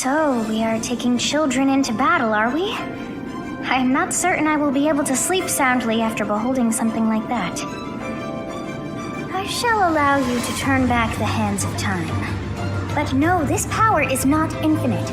So, we are taking children into battle, are we? I am not certain I will be able to sleep soundly after beholding something like that. I shall allow you to turn back the hands of time. But no, this power is not infinite.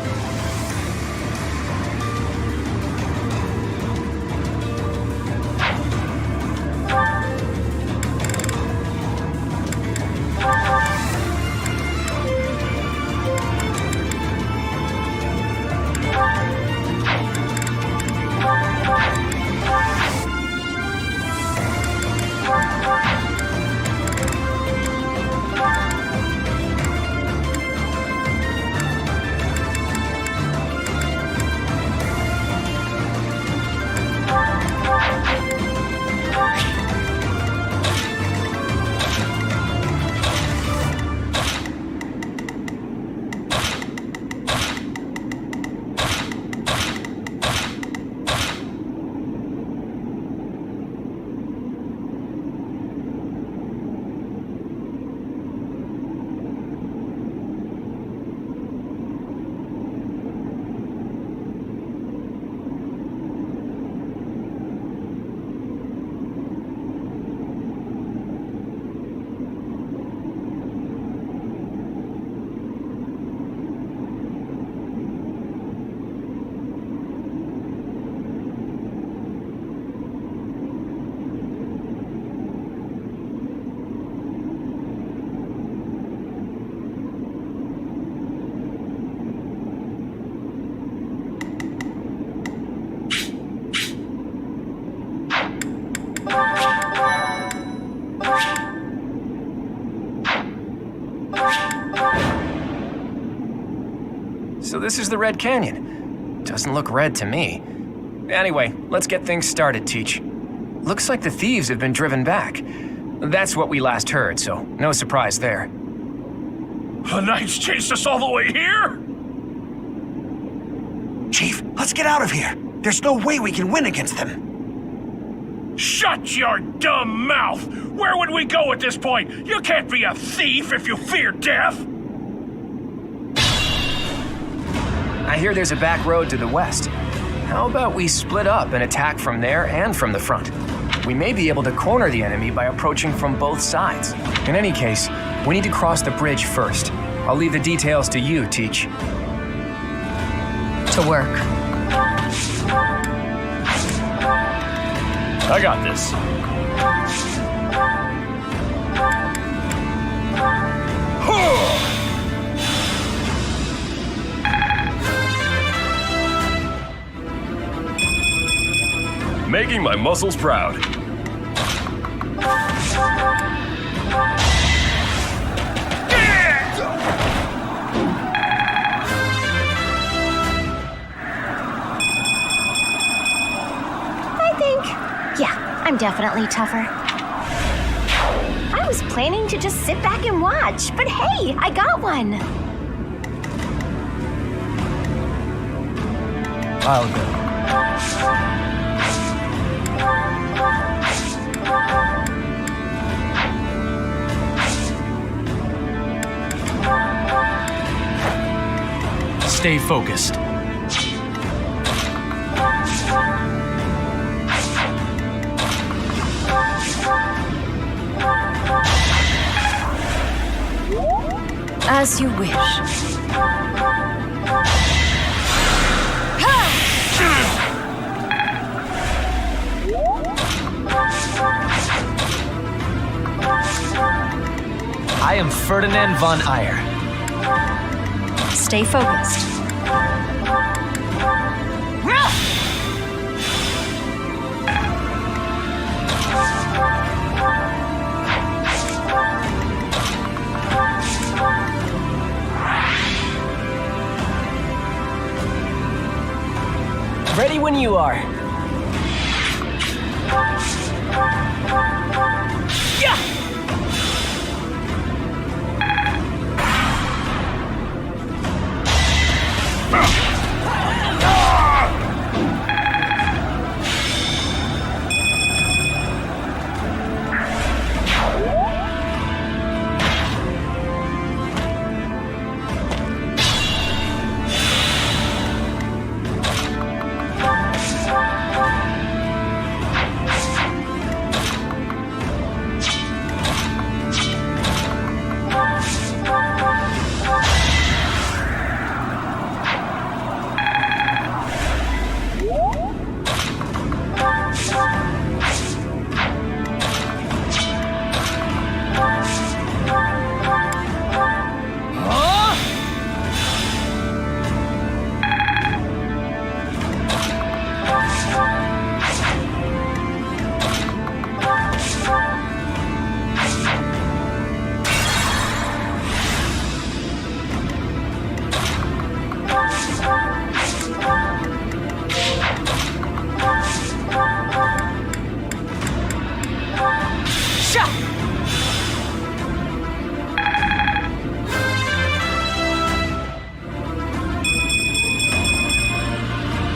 So this is the Red Canyon. Doesn't look red to me. Anyway, let's get things started, Teach. Looks like the thieves have been driven back. That's what we last heard, so no surprise there. The Knights chased us all the way here? Chief, let's get out of here. There's no way we can win against them. Shut your dumb mouth! Where would we go at this point? You can't be a thief if you fear death! I hear there's a back road to the west. How about we split up and attack from there and from the front? We may be able to corner the enemy by approaching from both sides. In any case, we need to cross the bridge first. I'll leave the details to you, Teach. To work. I got this. Making my muscles proud. I'm definitely tougher. I was planning to just sit back and watch, but hey, I got one. I'll go. Stay focused. As you wish. I am Ferdinand von Ayer. Stay focused. Ready when you are. Yeah!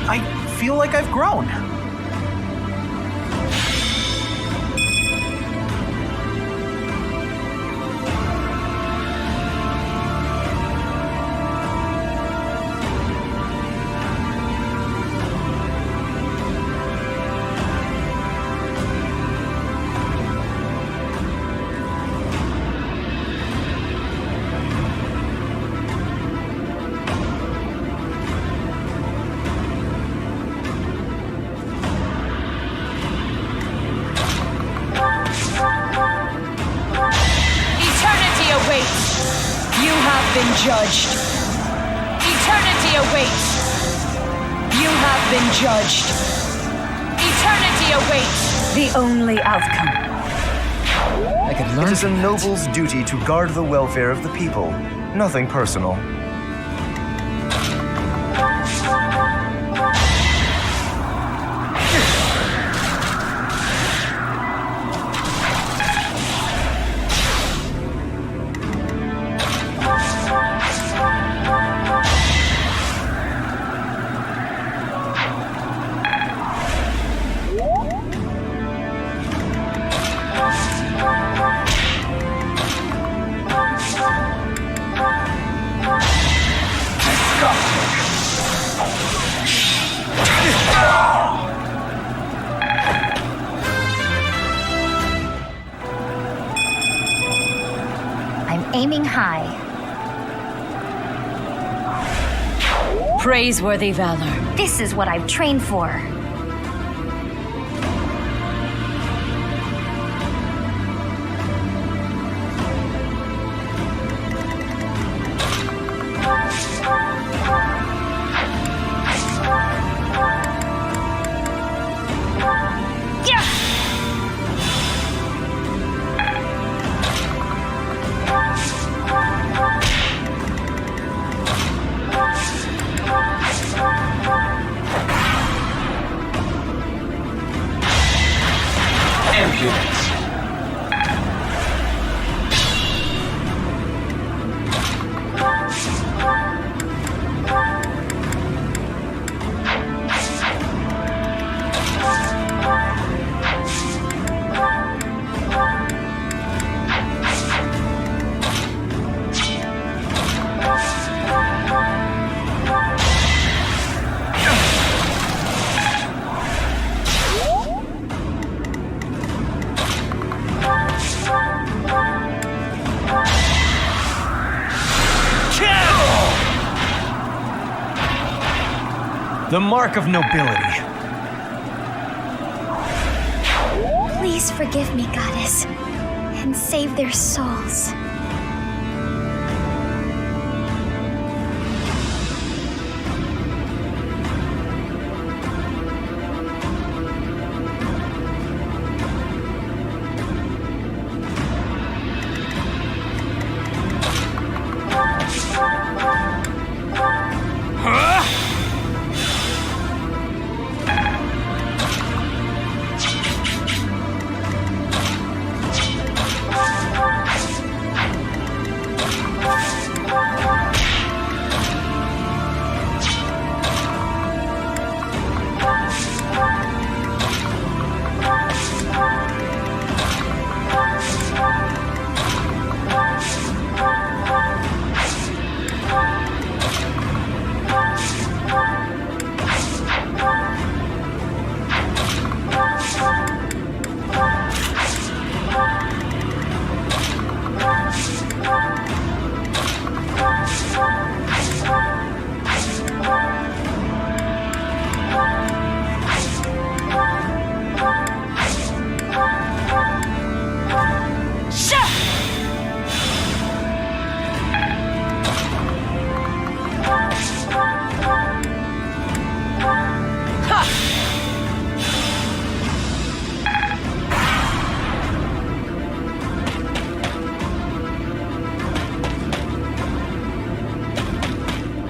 I feel like I've grown. Eternity awaits. You have been judged. Eternity awaits. You have been judged. Eternity awaits. The only outcome. I could learn. It is a noble's duty to guard the welfare of the people. Nothing personal. I'm aiming high. Praiseworthy valor. This is what I've trained for. Impudence. The mark of nobility. Please forgive me, Goddess, and save their souls.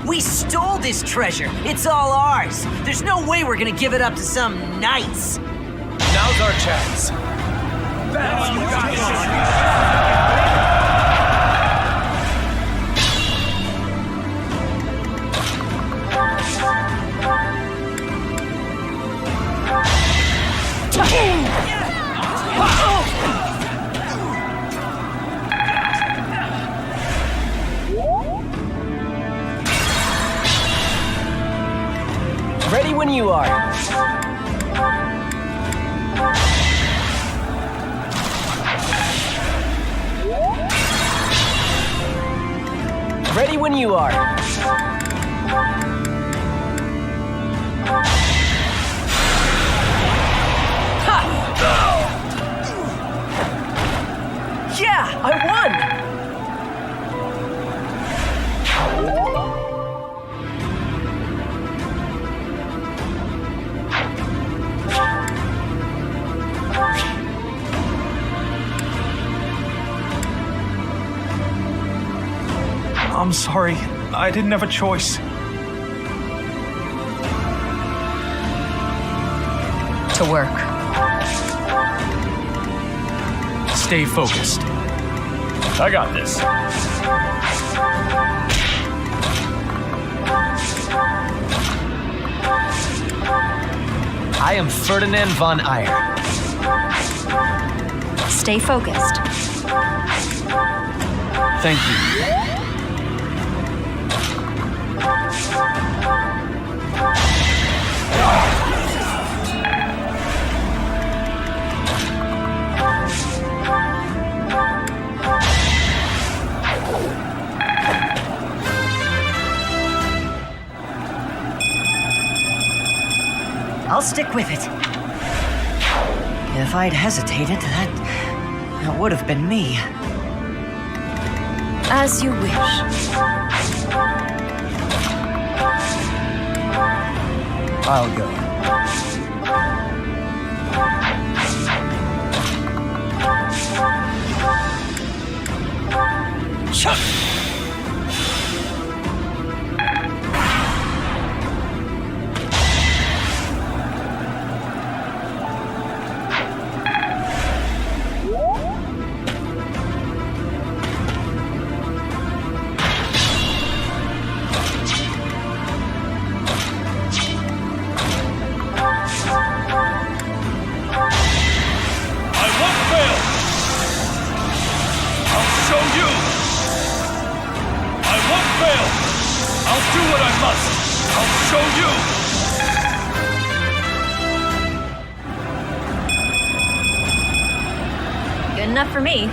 We stole this treasure. It's all ours. There's no way we're gonna give it up to some knights. Now's our chance. That's what you got. when you are. Yeah, I won! I'm sorry. I didn't have a choice. To work. Stay focused. I got this. I am Ferdinand von Ayer. Stay focused. Thank you. I'll stick with it. If I'd hesitated, that would have been me. As you wish. I'll go. Good enough for me.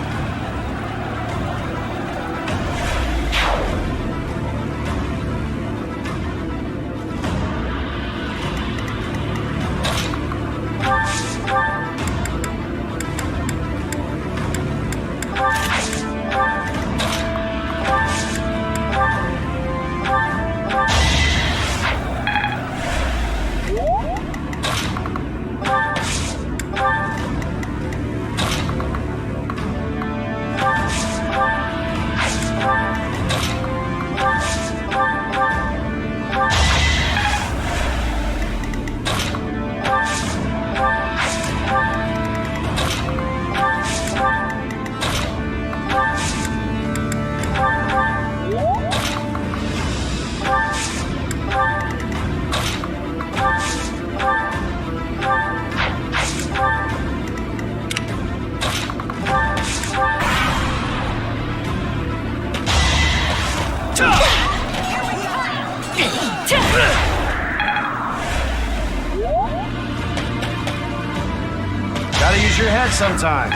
Gotta use your head sometimes.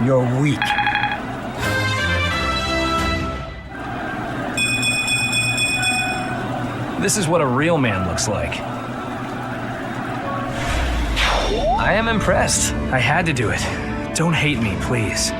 You're weak. This is what a real man looks like. I am impressed. I had to do it. Don't hate me, please.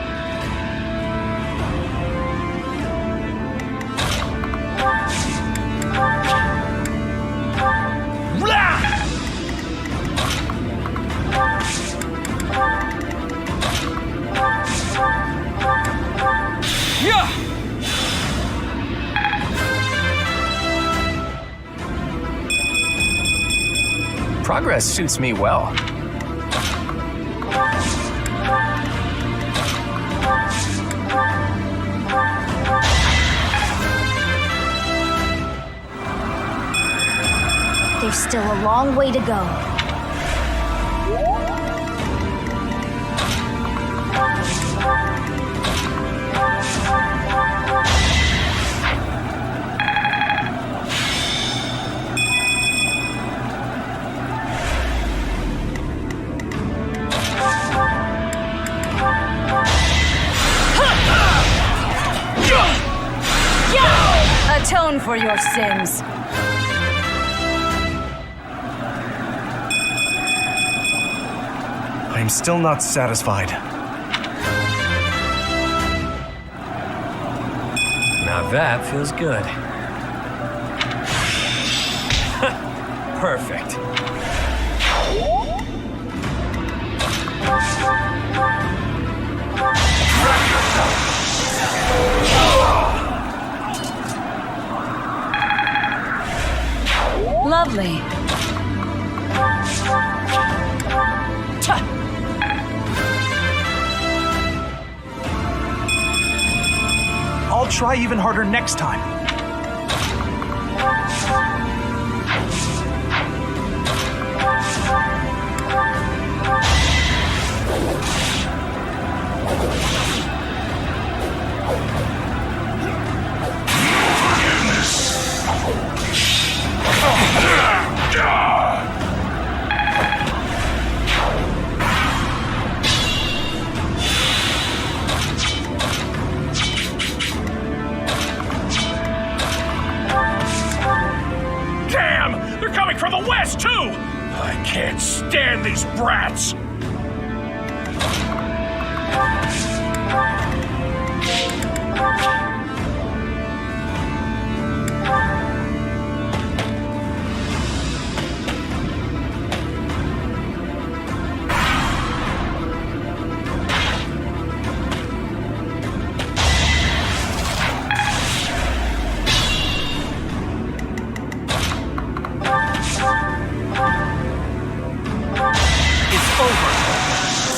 Progress suits me well. There's still a long way to go. atone for your sins. I am still not satisfied. Now that feels good. Perfect. Lovely. I'll try even harder next time. Damn! They're coming from the west, too! I can't stand these brats!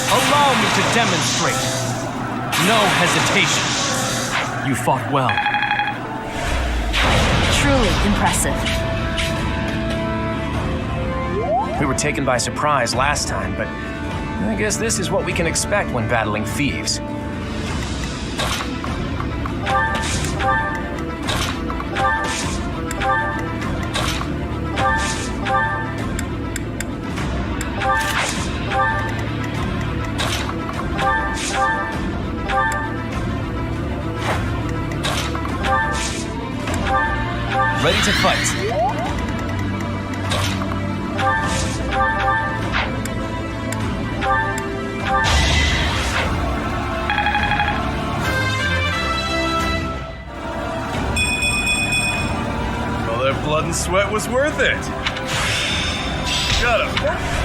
Allow me to demonstrate. No hesitation. You fought well. Truly impressive. We were taken by surprise last time, but I guess this is what we can expect when battling thieves. Ready to fight. Well, their blood and sweat was worth it. Got him.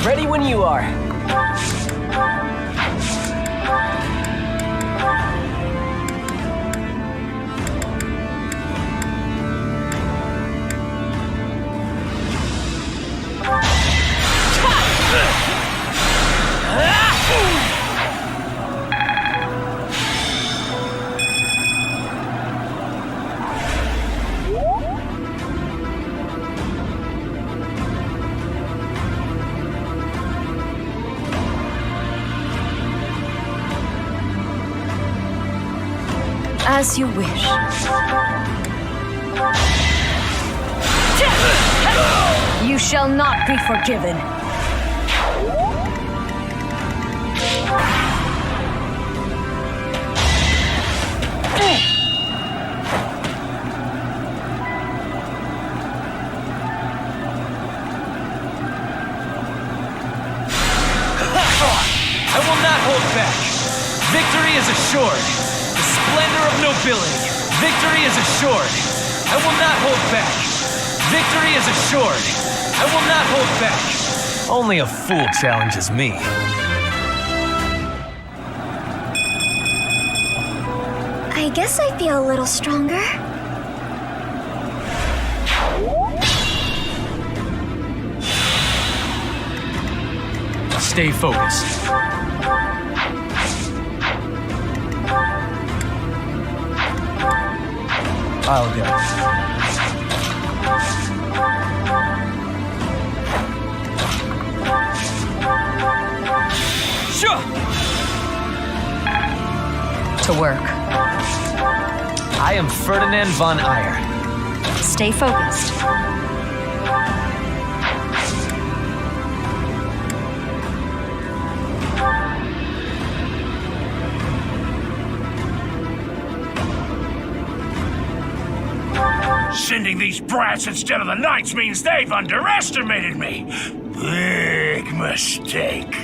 Ready when you are. As you wish. You shall not be forgiven. I will not hold back. Victory is assured. The splendor of nobility. Victory is assured. I will not hold back. Victory is assured. I will not hold back. Only a fool challenges me. I guess I feel a little stronger. Stay focused. I'll go. Sure. To work. I am Ferdinand von Ayer. Stay focused. Sending these brats instead of the knights means they've underestimated me. Big mistake.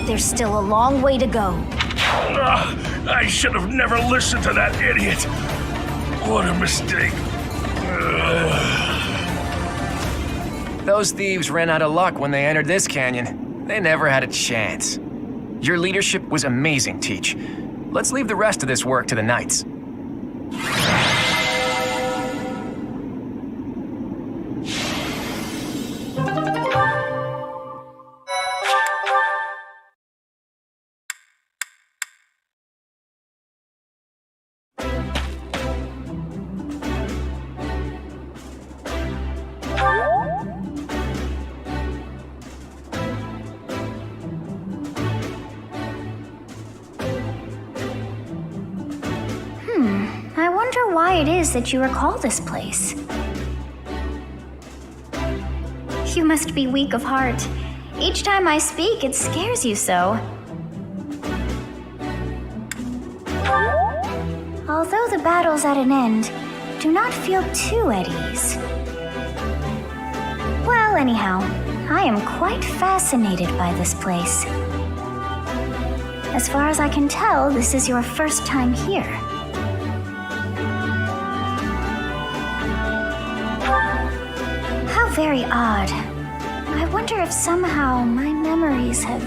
There's still a long way to go. I should have never listened to that idiot. What a mistake. Those thieves ran out of luck when they entered this canyon. They never had a chance. Your leadership was amazing, Teach. Let's leave the rest of this work to the knights. I wonder why it is that you recall this place. You must be weak of heart. Each time I speak, it scares you so. Although the battle's at an end, do not feel too at ease. Well, anyhow, I am quite fascinated by this place. As far as I can tell, this is your first time here. How very odd. I wonder if somehow my memories have...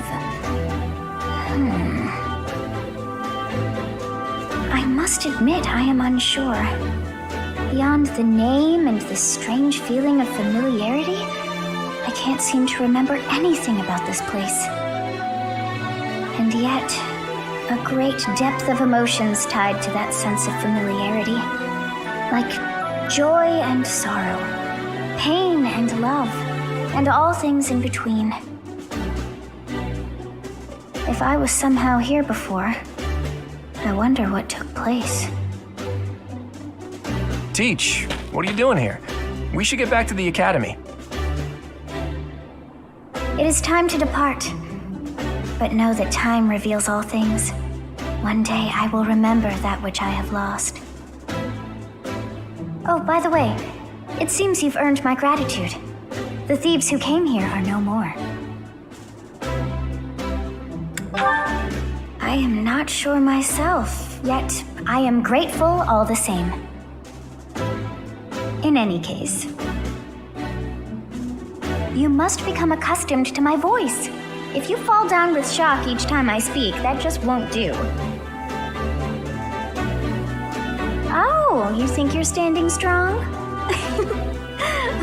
I must admit I am unsure. Beyond the name and the strange feeling of familiarity, I can't seem to remember anything about this place. And yet, a great depth of emotions tied to that sense of familiarity. Like joy and sorrow, pain and love, and all things in between. If I was somehow here before, I wonder what took place. Teach, what are you doing here? We should get back to the academy. It is time to depart. But know that time reveals all things. One day I will remember that which I have lost. Oh, by the way, it seems you've earned my gratitude. The thieves who came here are no more. I am not sure myself, yet I am grateful all the same. In any case, you must become accustomed to my voice. If you fall down with shock each time I speak, that just won't do. Oh, you think you're standing strong?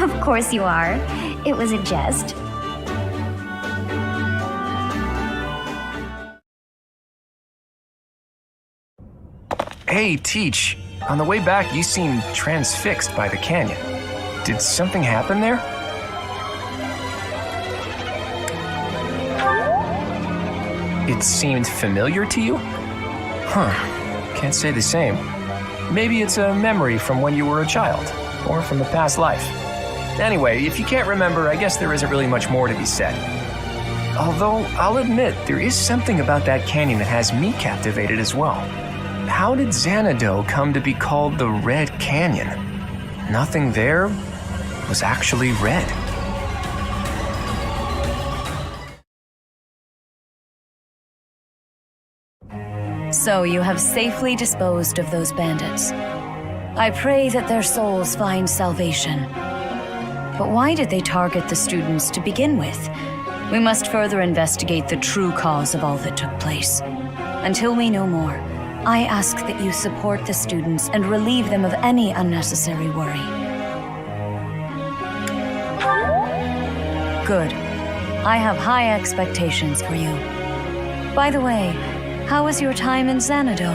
Of course you are. It was a jest. Hey, Teach. On the way back, you seemed transfixed by the canyon. Did something happen there? It seemed familiar to you? Huh. Can't say the same. Maybe it's a memory from when you were a child, or from a past life. Anyway, if you can't remember, I guess there isn't really much more to be said. Although, I'll admit, there is something about that canyon that has me captivated as well. How did Xanadu come to be called the Red Canyon? Nothing there was actually red. So you have safely disposed of those bandits. I pray that their souls find salvation. But why did they target the students to begin with? We must further investigate the true cause of all that took place. Until we know more, I ask that you support the students and relieve them of any unnecessary worry. Good. I have high expectations for you. By the way, how was your time in Xanadu?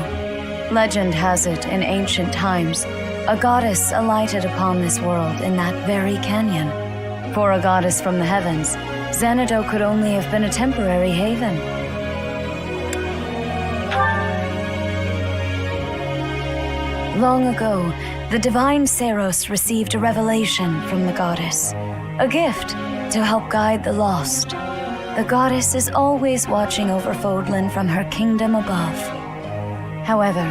Legend has it, in ancient times, A goddess alighted upon this world in that very canyon. For a goddess from the heavens, Xanadu could only have been a temporary haven. Long ago, the divine Seros received a revelation from the goddess, a gift to help guide the lost. The goddess is always watching over Fodlan from her kingdom above. However,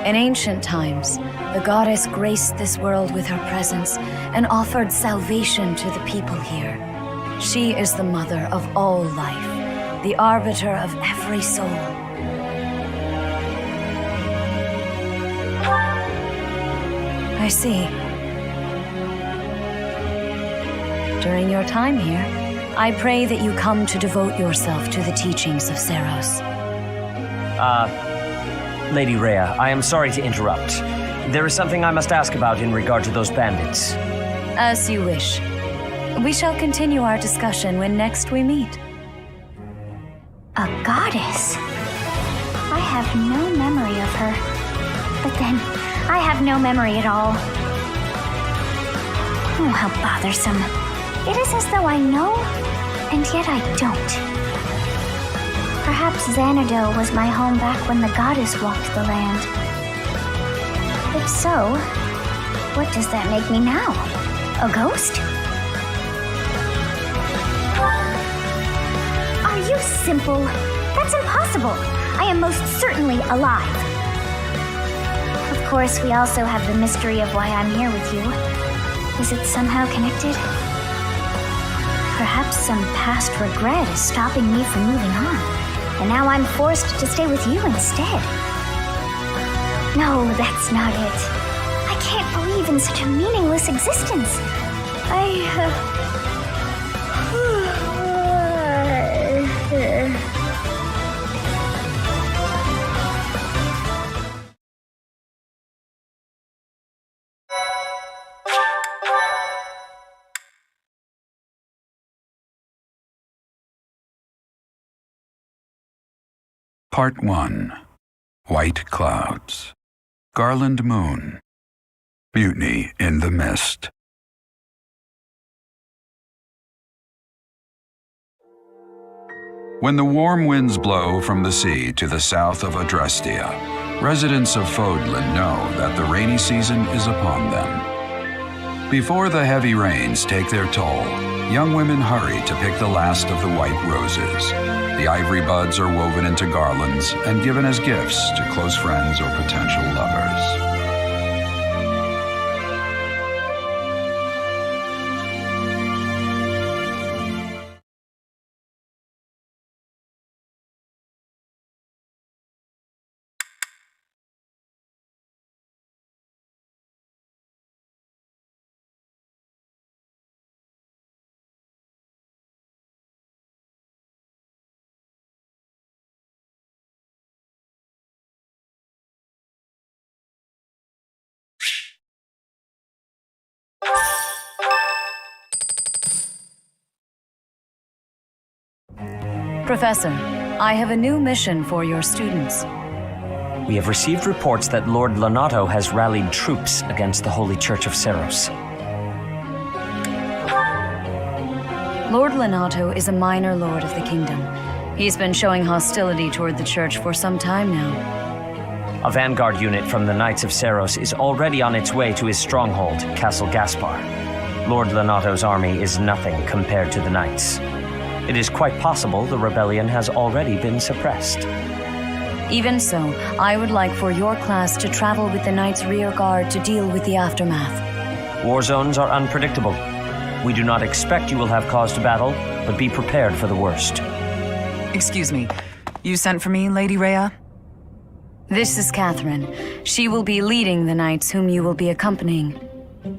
in ancient times, the goddess graced this world with her presence and offered salvation to the people here. She is the mother of all life, the arbiter of every soul. I see. During your time here, I pray that you come to devote yourself to the teachings of Seros. Lady Rhea, I am sorry to interrupt. There is something I must ask about in regard to those bandits. As you wish. We shall continue our discussion when next we meet. A goddess? I have no memory of her. But then, I have no memory at all. Oh, how bothersome. It is as though I know, and yet I don't. Perhaps Xanadu was my home back when the goddess walked the land. If so, what does that make me now? A ghost? Are you simple? That's impossible. I am most certainly alive. Of course, we also have the mystery of why I'm here with you. Is it somehow connected? Perhaps some past regret is stopping me from moving on, and now I'm forced to stay with you instead. No, that's not it. I can't believe in such a meaningless existence. Part 1. White Clouds. Garland Moon. Mutiny in the Mist. When the warm winds blow from the sea to the south of Adrestia, residents of Fodlan know that the rainy season is upon them. Before the heavy rains take their toll, young women hurry to pick the last of the white roses. The ivory buds are woven into garlands and given as gifts to close friends or potential lovers. Professor, I have a new mission for your students. We have received reports that Lord Lonato has rallied troops against the Holy Church of Seros. Lord Lonato is a minor lord of the kingdom. He's been showing hostility toward the church for some time now. A vanguard unit from the Knights of Seros is already on its way to his stronghold, Castle Gaspar. Lord Lonato's army is nothing compared to the Knights. It is quite possible the rebellion has already been suppressed. Even so, I would like for your class to travel with the Knights' rear guard to deal with the aftermath. War zones are unpredictable. We do not expect you will have cause to battle, but be prepared for the worst. Excuse me. You sent for me, Lady Rhea? This is Catherine. She will be leading the Knights whom you will be accompanying.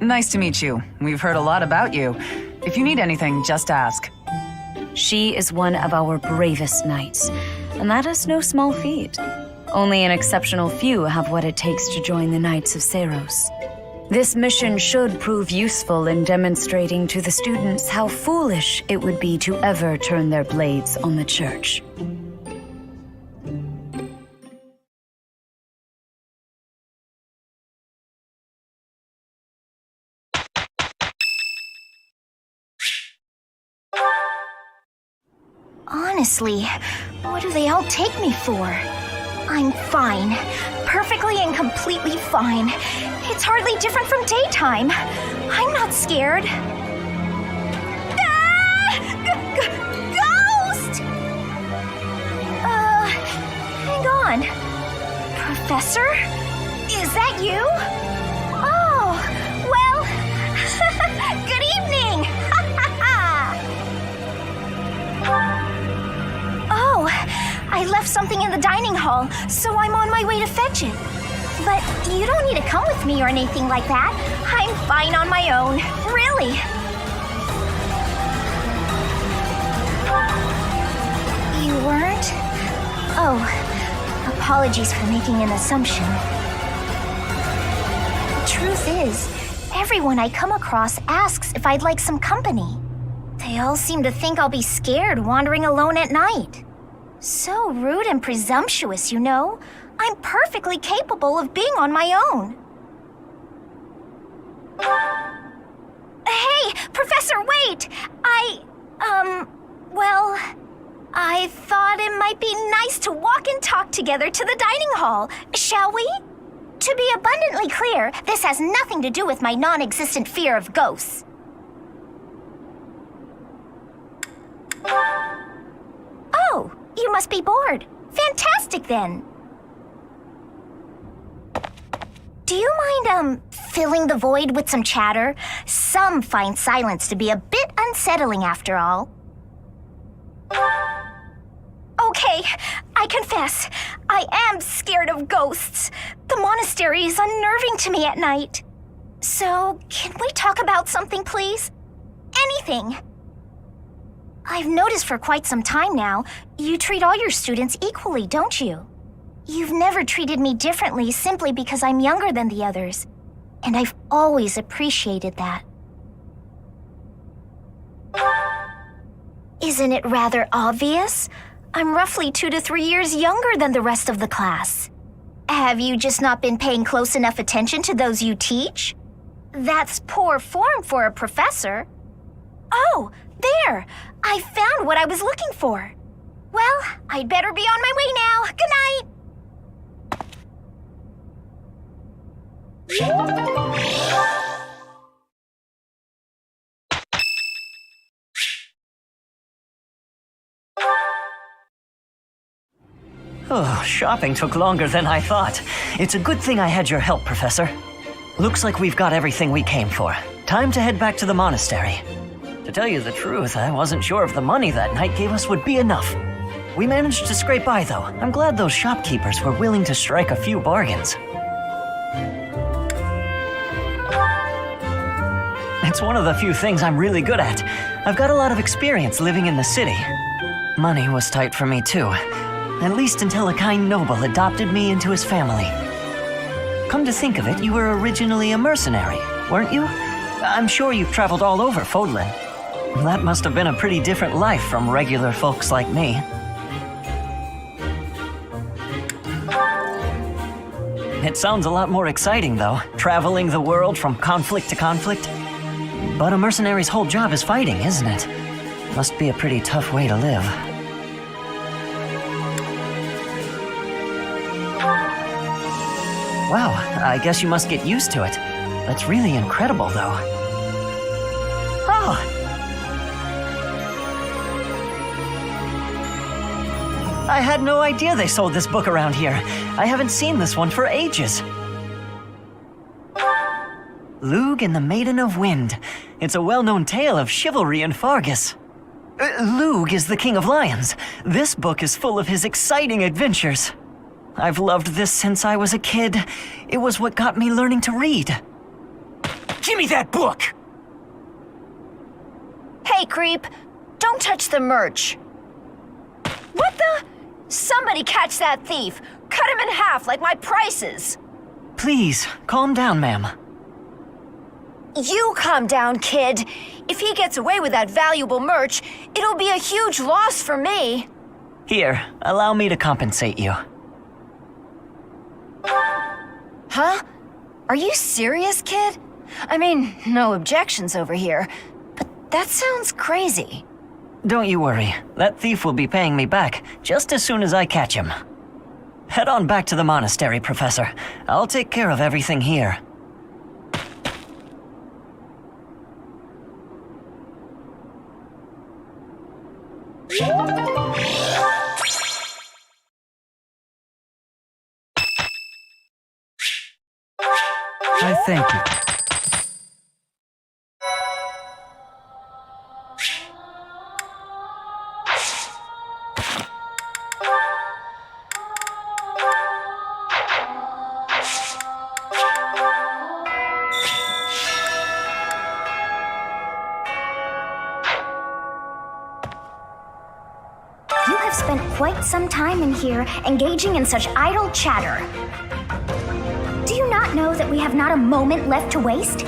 Nice to meet you. We've heard a lot about you. If you need anything, just ask. She is one of our bravest knights, and that is no small feat. Only an exceptional few have what it takes to join the Knights of Seros. This mission should prove useful in demonstrating to the students how foolish it would be to ever turn their blades on the Church. Honestly, what do they all take me for? I'm fine. Perfectly and completely fine. It's hardly different from daytime. I'm not scared. Ghost! Hang on. Professor? Is that you? Oh, well, good evening! Oh, I left something in the dining hall, so I'm on my way to fetch it. But you don't need to come with me or anything like that. I'm fine on my own, really. You weren't? Oh, apologies for making an assumption. The truth is, everyone I come across asks if I'd like some company. They all seem to think I'll be scared wandering alone at night. So rude and presumptuous, you know? I'm perfectly capable of being on my own. Hey, Professor, wait! Well, I thought it might be nice to walk and talk together to the dining hall, shall we? To be abundantly clear, this has nothing to do with my non-existent fear of ghosts. Oh, you must be bored. Fantastic, then. Do you mind, filling the void with some chatter? Some find silence to be a bit unsettling after all. Okay, I confess, I am scared of ghosts. The monastery is unnerving to me at night. So, can we talk about something, please? Anything. I've noticed for quite some time now, you treat all your students equally, don't you? You've never treated me differently simply because I'm younger than the others, and I've always appreciated that. Isn't it rather obvious? I'm roughly 2 to 3 years younger than the rest of the class. Have you just not been paying close enough attention to those you teach? That's poor form for a professor. Oh, there! I found what I was looking for. Well, I'd better be on my way now. Good night! Oh, shopping took longer than I thought. It's a good thing I had your help, Professor. Looks like we've got everything we came for. Time to head back to the monastery. To tell you the truth, I wasn't sure if the money that night gave us would be enough. We managed to scrape by, though. I'm glad those shopkeepers were willing to strike a few bargains. It's one of the few things I'm really good at. I've got a lot of experience living in the city. Money was tight for me, too. At least until a kind noble adopted me into his family. Come to think of it, you were originally a mercenary, weren't you? I'm sure you've traveled all over Fodlan. That must have been a pretty different life from regular folks like me. It sounds a lot more exciting, though, traveling the world from conflict to conflict. But a mercenary's whole job is fighting, isn't it? Must be a pretty tough way to live. Wow, I guess you must get used to it. That's really incredible, though. Oh! I had no idea they sold this book around here. I haven't seen this one for ages. Lug and the Maiden of Wind. It's a well-known tale of chivalry in Fargus. Lug is the King of Lions. This book is full of his exciting adventures. I've loved this since I was a kid. It was what got me learning to read. Give me that book! Hey, creep. Don't touch the merch. What the? Somebody catch that thief. Cut him in half like my prices. Please, calm down, ma'am. You calm down, kid. If he gets away with that valuable merch, it'll be a huge loss for me. Here, allow me to compensate you. Huh? Are you serious, kid? I mean, no objections over here, but that sounds crazy. Don't you worry. That thief will be paying me back just as soon as I catch him. Head on back to the monastery, Professor. I'll take care of everything here. I thank you. You have spent quite some time in here engaging in such idle chatter. Do you not know that we have not a moment left to waste?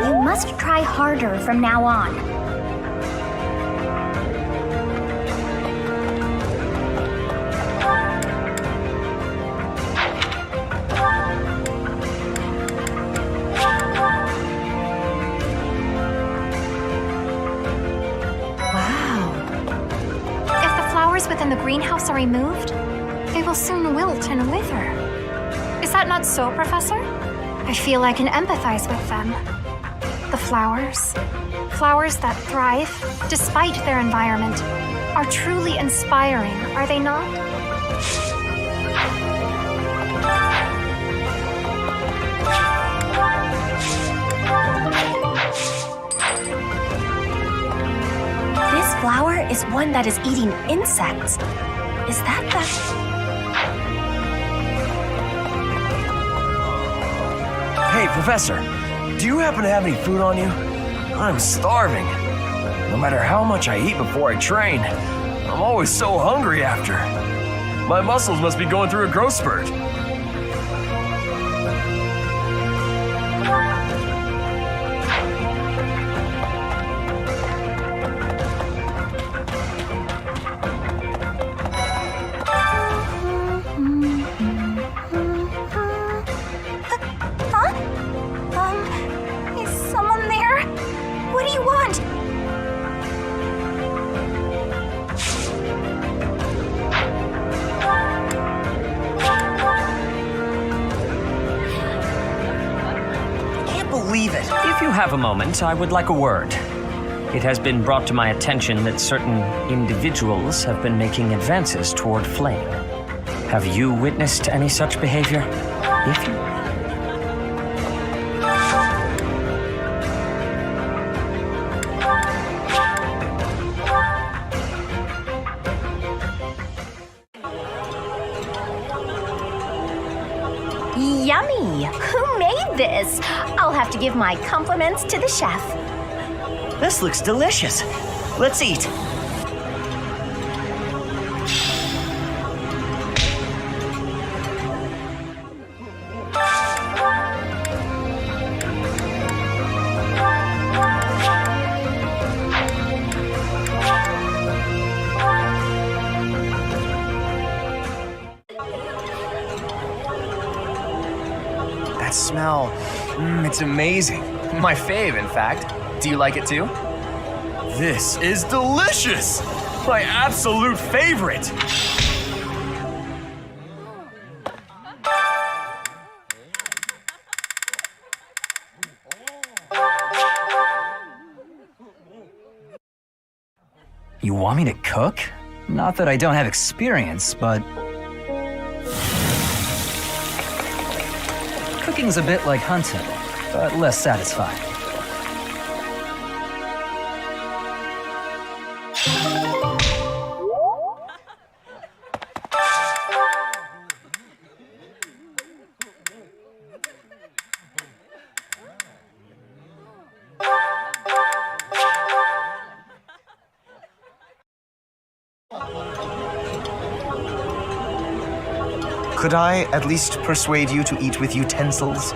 You must try harder from now on. If the flowers within the greenhouse are removed, they will soon wilt and wither. Is that not so, Professor? I feel I can empathize with them. The flowers that thrive despite their environment, are truly inspiring, are they not? This flower is one that is eating insects. Is that the... Hey, Professor, do you happen to have any food on you? I'm starving. No matter how much I eat before I train, I'm always so hungry after. My muscles must be going through a growth spurt. Is someone there? What do you want? Can't believe it. If you have a moment, I would like a word. It has been brought to my attention that certain individuals have been making advances toward Flame. Have you witnessed any such behavior? If you... Yummy! Who made this? I'll have to give my compliments to the chef. This looks delicious. Let's eat. That smell, it's amazing. My fave, in fact. Do you like it too? This is delicious! My absolute favorite! You want me to cook? Not that I don't have experience, but... Cooking's a bit like hunting, but less satisfying. Could I at least persuade you to eat with utensils?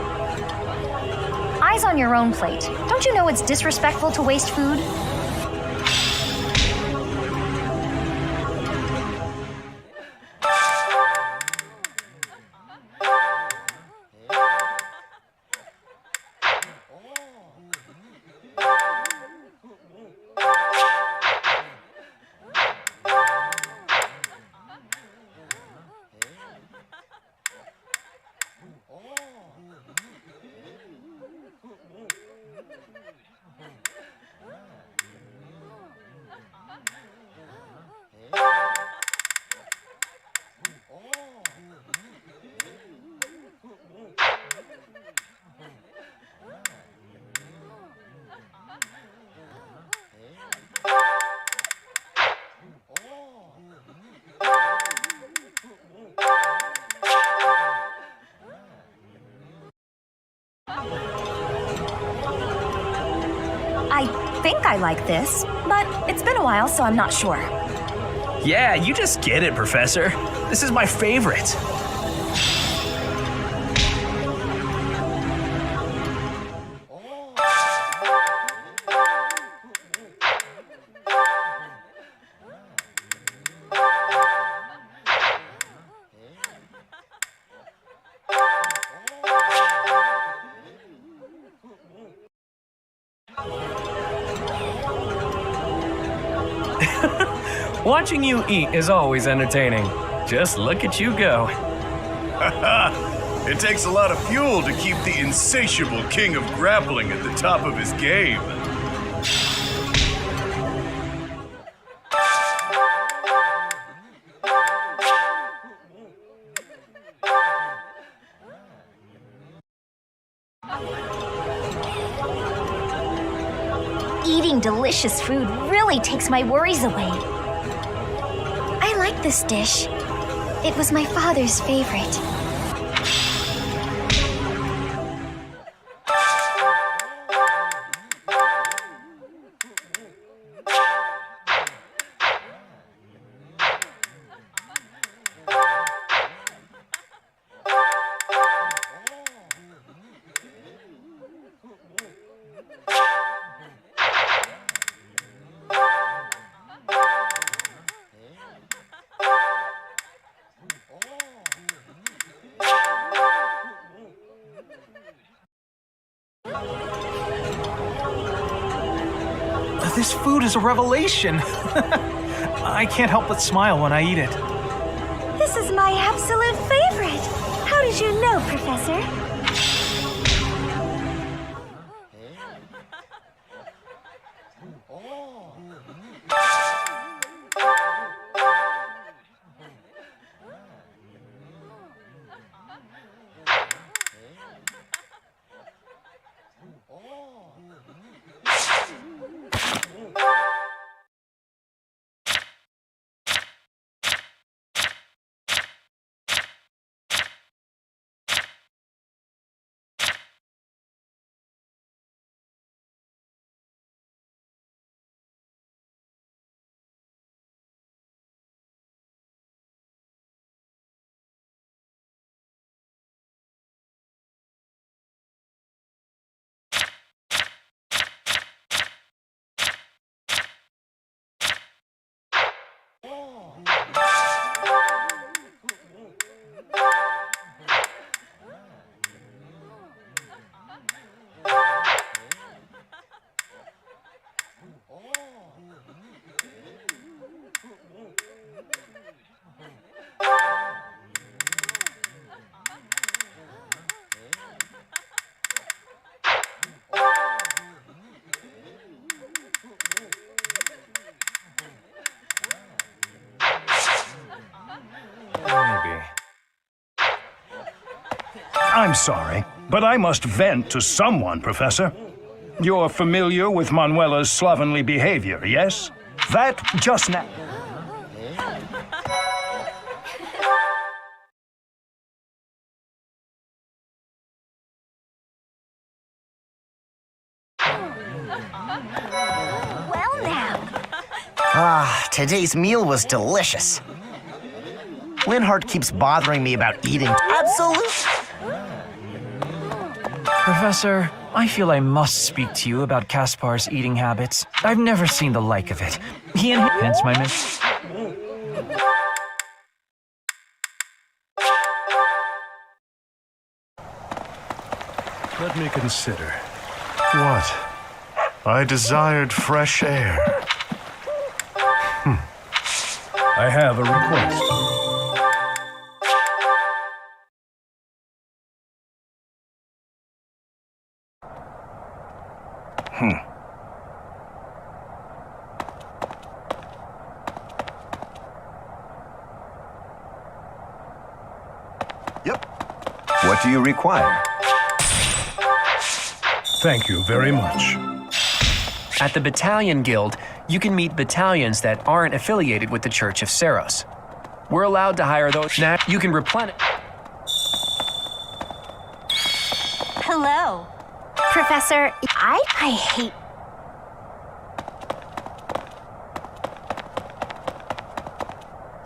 Eyes on your own plate. Don't you know it's disrespectful to waste food? I think I like this, but it's been a while, so I'm not sure. Yeah, you just get it, Professor. This is my favorite. Watching you eat is always entertaining. Just look at you go. It takes a lot of fuel to keep the insatiable king of grappling at the top of his game. Eating delicious food really takes my worries away. I like this dish. It was my father's favorite. This food is a revelation. I can't help but smile when I eat it. This is my absolute favorite. How did you know, Professor? I'm sorry, but I must vent to someone, Professor. You're familiar with Manuela's slovenly behavior, yes? That just now... Well now. Ah, today's meal was delicious. Linhardt keeps bothering me about eating. Absolutely. Professor, I feel I must speak to you about Caspar's eating habits. I've never seen the like of it. He and hence my mission. Let me consider. What? I desired fresh air. I have a request. What do you require? Thank you very much. At the Battalion Guild, you can meet battalions that aren't affiliated with the Church of Saros. We're allowed to hire those. Now, you can replenish. Hello. Professor, I hate...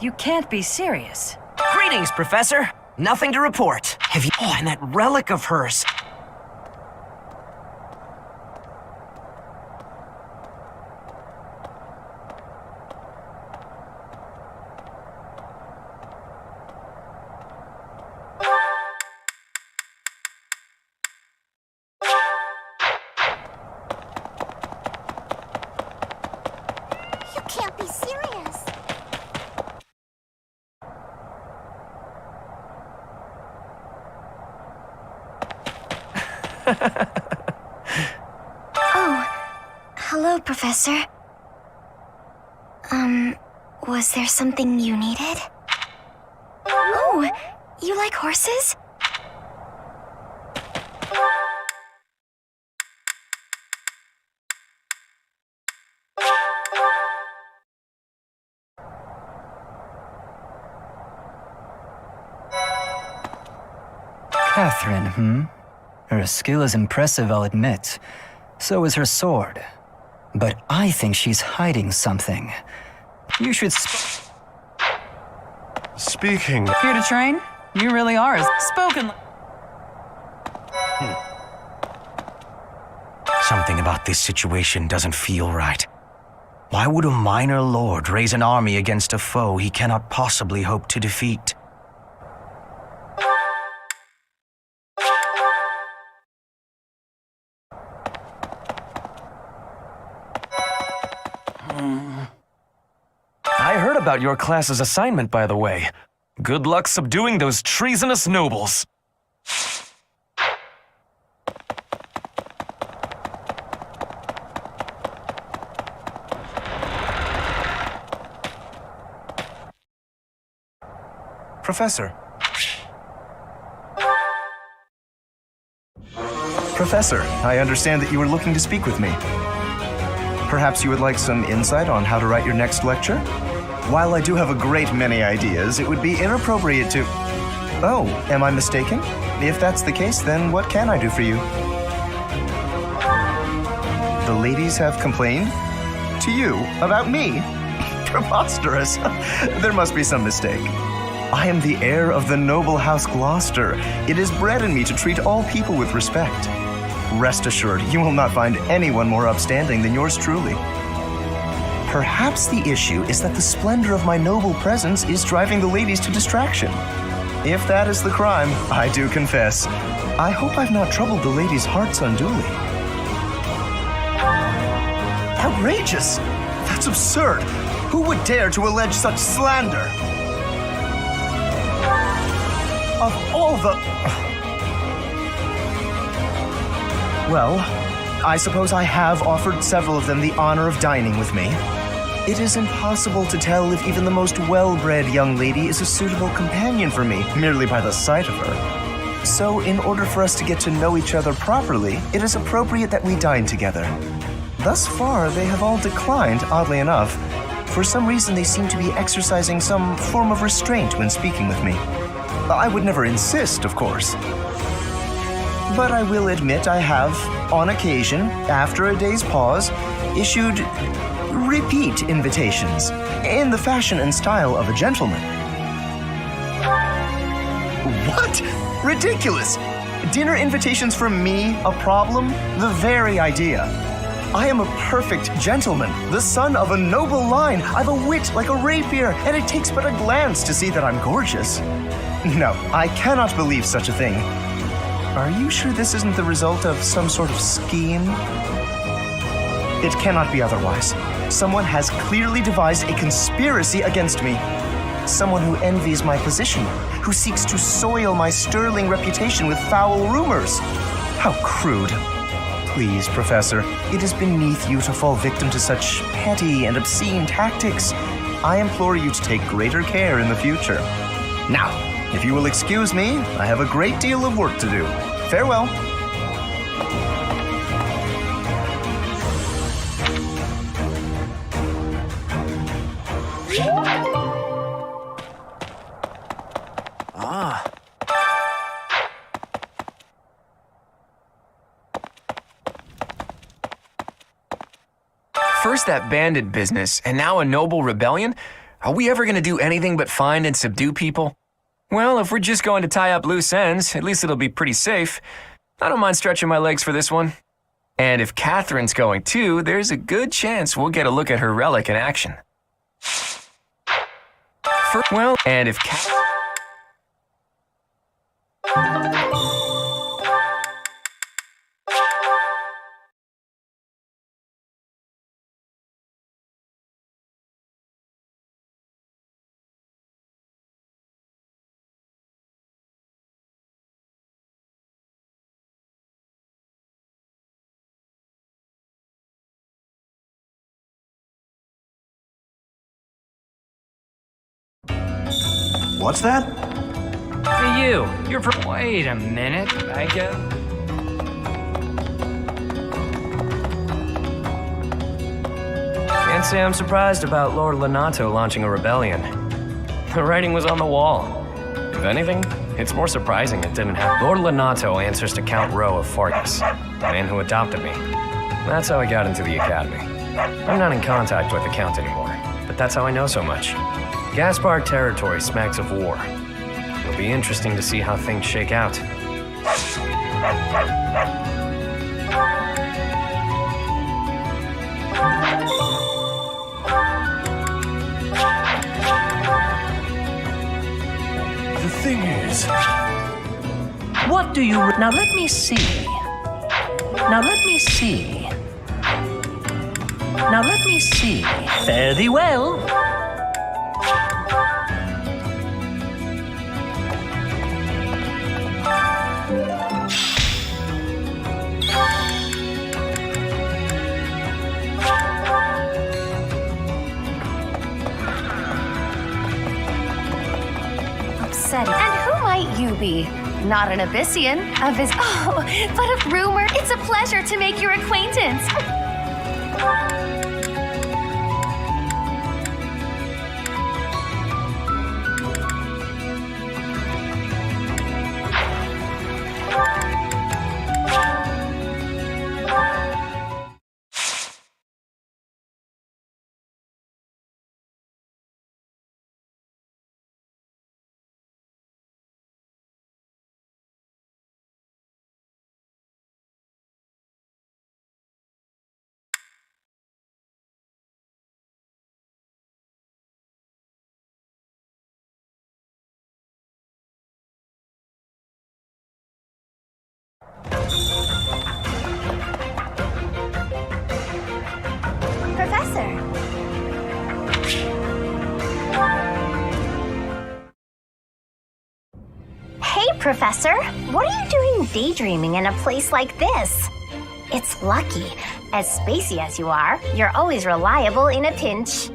You can't be serious. Greetings, Professor. Nothing to report. Have you... Oh, and that relic of hers. You can't be serious. Oh, hello, Professor. Was there something you needed? Oh, you like horses? Catherine, Her skill is impressive, I'll admit. So is her sword. But I think she's hiding something. You should Speaking... Here to train? You really are spoken. Something about this situation doesn't feel right. Why would a minor lord raise an army against a foe he cannot possibly hope to defeat? I heard about your class's assignment, by the way. Good luck subduing those treasonous nobles. Professor. Professor, I understand that you were looking to speak with me. Perhaps you would like some insight on how to write your next lecture? While I do have a great many ideas, it would be inappropriate to... Oh, am I mistaken? If that's the case, then what can I do for you? The ladies have complained? To you? About me? Preposterous. There must be some mistake. I am the heir of the noble House Gloucester. It is bred in me to treat all people with respect. Rest assured, you will not find anyone more upstanding than yours truly. Perhaps the issue is that the splendor of my noble presence is driving the ladies to distraction. If that is the crime, I do confess. I hope I've not troubled the ladies' hearts unduly. Outrageous! That's absurd! Who would dare to allege such slander? Of all the... Well, I suppose I have offered several of them the honor of dining with me. It is impossible to tell if even the most well-bred young lady is a suitable companion for me, merely by the sight of her. So, in order for us to get to know each other properly, it is appropriate that we dine together. Thus far, they have all declined, oddly enough. For some reason, they seem to be exercising some form of restraint when speaking with me. I would never insist, of course. But I will admit I have, on occasion, after a day's pause, issued repeat invitations in the fashion and style of a gentleman. What? Ridiculous! Dinner invitations from me a problem? The very idea. I am a perfect gentleman, the son of a noble line. I've a wit like a rapier, and it takes but a glance to see that I'm gorgeous. No, I cannot believe such a thing. Are you sure this isn't the result of some sort of scheme? It cannot be otherwise. Someone has clearly devised a conspiracy against me. Someone who envies my position, who seeks to soil my sterling reputation with foul rumors. How crude. Please, Professor, it is beneath you to fall victim to such petty and obscene tactics. I implore you to take greater care in the future. Now, If you will excuse me, I have a great deal of work to do. Farewell. First that bandit business, and now a noble rebellion? Are we ever going to do anything but find and subdue people? Well, if we're just going to tie up loose ends, at least it'll be pretty safe. I don't mind stretching my legs for this one. And if Catherine's going too, there's a good chance we'll get a look at her relic in action. And if What's that? Hey, you. Wait a minute. I get. Can't say I'm surprised about Lord Lenato launching a rebellion. The writing was on the wall. If anything, it's more surprising it didn't happen. Lord Lenato answers to Count Rowe of Fargus, the man who adopted me. That's how I got into the academy. I'm not in contact with the Count anymore, but that's how I know so much. Gaspar territory smacks of war. It'll be interesting to see how things shake out. The thing is... What do you... Now let me see. Now let me see. Now let me see. Fare thee well. And who might you be? Not an Abyssian, but a rumor. It's a pleasure to make your acquaintance. Professor. Hey, Professor. What are you doing daydreaming in a place like this? It's lucky. As spacey as you are, you're always reliable in a pinch.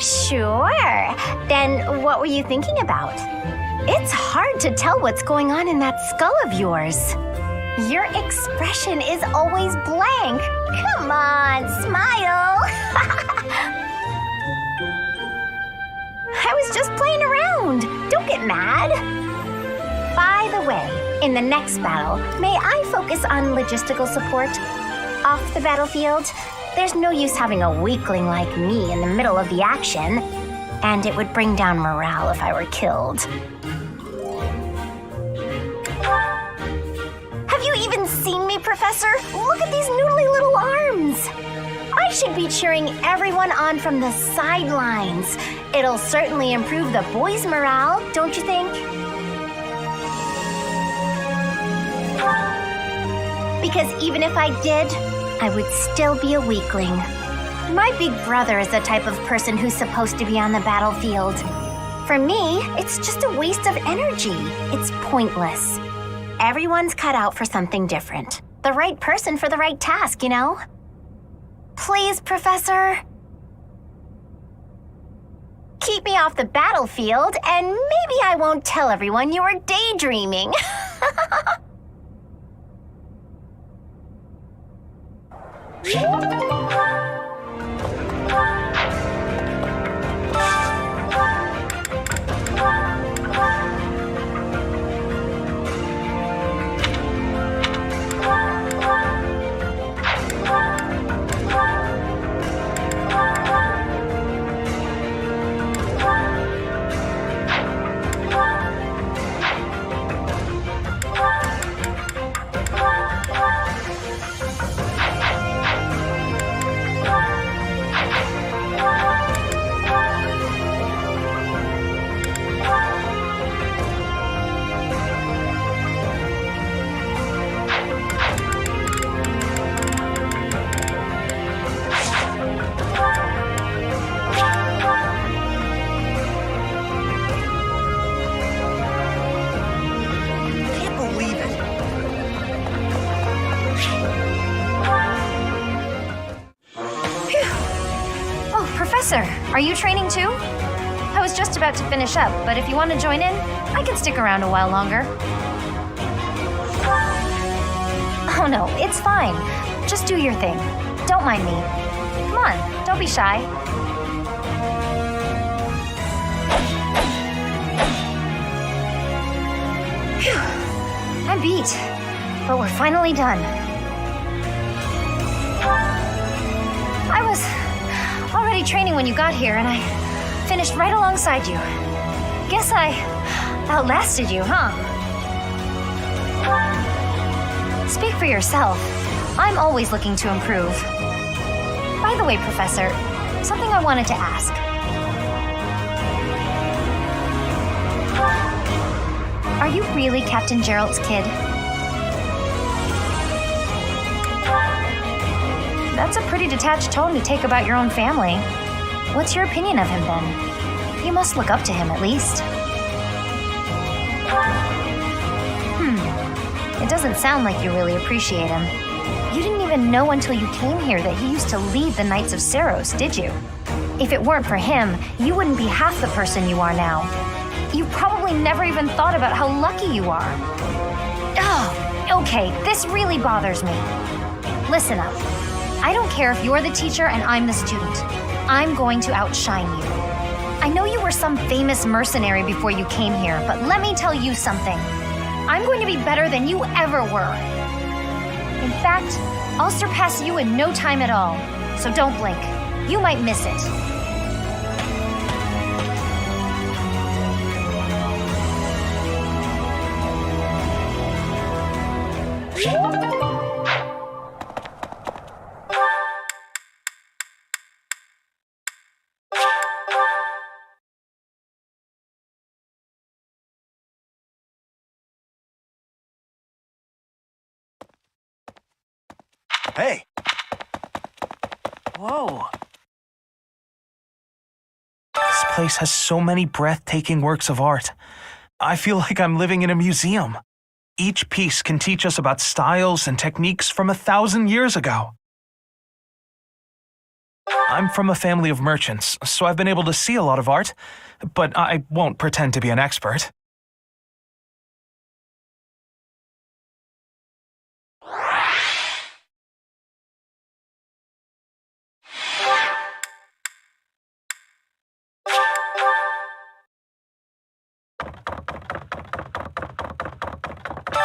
Sure. Then what were you thinking about? It's hard to tell what's going on in that skull of yours. Your expression is always blank. Come on, smile. I was just playing around. Don't get mad. By the way, in the next battle, may I focus on logistical support? Off the battlefield, there's no use having a weakling like me in the middle of the action, and it would bring down morale if I were killed. Have you even seen me, Professor? Look at these noodly little arms. I should be cheering everyone on from the sidelines. It'll certainly improve the boys' morale, don't you think? Because even if I did, I would still be a weakling. My big brother is the type of person who's supposed to be on the battlefield. For me, it's just a waste of energy. It's pointless. Everyone's cut out for something different. The right person for the right task, you know? Please, Professor. Keep take me off the battlefield, and maybe I won't tell everyone you were daydreaming. Are you training too? I was just about to finish up, but if you want to join in, I can stick around a while longer. Oh no, it's fine. Just do your thing. Don't mind me. Come on, don't be shy. Phew. I'm beat, but we're finally done. I was already training when you got here, and I finished right alongside you. Guess I outlasted you, huh? Speak for yourself. I'm always looking to improve. By the way, Professor, something I wanted to ask. Are you really Captain Gerald's kid? That's a pretty detached tone to take about your own family. What's your opinion of him, then? You must look up to him, at least. It doesn't sound like you really appreciate him. You didn't even know until you came here that he used to lead the Knights of Seros, did you? If it weren't for him, you wouldn't be half the person you are now. You probably never even thought about how lucky you are. Oh, okay, this really bothers me. Listen up. I don't care if you're the teacher and I'm the student. I'm going to outshine you. I know you were some famous mercenary before you came here, but let me tell you something. I'm going to be better than you ever were. In fact, I'll surpass you in no time at all. So don't blink. You might miss it. Hey! Whoa! This place has so many breathtaking works of art. I feel like I'm living in a museum. Each piece can teach us about styles and techniques from 1,000 years ago. I'm from a family of merchants, so I've been able to see a lot of art, but I won't pretend to be an expert.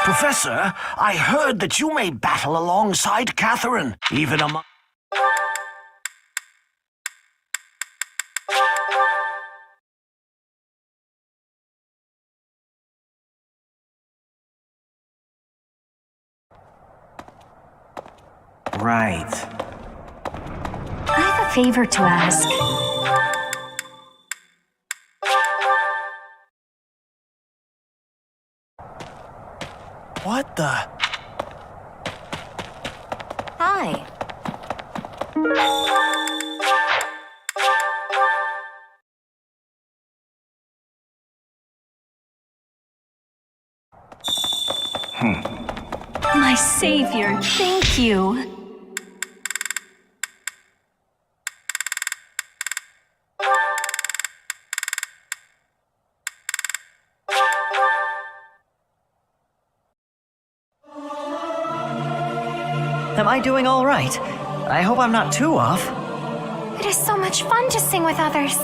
Professor, I heard that you may battle alongside Catherine, even among... Right. I have a favor to ask. What the? Hi. My savior, thank you. Am I doing all right? I hope I'm not too off. It is so much fun to sing with others.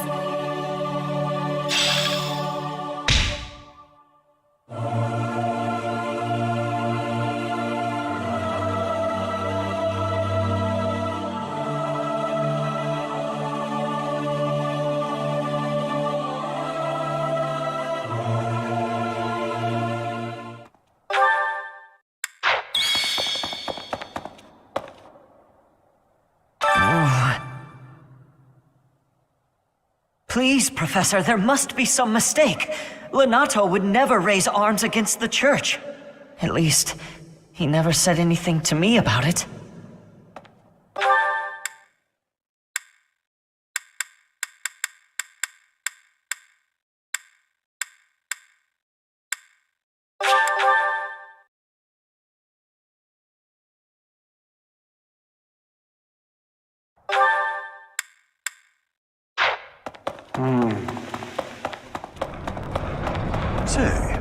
Please, Professor, there must be some mistake. Lenato would never raise arms against the church. At least, he never said anything to me about it. Say.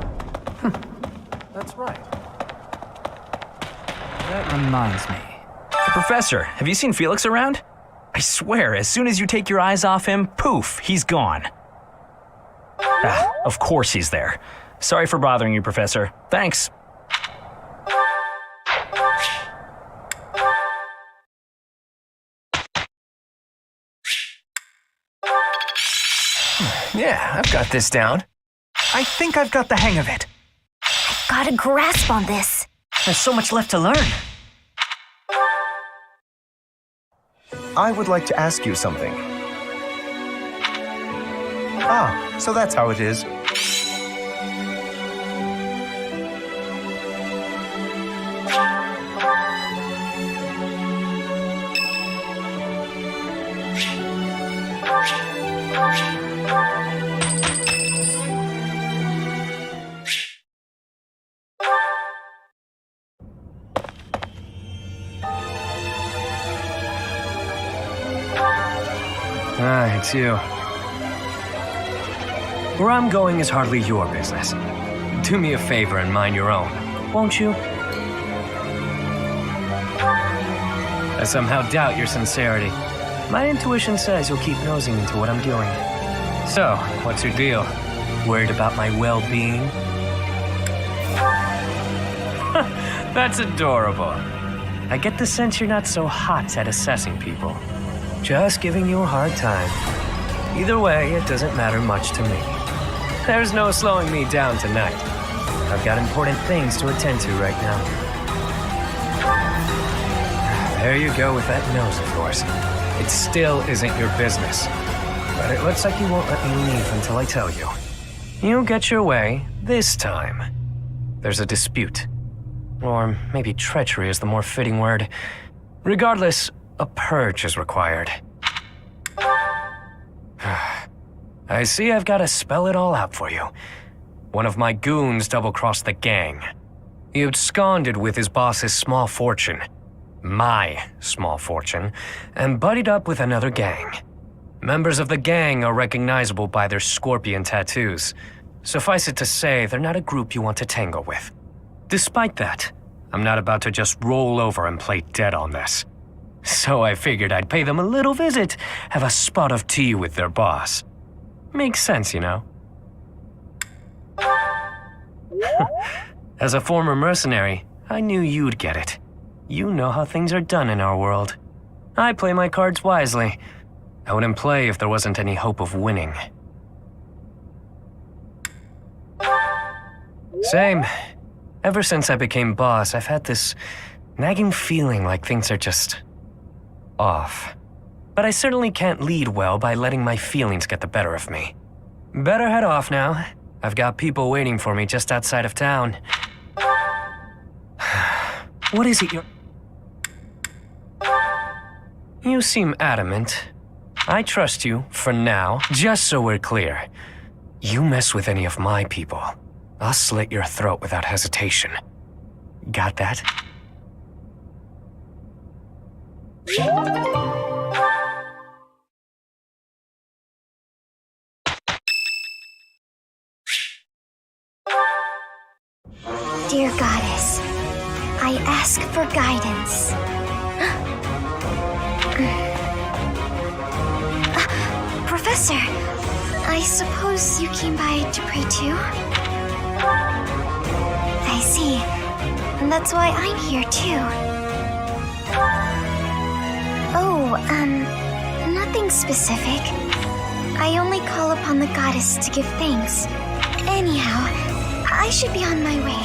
That's right. That reminds me. Professor, have you seen Felix around? I swear, as soon as you take your eyes off him, poof, he's gone. Of course he's there. Sorry for bothering you, Professor. Thanks. Yeah, I've got this down. I think I've got the hang of it. I've got a grasp on this. There's so much left to learn. I would like to ask you something. Ah, so that's how it is. Ah, it's you. Where I'm going is hardly your business. Do me a favor and mind your own, won't you? I somehow doubt your sincerity. My intuition says you'll keep nosing into what I'm doing. So, what's your deal? Worried about my well-being? That's adorable. I get the sense you're not so hot at assessing people. Just giving you a hard time. Either way, it doesn't matter much to me. There's no slowing me down tonight. I've got important things to attend to right now. There you go with that nose of yours. It still isn't your business. But it looks like you won't let me leave until I tell you. You get your way this time. There's a dispute. Or maybe treachery is the more fitting word. Regardless, a purge is required. I see I've got to spell it all out for you. One of my goons double-crossed the gang. He absconded with his boss's small fortune, my small fortune, and buddied up with another gang. Members of the gang are recognizable by their scorpion tattoos. Suffice it to say, they're not a group you want to tangle with. Despite that, I'm not about to just roll over and play dead on this. So I figured I'd pay them a little visit, have a spot of tea with their boss. Makes sense, you know? As a former mercenary, I knew you'd get it. You know how things are done in our world. I play my cards wisely. I wouldn't play if there wasn't any hope of winning. Same. Ever since I became boss, I've had this nagging feeling like things are just off. But I certainly can't lead well by letting my feelings get the better of me. Better head off now. I've got people waiting for me just outside of town. What is it you're... You seem adamant. I trust you, for now, just so we're clear. You mess with any of my people, I'll slit your throat without hesitation. Got that? Dear Goddess, I ask for guidance. Professor, I suppose you came by to pray too? I see. That's why I'm here too. Oh, nothing specific. I only call upon the goddess to give thanks. Anyhow, I should be on my way.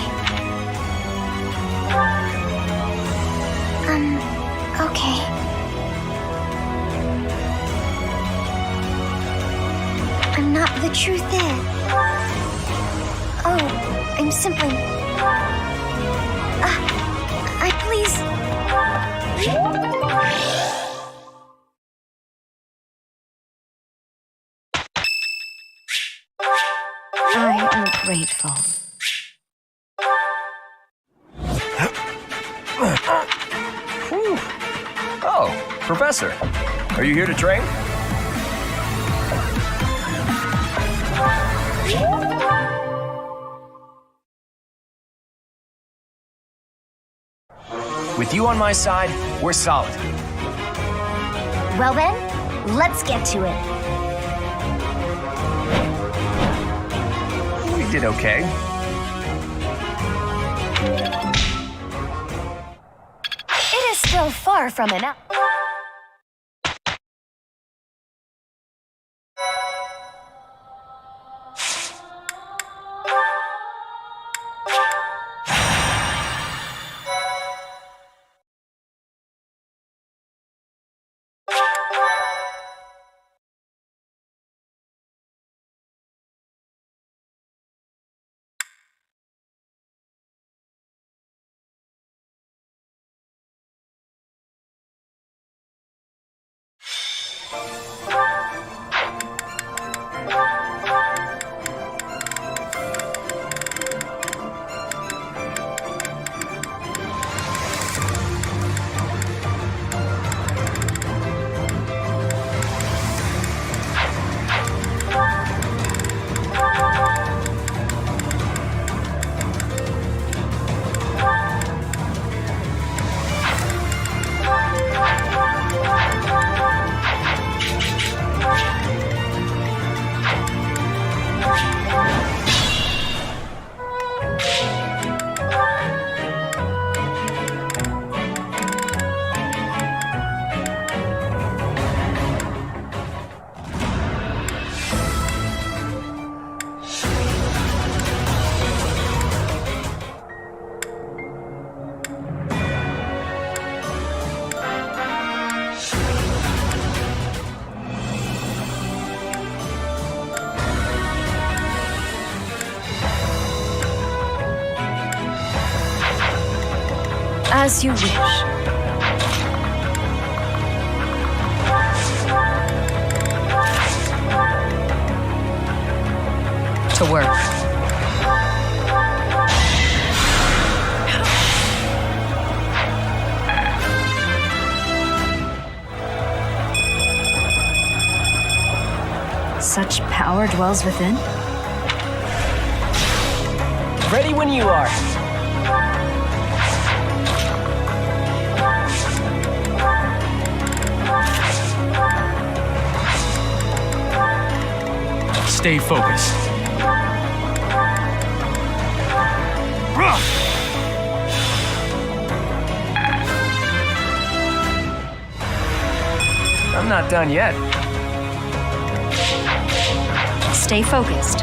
Okay. I'm not the truth is. Oh, I'm simply... I please... I am grateful. Oh, Professor, are you here to train? With you on my side, we're solid. Well then, let's get to it. We did okay. It is still far from enough. As you wish. To work. Such power dwells within? Ready when you are. Stay focused. I'm not done yet. Stay focused.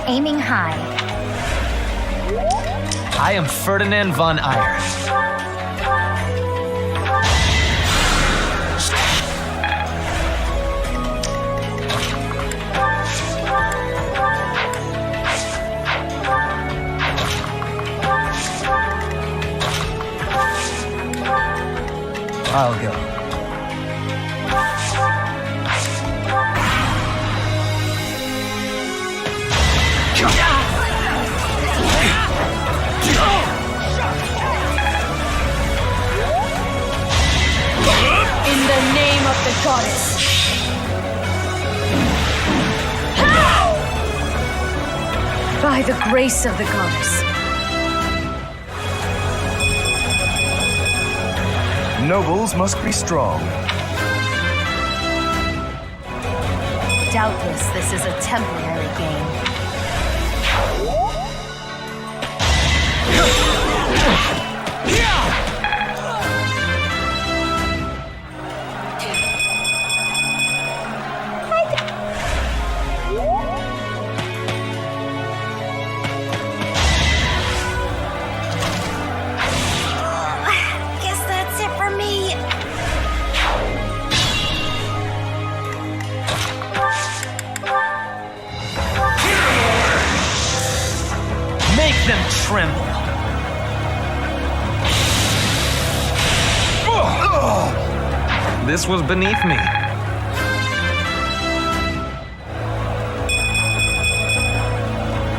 Aiming high. I am Ferdinand von Ayer. I'll go. not the goddess. By the grace of the goddess. Nobles must be strong. Doubtless, this is a temporary game. Guess that's it for me. Make them tremble. This was beneath me.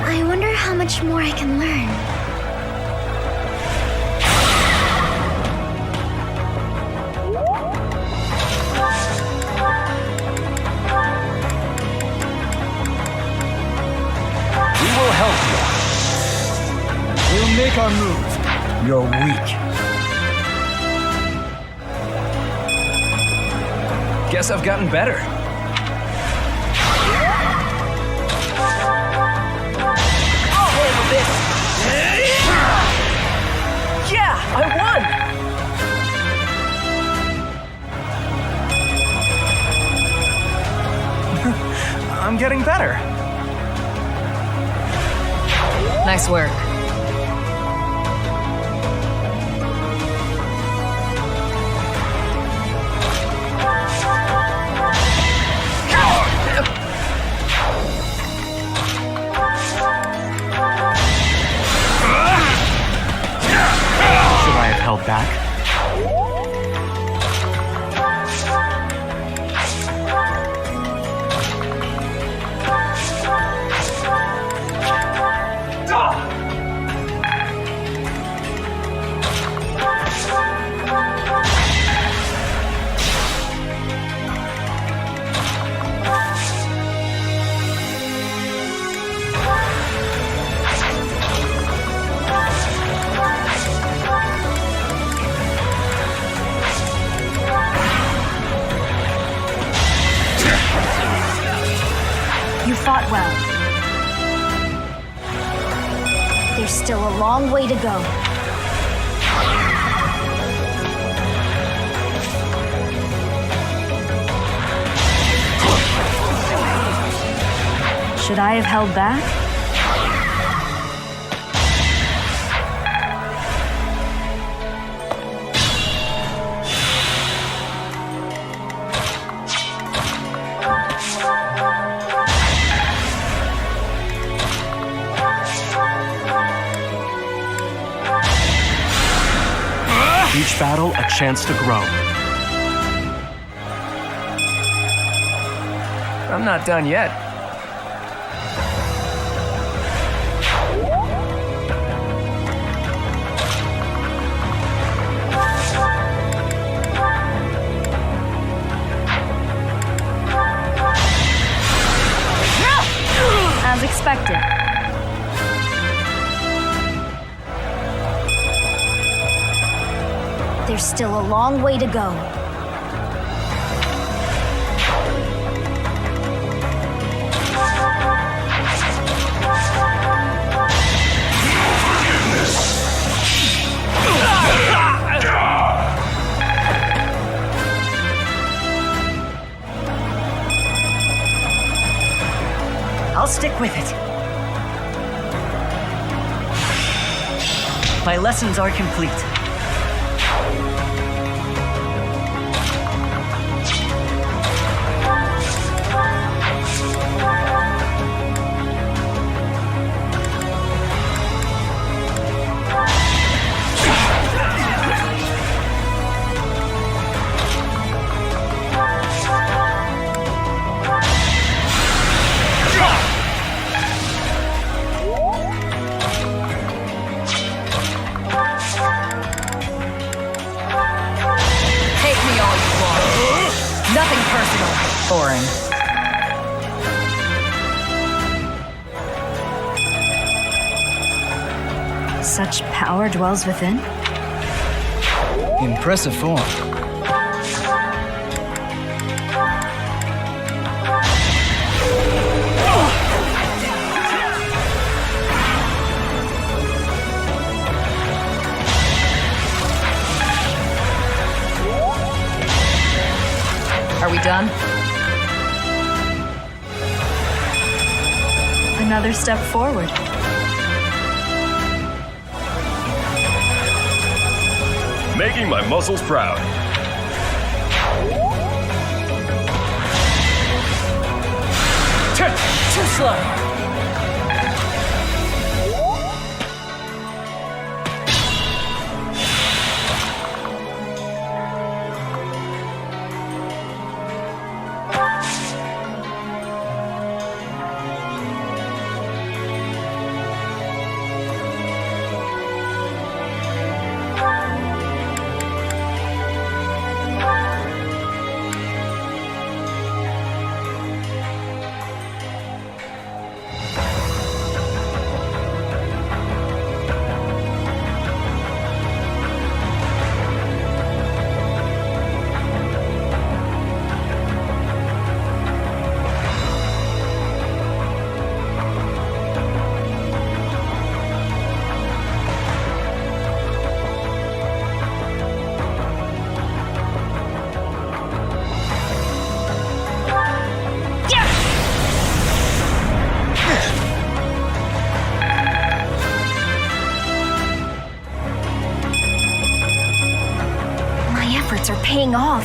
I wonder how much more I can learn. We will help you. We'll make our move. You're weak. Guess I've gotten better. I'll handle this. Yeah, I won. I'm getting better. Nice work. Should I have held back? You fought well. There's still a long way to go. Should I have held back? Each battle a chance to grow. I'm not done yet. As expected. There's still a long way to go. I'll stick with it. My lessons are complete. boring. Such power dwells within? Impressive form. Are we done? Another step forward. Making my muscles proud. Too slow. Are paying off.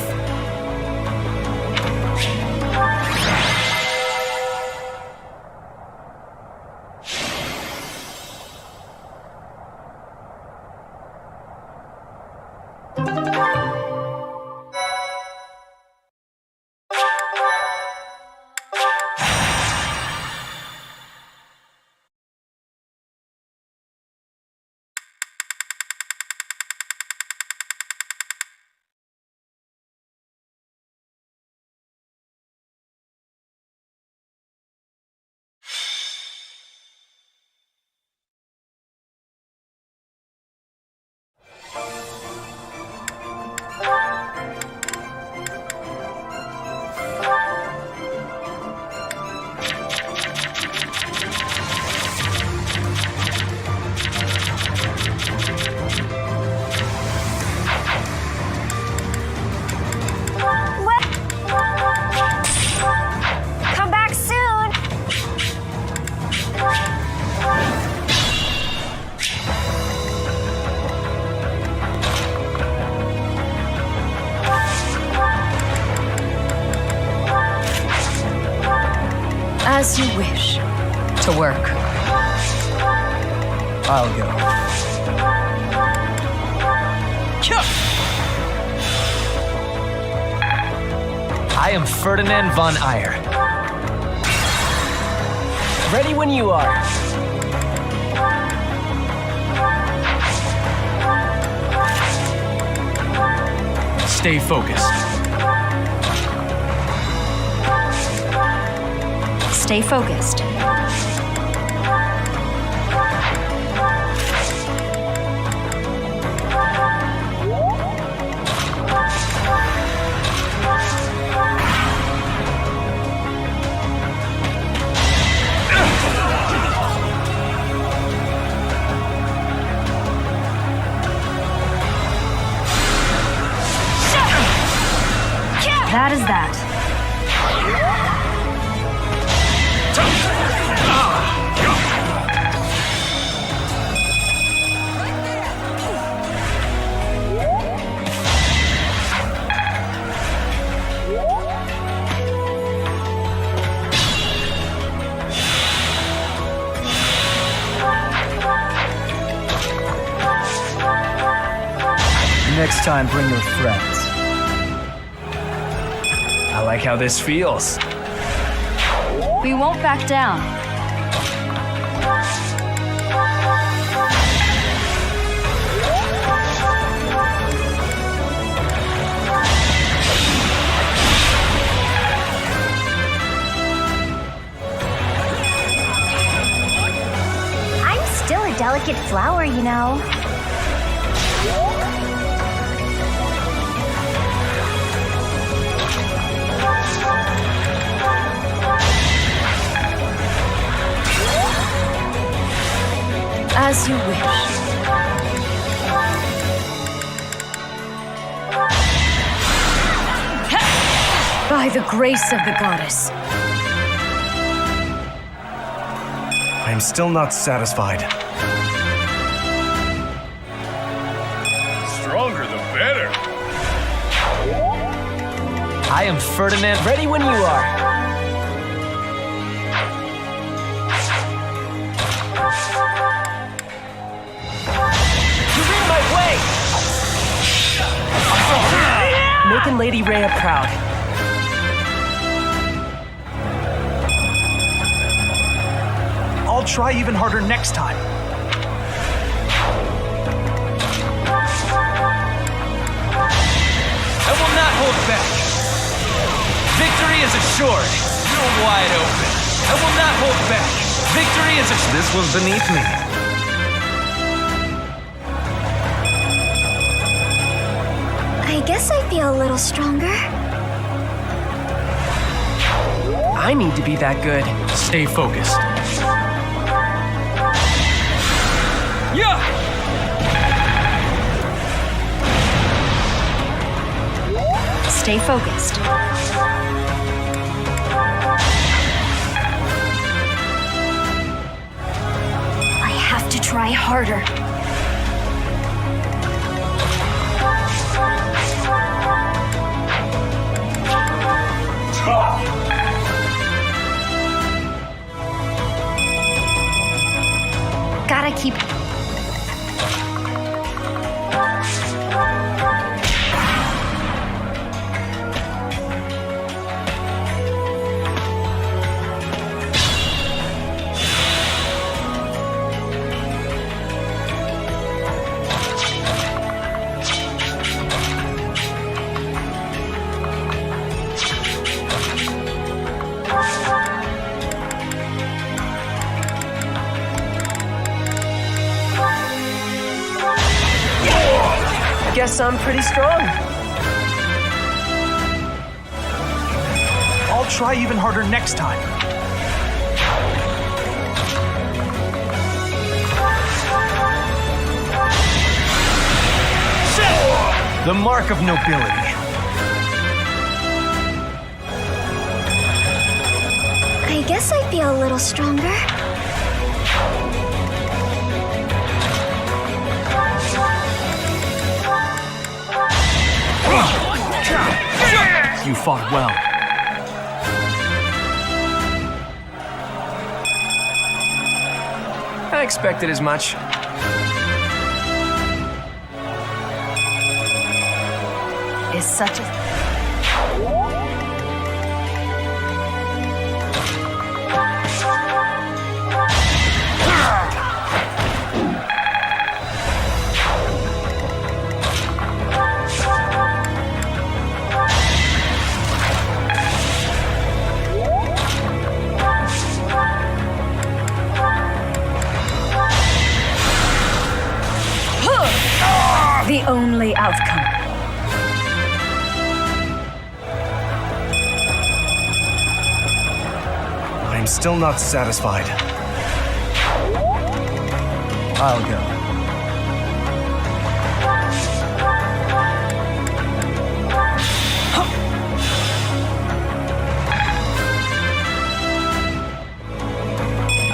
Come back soon. As you wish. To work. I'll go. I am Ferdinand von Ayer. Ready when you are. Stay focused. Stay focused. That is that. Next time, bring your friends. I like how this feels. We won't back down. delicate flower, you know. As you wish. By the grace of the goddess. I am still not satisfied. Stronger the better. I am Ferdinand, ready when you are. Making Lady Rhea proud. I'll try even harder next time. I will not hold back. Victory is assured. You're wide open. I will not hold back. Victory is assured. This was beneath me. I guess I feel a little stronger. I need to be that good. Stay focused. Yeah! Stay focused. I have to try harder. Gotta keep... Guess I'm pretty strong. I'll try even harder next time. The mark of nobility. I guess I feel a little stronger. You fought well. I expected as much. Is such a... The only outcome. I'm still not satisfied. I'll go.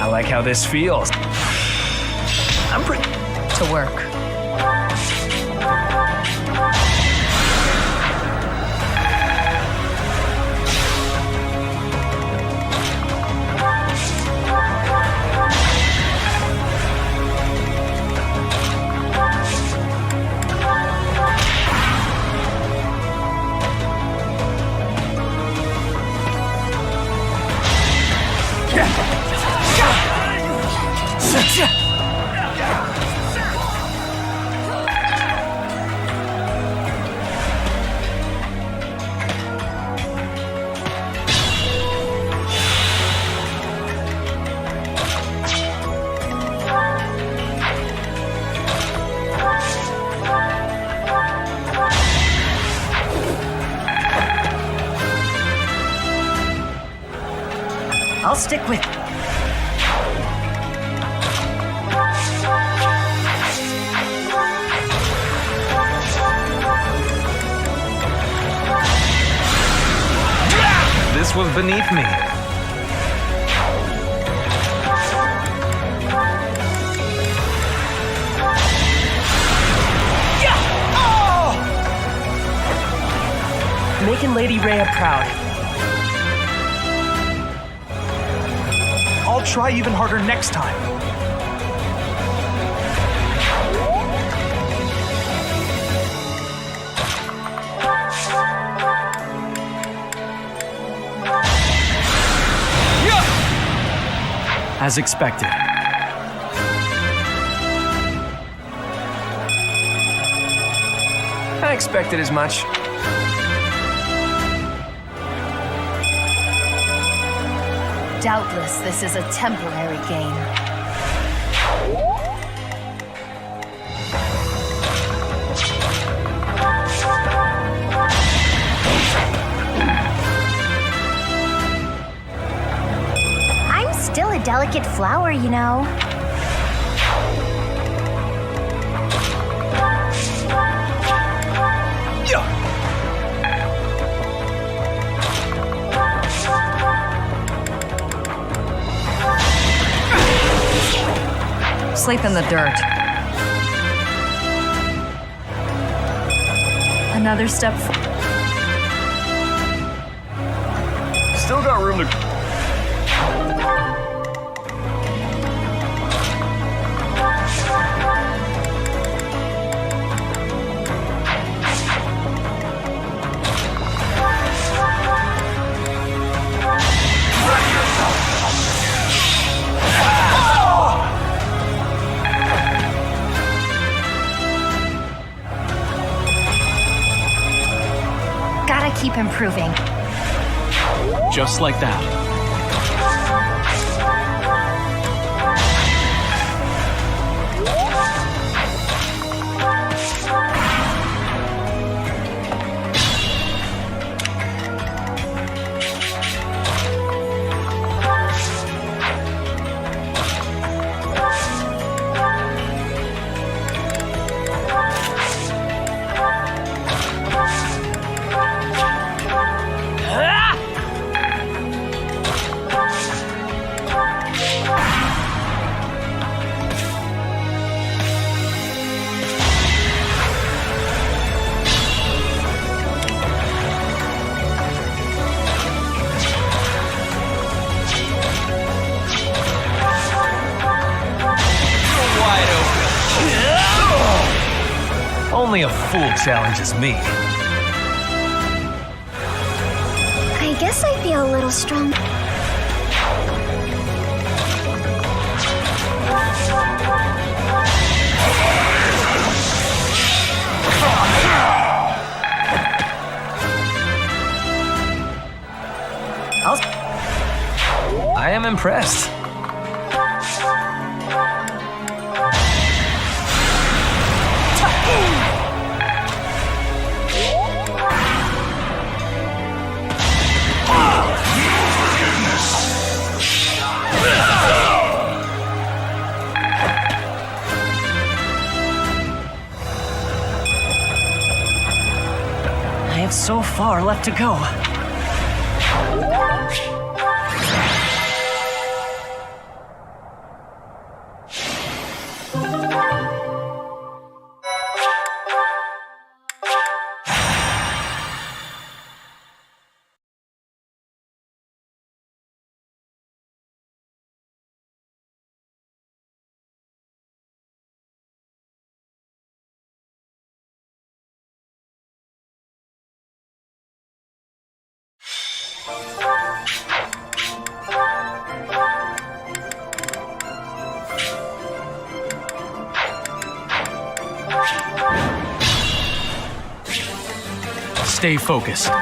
I like how this feels. I'm pretty... to work. I'll stick with... This was beneath me. Making Lady Rhea proud. I'll try even harder next time. As expected. I expected as much. Doubtless, this is a temporary gain. I'm still a delicate flower, you know. Sleep in the dirt. Another step Still got room to... Gotta keep improving. Just like that. Only a fool challenges me. I guess I feel a little strong. I am impressed. I have so far left to go. Stay focused. You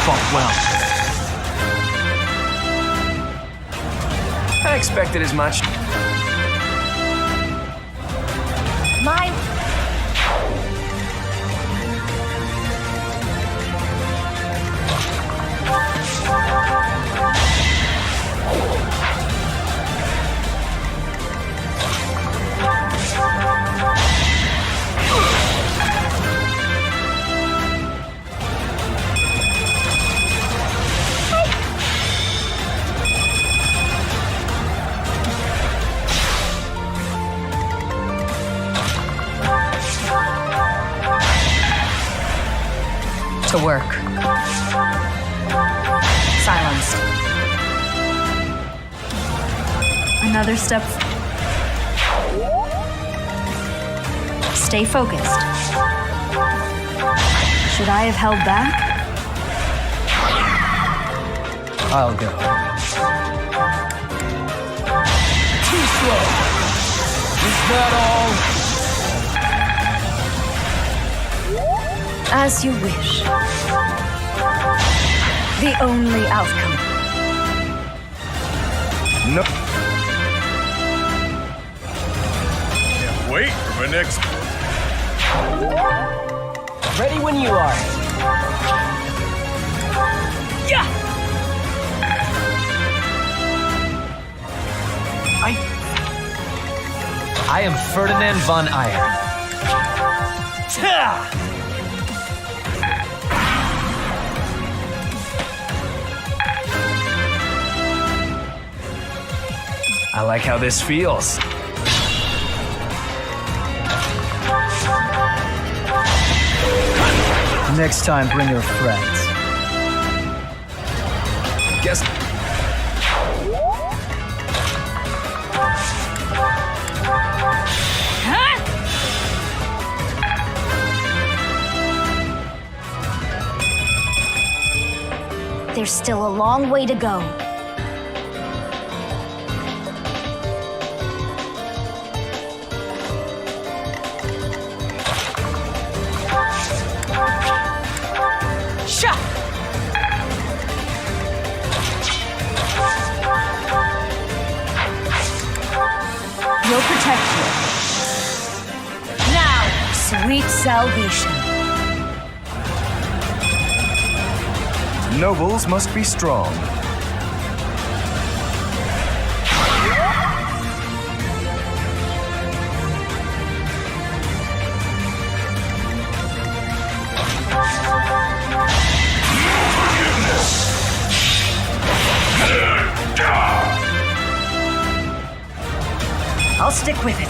fought well. I expected as much. My... To work. Silenced. Another step. Stay focused. Should I have held back? I'll go. Too slow. Is that all? As you wish. The only outcome. No. Can't wait for my next. Ready when you are. Yeah! I am Ferdinand von Iron. Ta! I like how this feels. Next time, bring your friends. Guess. There's still a long way to go. We'll protect you. Now, sweet salvation. Nobles must be strong. I'll stick with it.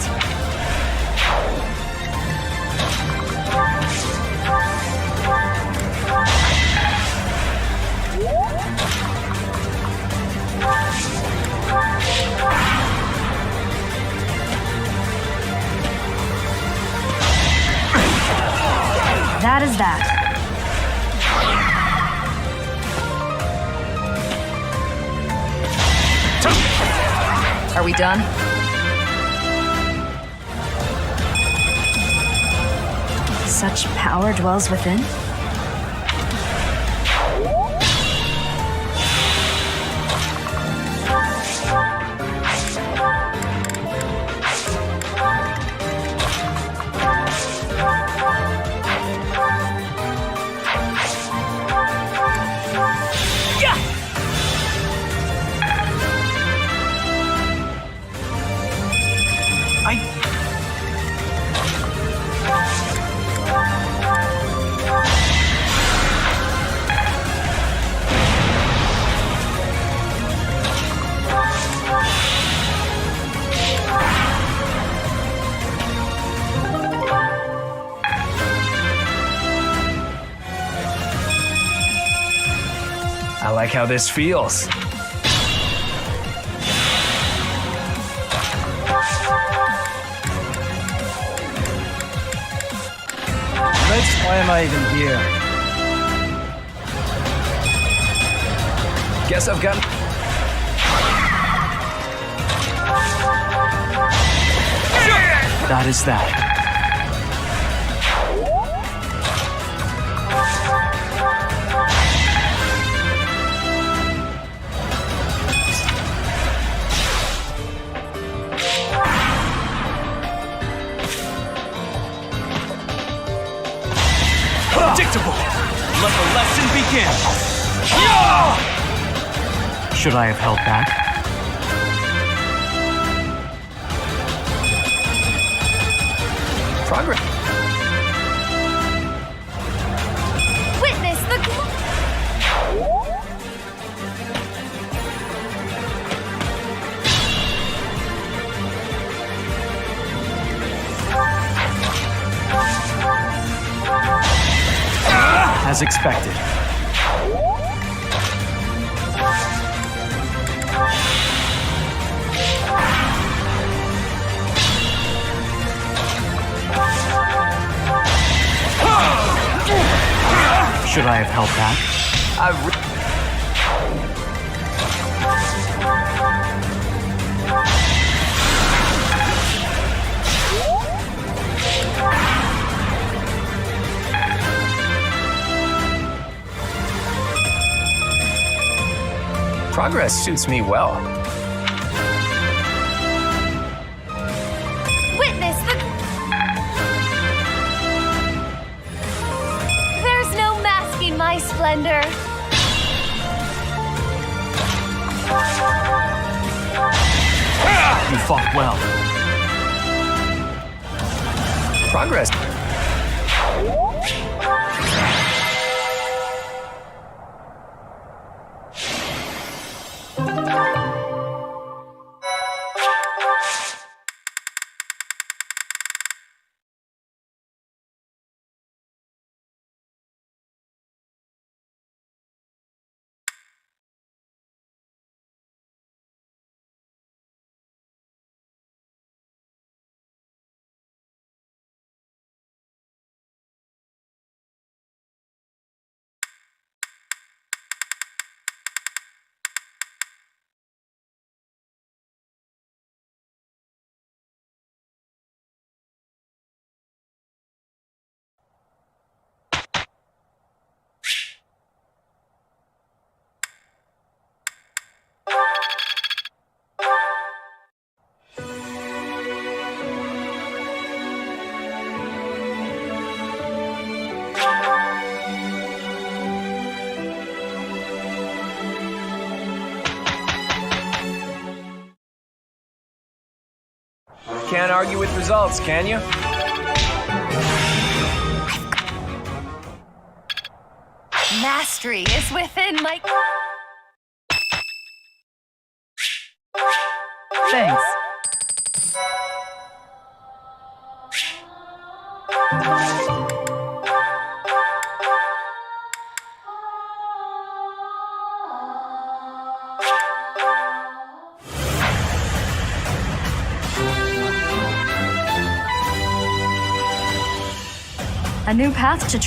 That is that. Are we done? Such power dwells within. I like how this feels. Reds, why am I even here? Guess I've got. That is that. Hadouken! Should I have held back? Progress. Witness the As expected. Should I have held back? Progress suits me well. Witness the... There's no masking my splendor. You fought well. Progress. Can't argue with results, can you? Mastery is within my... Thanks. A new path to...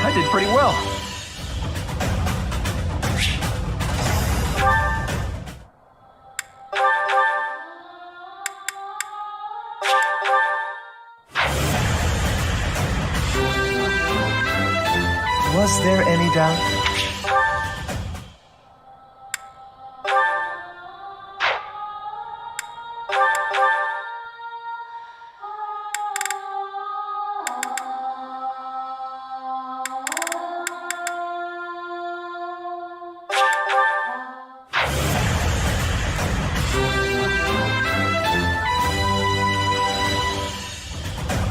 I did pretty well. Was there any doubt?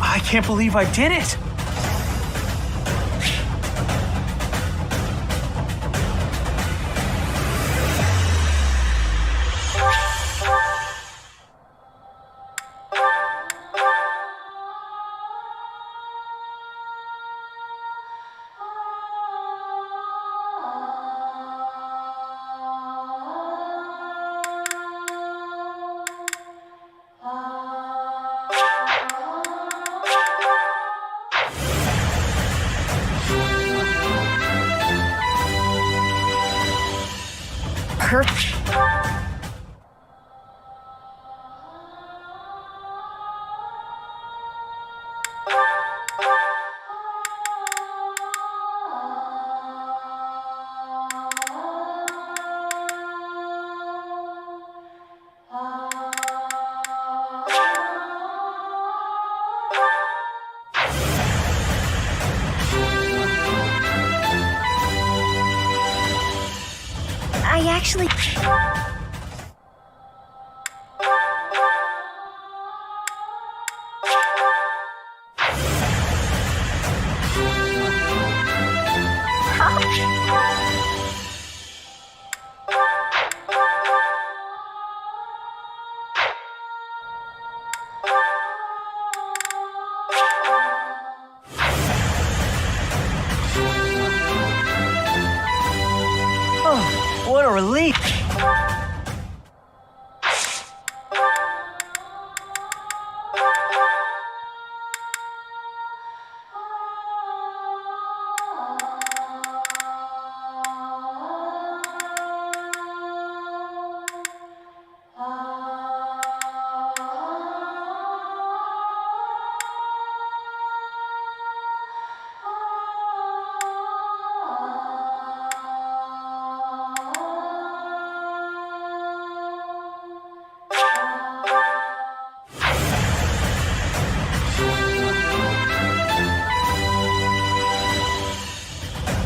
I can't believe I did it! I actually... Oh, what a relief!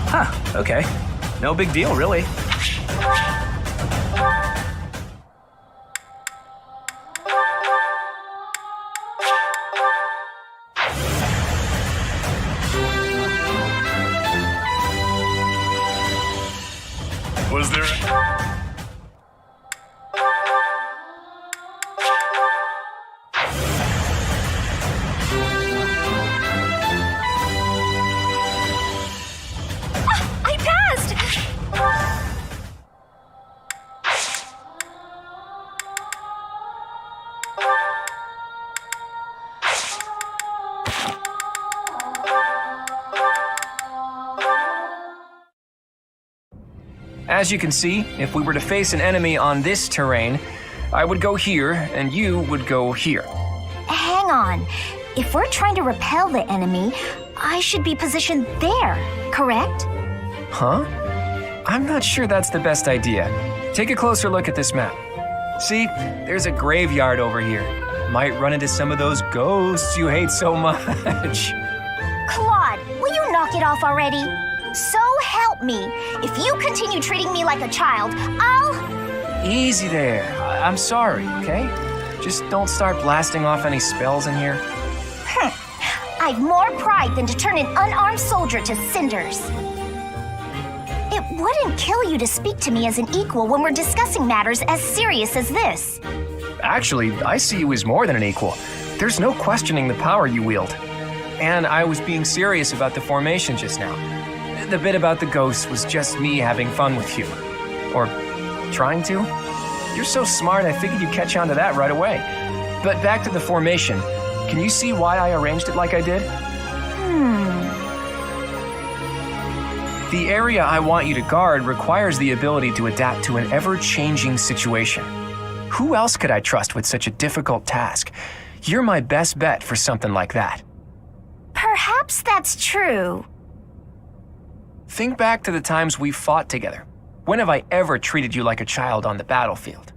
Huh, okay. No big deal, really. Was there... I passed! As you can see, if we were to face an enemy on this terrain, I would go here and you would go here. Hang on. If we're trying to repel the enemy, I should be positioned there, correct? Huh? I'm not sure that's the best idea. Take a closer look at this map. See, there's a graveyard over here. Might run into some of those ghosts you hate so much. Claude, will you knock it off already? So help me. If you continue treating me like a child, I'll... Easy there. I'm sorry, okay? Just don't start blasting off any spells in here. I've more pride than to turn an unarmed soldier to cinders. It wouldn't kill you to speak to me as an equal when we're discussing matters as serious as this. Actually, I see you as more than an equal. There's no questioning the power you wield. And I was being serious about the formation just now. The bit about the ghosts was just me having fun with you. Or trying to. You're so smart, I figured you'd catch on to that right away. But back to the formation. Can you see why I arranged it like I did? The area I want you to guard requires the ability to adapt to an ever-changing situation. Who else could I trust with such a difficult task? You're my best bet for something like that. Perhaps that's true. Think back to the times we've fought together. When have I ever treated you like a child on the battlefield?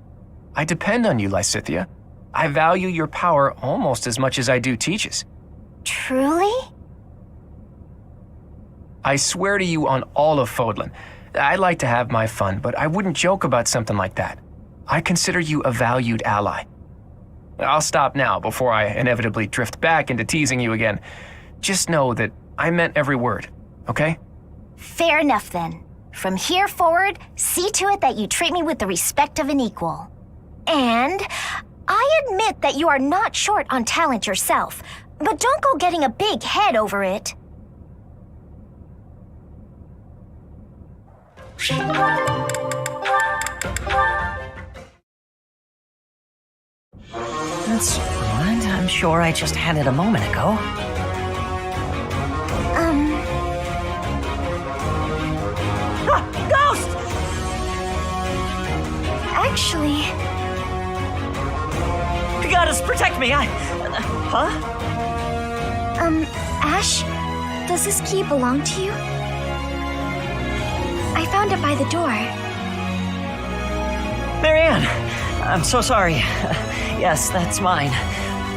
I depend on you, Lysithea. I value your power almost as much as I do Teach's. Truly? I swear to you on all of Fodlan, I like to have my fun, but I wouldn't joke about something like that. I consider you a valued ally. I'll stop now before I inevitably drift back into teasing you again. Just know that I meant every word, okay? Fair enough then. From here forward, see to it that you treat me with the respect of an equal. And I admit that you are not short on talent yourself, but don't go getting a big head over it. That's what? I'm sure I just had it a moment ago. Ghost! Actually... Goddess, protect me! Huh? Ash, does this key belong to you? I found it by the door. Marianne, I'm so sorry. Yes, that's mine.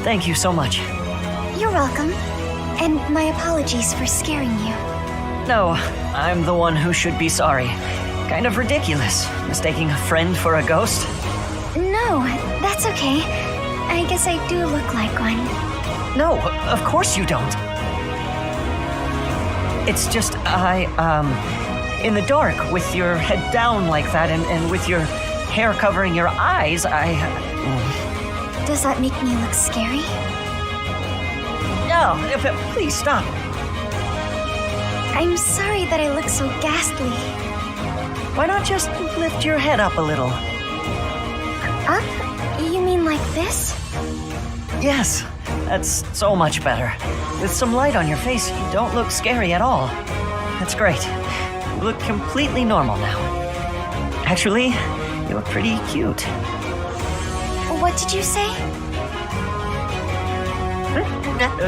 Thank you so much. You're welcome. And my apologies for scaring you. No, I'm the one who should be sorry. Kind of ridiculous, mistaking a friend for a ghost. No, that's okay. I guess I do look like one. No, of course you don't. It's just, in the dark, with your head down like that and with your hair covering your eyes, Does that make me look scary? No, please stop. I'm sorry that I look so ghastly. Why not just lift your head up a little? Up? You mean like this? Yes, that's so much better. With some light on your face, you don't look scary at all. That's great. You look completely normal now. Actually, you look pretty cute. What did you say?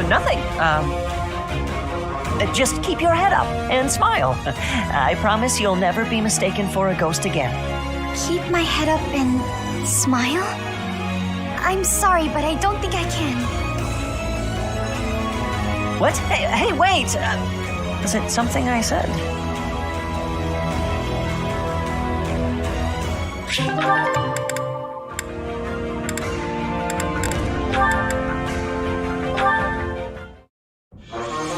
Nothing. Just keep your head up and smile. I promise you'll never be mistaken for a ghost again. Keep my head up and smile? I'm sorry, but I don't think I can. What? Hey, wait! Was it something I said?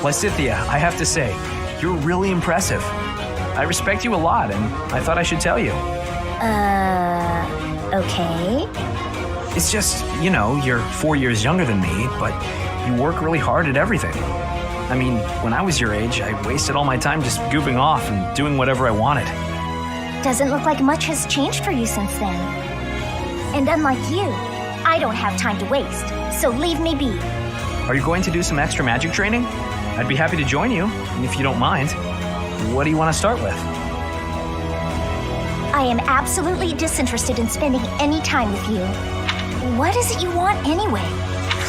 Lysithea, I have to say, you're really impressive. I respect you a lot, and I thought I should tell you. Okay. It's just, you're 4 years younger than me, but you work really hard at everything. I mean, when I was your age, I wasted all my time just goofing off and doing whatever I wanted. Doesn't look like much has changed for you since then. And unlike you, I don't have time to waste, so leave me be. Are you going to do some extra magic training? I'd be happy to join you, if you don't mind. What do you want to start with? I am absolutely disinterested in spending any time with you. What is it you want anyway?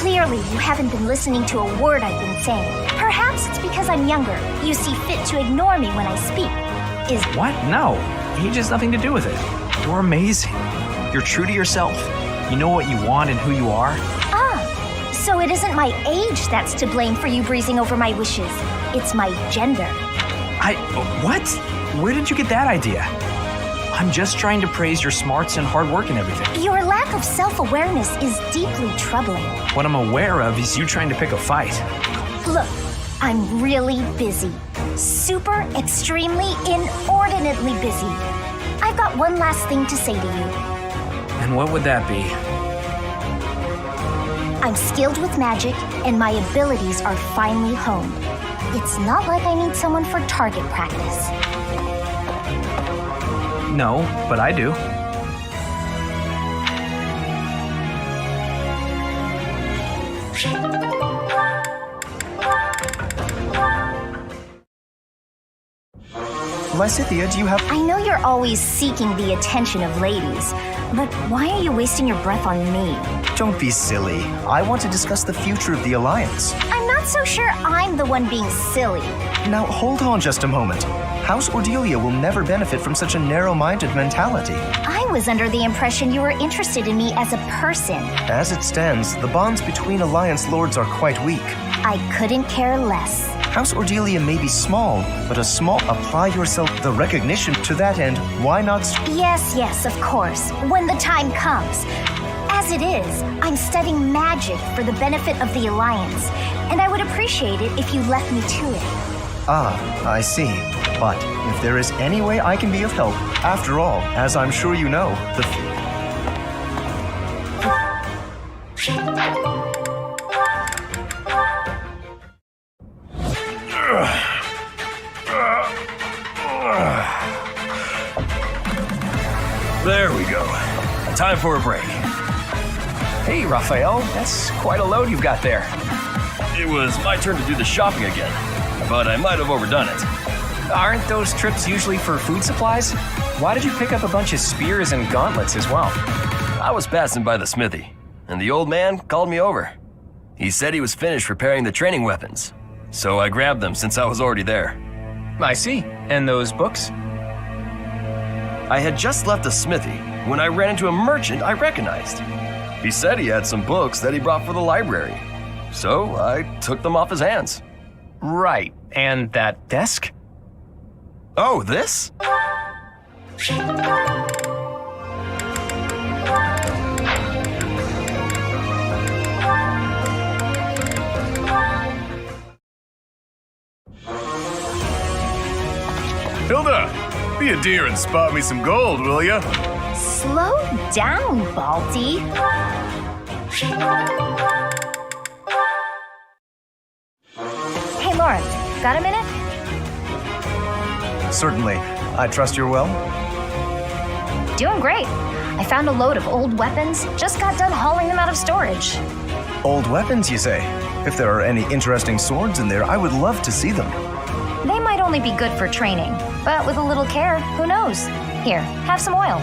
Clearly, you haven't been listening to a word I've been saying. Perhaps it's because I'm younger. You see fit to ignore me when I speak. What? No. Age has nothing to do with it. You're amazing. You're true to yourself. You know what you want and who you are. So it isn't my age that's to blame for you breezing over my wishes. It's my gender. What? Where did you get that idea? I'm just trying to praise your smarts and hard work and everything. Your lack of self-awareness is deeply troubling. What I'm aware of is you trying to pick a fight. Look, I'm really busy. Super, extremely, inordinately busy. I've got one last thing to say to you. And what would that be? I'm skilled with magic, and my abilities are finely honed. It's not like I need someone for target practice. No, but I do. Lysithea, do you have... I know you're always seeking the attention of ladies, but why are you wasting your breath on me? Don't be silly. I want to discuss the future of the Alliance. I'm not so sure I'm the one being silly. Now, hold on just a moment. House Cordelia will never benefit from such a narrow-minded mentality. I was under the impression you were interested in me as a person. As it stands, the bonds between Alliance lords are quite weak. I couldn't care less. House Cordelia may be small, but apply yourself the recognition to that end. Why not? Yes, of course. When the time comes. As it is, I'm studying magic for the benefit of the Alliance, and I would appreciate it if you left me to it. I see. But if there is any way I can be of help, after all, as I'm sure you know, There we go. Time for a break. Hey, Raphael, that's quite a load you've got there. It was my turn to do the shopping again, but I might have overdone it. Aren't those trips usually for food supplies? Why did you pick up a bunch of spears and gauntlets as well? I was passing by the smithy, and the old man called me over. He said he was finished repairing the training weapons, so I grabbed them since I was already there. I see. And those books? I had just left the smithy when I ran into a merchant I recognized. He said he had some books that he brought for the library, so I took them off his hands. Right. And that desk? Oh, this? Hilda, be a dear and spot me some gold, will ya? Slow down, Balti. Hey, Lawrence, got a minute? Certainly. I trust you're well? Doing great. I found a load of old weapons, just got done hauling them out of storage. Old weapons, you say? If there are any interesting swords in there, I would love to see them. They might only be good for training, but with a little care, who knows? Here, have some oil.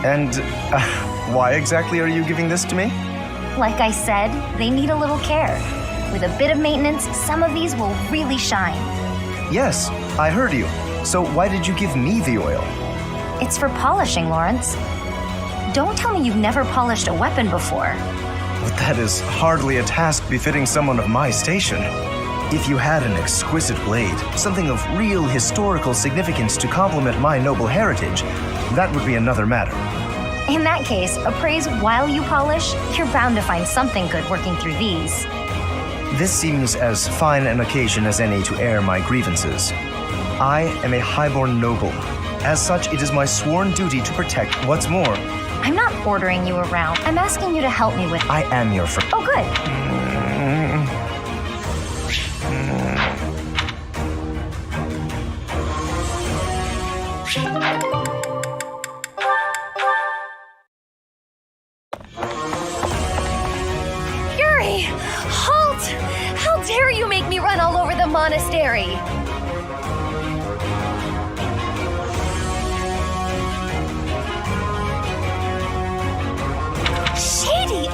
And why exactly are you giving this to me? Like I said, they need a little care. With a bit of maintenance, some of these will really shine. Yes, I heard you. So why did you give me the oil? It's for polishing, Lawrence. Don't tell me you've never polished a weapon before. But that is hardly a task befitting someone of my station. If you had an exquisite blade, something of real historical significance to complement my noble heritage, that would be another matter. In that case, appraise while you polish, you're bound to find something good working through these. This seems as fine an occasion as any to air my grievances. I am a highborn noble. As such, it is my sworn duty to protect what's more. I'm not ordering you around. I'm asking you to help me with... I am your friend. Oh, good. Yuri! Halt! How dare you make me run all over the monastery? Shady!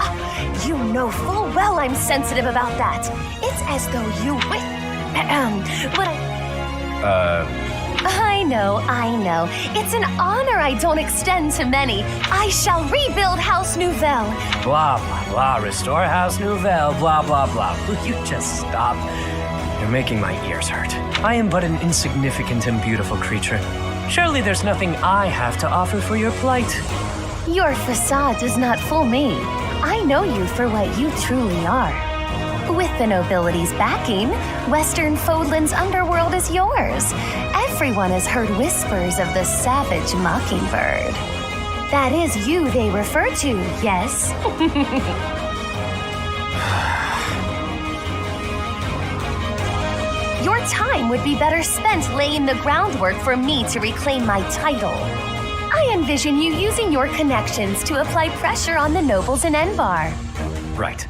You know full well I'm sensitive about that. It's as though you but I know. It's an honor I don't extend to many. I shall rebuild House Nouvelle. Blah, blah, blah. Restore House Nouvelle. Blah, blah, blah. Will you just stop? You're making my ears hurt. I am but an insignificant and beautiful creature. Surely there's nothing I have to offer for your plight. Your facade does not fool me. I know you for what you truly are. With the nobility's backing, Western Fodlan's underworld is yours. Everyone has heard whispers of the savage mockingbird. That is you they refer to, yes? Your time would be better spent laying the groundwork for me to reclaim my title. I envision you using your connections to apply pressure on the nobles in Enbar. Right.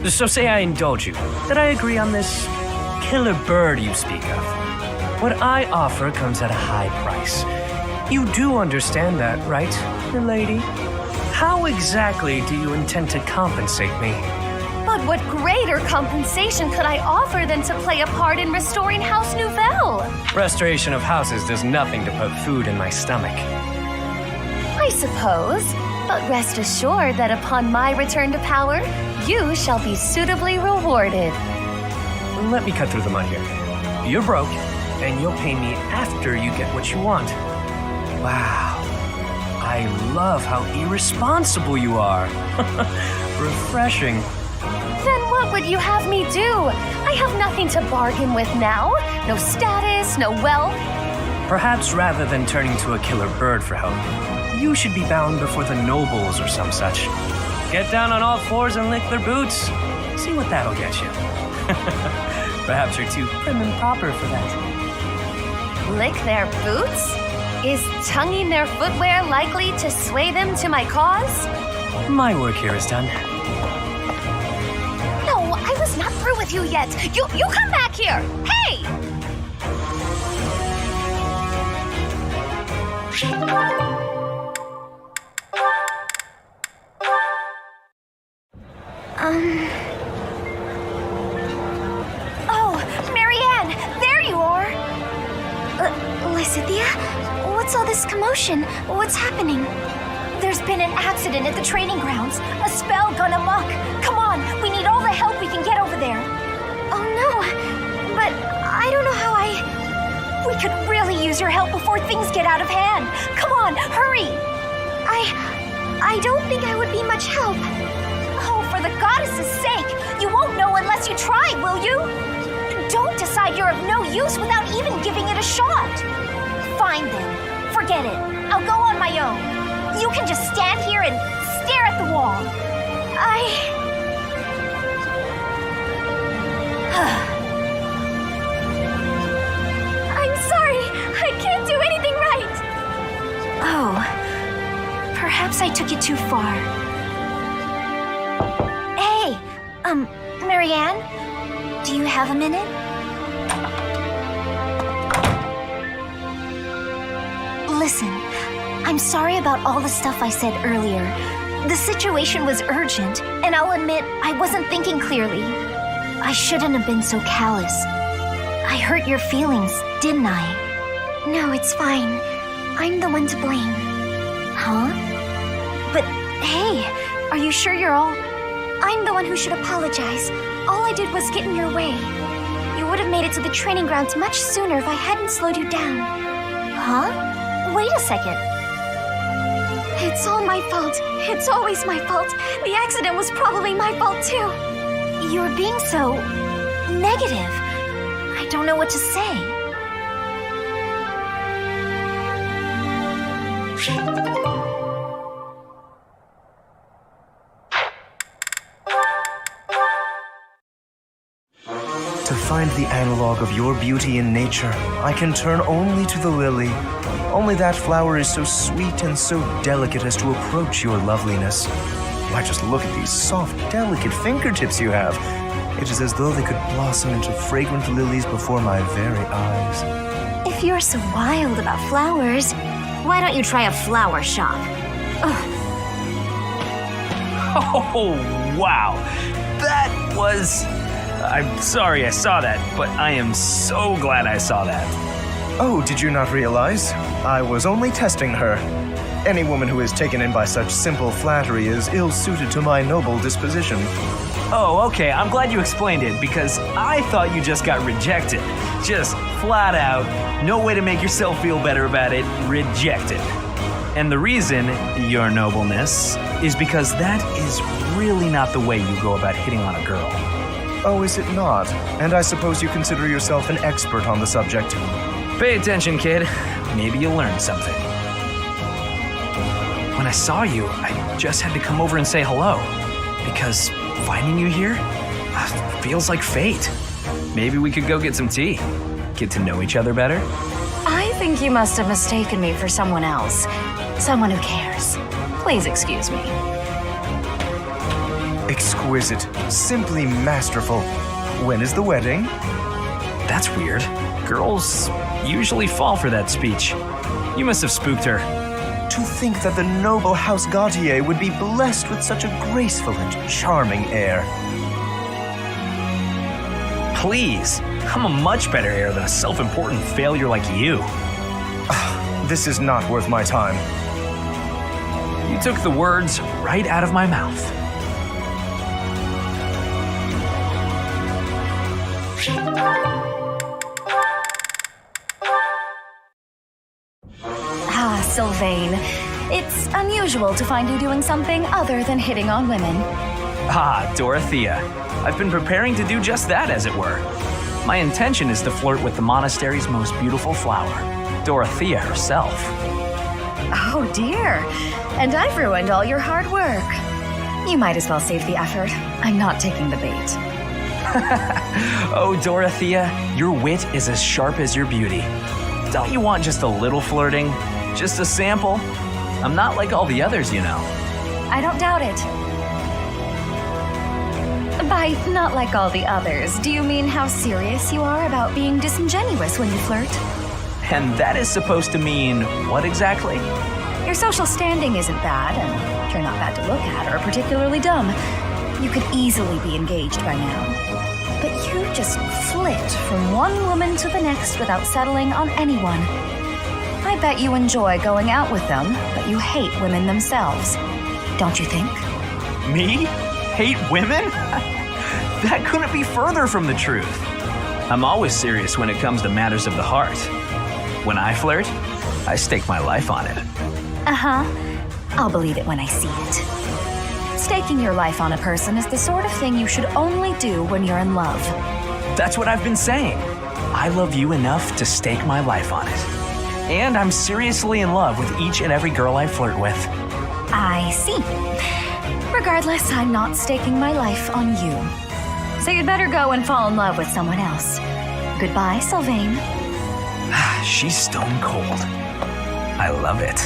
So say I indulge you, that I agree on this killer bird you speak of. What I offer comes at a high price. You do understand that, right, milady? How exactly do you intend to compensate me? But what greater compensation could I offer than to play a part in restoring House Nouvelle? Restoration of houses does nothing to put food in my stomach. I suppose, but rest assured that upon my return to power, you shall be suitably rewarded. Let me cut through the mud here. You're broke, and you'll pay me after you get what you want. Wow. I love how irresponsible you are. Refreshing. Then what would you have me do? I have nothing to bargain with now. No status, no wealth. Perhaps rather than turning to a killer bird for help, you should be bound before the nobles or some such. Get down on all fours and lick their boots. See what that'll get you. Perhaps you're too prim and proper for that. Lick their boots? Is tonguing their footwear likely to sway them to my cause? My work here is done. No, I was not through with you yet. You come back here. Hey! Lysithia? What's all this commotion? What's happening? There's been an accident at the training grounds. A spell gone amok. Come on, we need all the help we can get over there. Oh no, but I don't know how We could really use your help before things get out of hand. Come on, hurry! I don't think I would be much help. Oh, for the goddess's sake! You won't know unless you try, will you? Don't decide you're of no use without even giving it a shot. Fine then. Forget it. I'll go on my own. You can just stand here and stare at the wall. I'm sorry. I can't do anything right. Oh. Perhaps I took it too far. Hey, Marianne? Do you have a minute? Listen, I'm sorry about all the stuff I said earlier. The situation was urgent, and I'll admit I wasn't thinking clearly. I shouldn't have been so callous. I hurt your feelings, didn't I? No, it's fine. I'm the one to blame. Huh? But hey, are you sure you're all... I'm the one who should apologize. All I did was get in your way. You would have made it to the training grounds much sooner if I hadn't slowed you down. Huh? Wait a second. It's all my fault. It's always my fault. The accident was probably my fault too. You're being so... negative. I don't know what to say. To find the analog of your beauty in nature, I can turn only to the lily. Only that flower is so sweet and so delicate as to approach your loveliness. Why, just look at these soft, delicate fingertips you have. It is as though they could blossom into fragrant lilies before my very eyes. If you're so wild about flowers, why don't you try a flower shop? Ugh. Oh, wow. That was... I'm sorry I saw that, but I am so glad I saw that. Oh, did you not realize? I was only testing her. Any woman who is taken in by such simple flattery is ill-suited to my noble disposition. Oh, okay, I'm glad you explained it, because I thought you just got rejected. Just flat out, no way to make yourself feel better about it, rejected. And the reason, your nobleness, is because that is really not the way you go about hitting on a girl. Oh, is it not? And I suppose you consider yourself an expert on the subject. Pay attention, kid. Maybe you'll learn something. When I saw you, I just had to come over and say hello. Because finding you here feels like fate. Maybe we could go get some tea. Get to know each other better. I think you must have mistaken me for someone else. Someone who cares. Please excuse me. Exquisite. Simply masterful. When is the wedding? That's weird. Girls usually fall for that speech. You must have spooked her. To think that the noble House Gautier would be blessed with such a graceful and charming heir. Please, I'm a much better heir than a self-important failure like you. This is not worth my time. You took the words right out of my mouth. Ah, Sylvain. It's unusual to find you doing something other than hitting on women. Ah, Dorothea. I've been preparing to do just that, as it were. My intention is to flirt with the monastery's most beautiful flower, Dorothea herself. Oh dear. And I've ruined all your hard work. You might as well save the effort. I'm not taking the bait. Oh, Dorothea, your wit is as sharp as your beauty. Don't you want just a little flirting? Just a sample? I'm not like all the others, you know. I don't doubt it. By not like all the others, do you mean how serious you are about being disingenuous when you flirt? And that is supposed to mean what exactly? Your social standing isn't bad, and you're not bad to look at or particularly dumb. You could easily be engaged by now. But you just flit from one woman to the next without settling on anyone. I bet you enjoy going out with them, but you hate women themselves. Don't you think? Me? Hate women? That couldn't be further from the truth. I'm always serious when it comes to matters of the heart. When I flirt, I stake my life on it. Uh-huh. I'll believe it when I see it. Staking your life on a person is the sort of thing you should only do when you're in love. That's what I've been saying. I love you enough to stake my life on it. And I'm seriously in love with each and every girl I flirt with. I see. Regardless, I'm not staking my life on you. So you'd better go and fall in love with someone else. Goodbye, Sylvain. She's stone cold. I love it.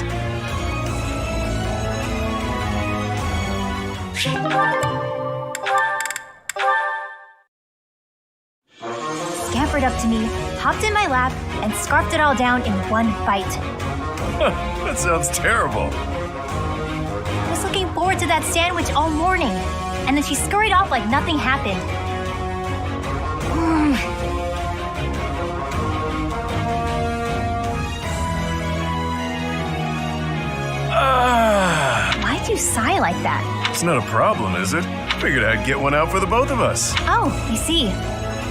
Scampered up to me, hopped in my lap, and scarfed it all down in one bite. That sounds terrible. I was looking forward to that sandwich all morning, and then she scurried off like nothing happened. Why'd you sigh like that? It's not a problem, is it? Figured I'd get one out for the both of us. Oh, I see.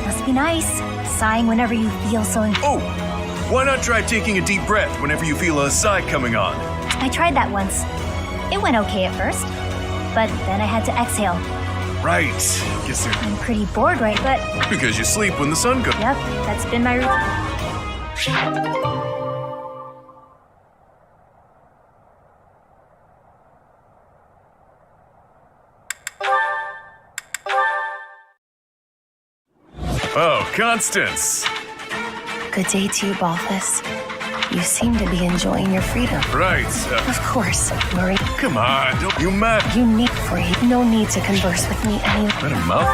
Must be nice, sighing whenever you feel so... Oh, why not try taking a deep breath whenever you feel a sigh coming on? I tried that once. It went okay at first, but then I had to exhale. Right. Guess I'm pretty bored, right? But... because you sleep when the sun goes... Yep, that's been my routine. Oh, Constance. Good day to you, Balthus. You seem to be enjoying your freedom. Right. Of course, Marie. Come on, don't you mad? You need free. No need to converse with me any. Let him mouth.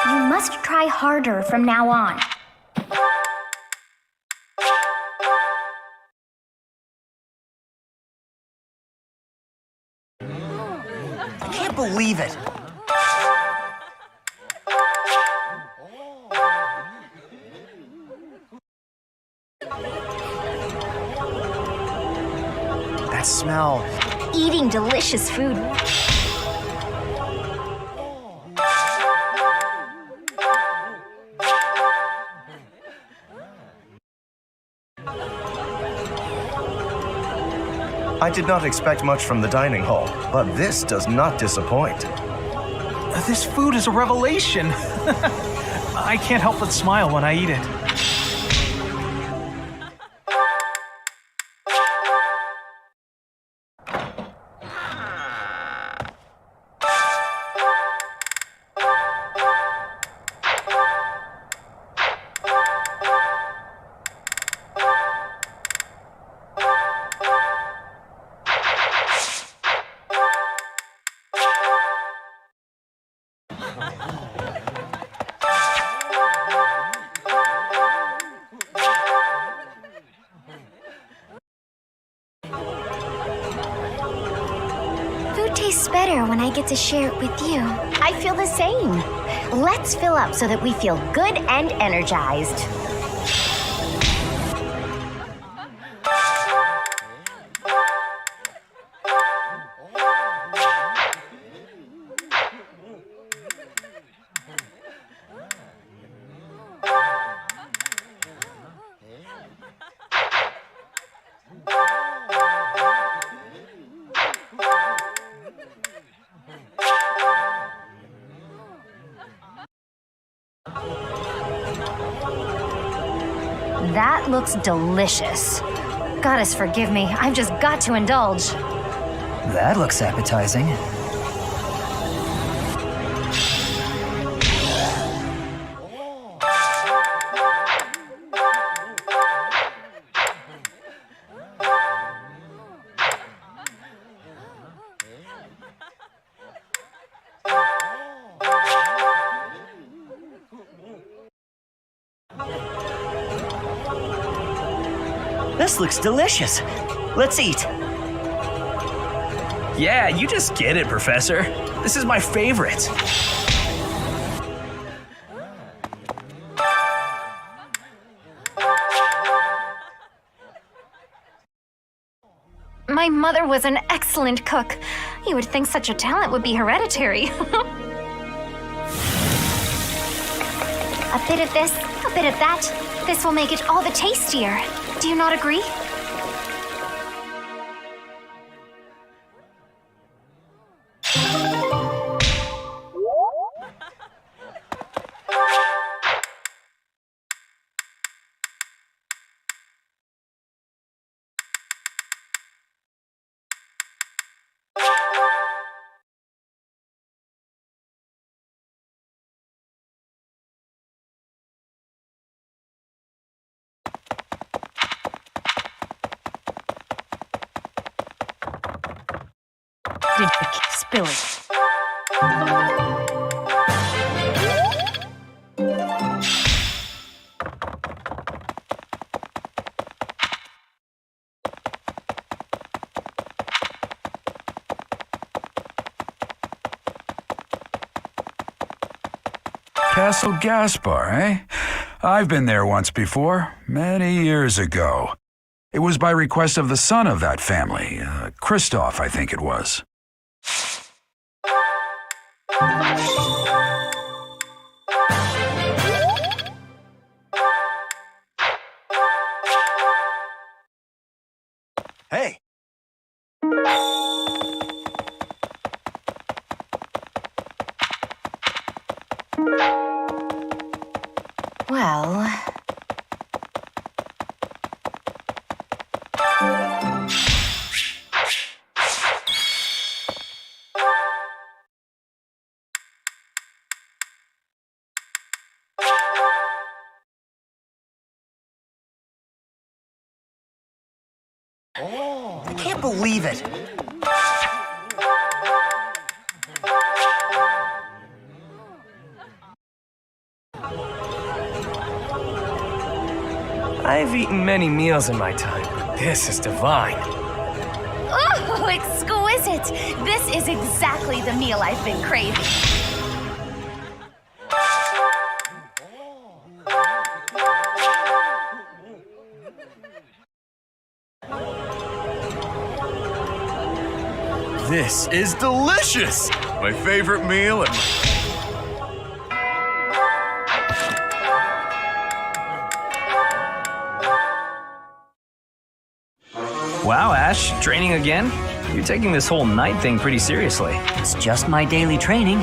You must try harder from now on. I can't believe it. That smell. Eating delicious food. I did not expect much from the dining hall, but this does not disappoint. This food is a revelation. I can't help but smile when I eat it. Food tastes better when I get to share it with you. I feel the same. Let's fill up so that we feel good and energized. That looks delicious. Goddess forgive me, I've just got to indulge. That looks appetizing. This looks delicious. Let's eat. Yeah, you just get it, Professor. This is my favorite. My mother was an excellent cook. You would think such a talent would be hereditary. A bit of this, a bit of that. This will make it all the tastier. Do you not agree? Did you spill it? Castle Gaspar, eh? I've been there once before, many years ago. It was by request of the son of that family, Christoph, I think it was. Hey! Well... I can't believe it. I've eaten many meals in my time, but this is divine. Oh, exquisite! This is exactly the meal I've been craving. This is delicious! My favorite meal and Wow, Ash, training again? You're taking this whole knight thing pretty seriously. It's just my daily training.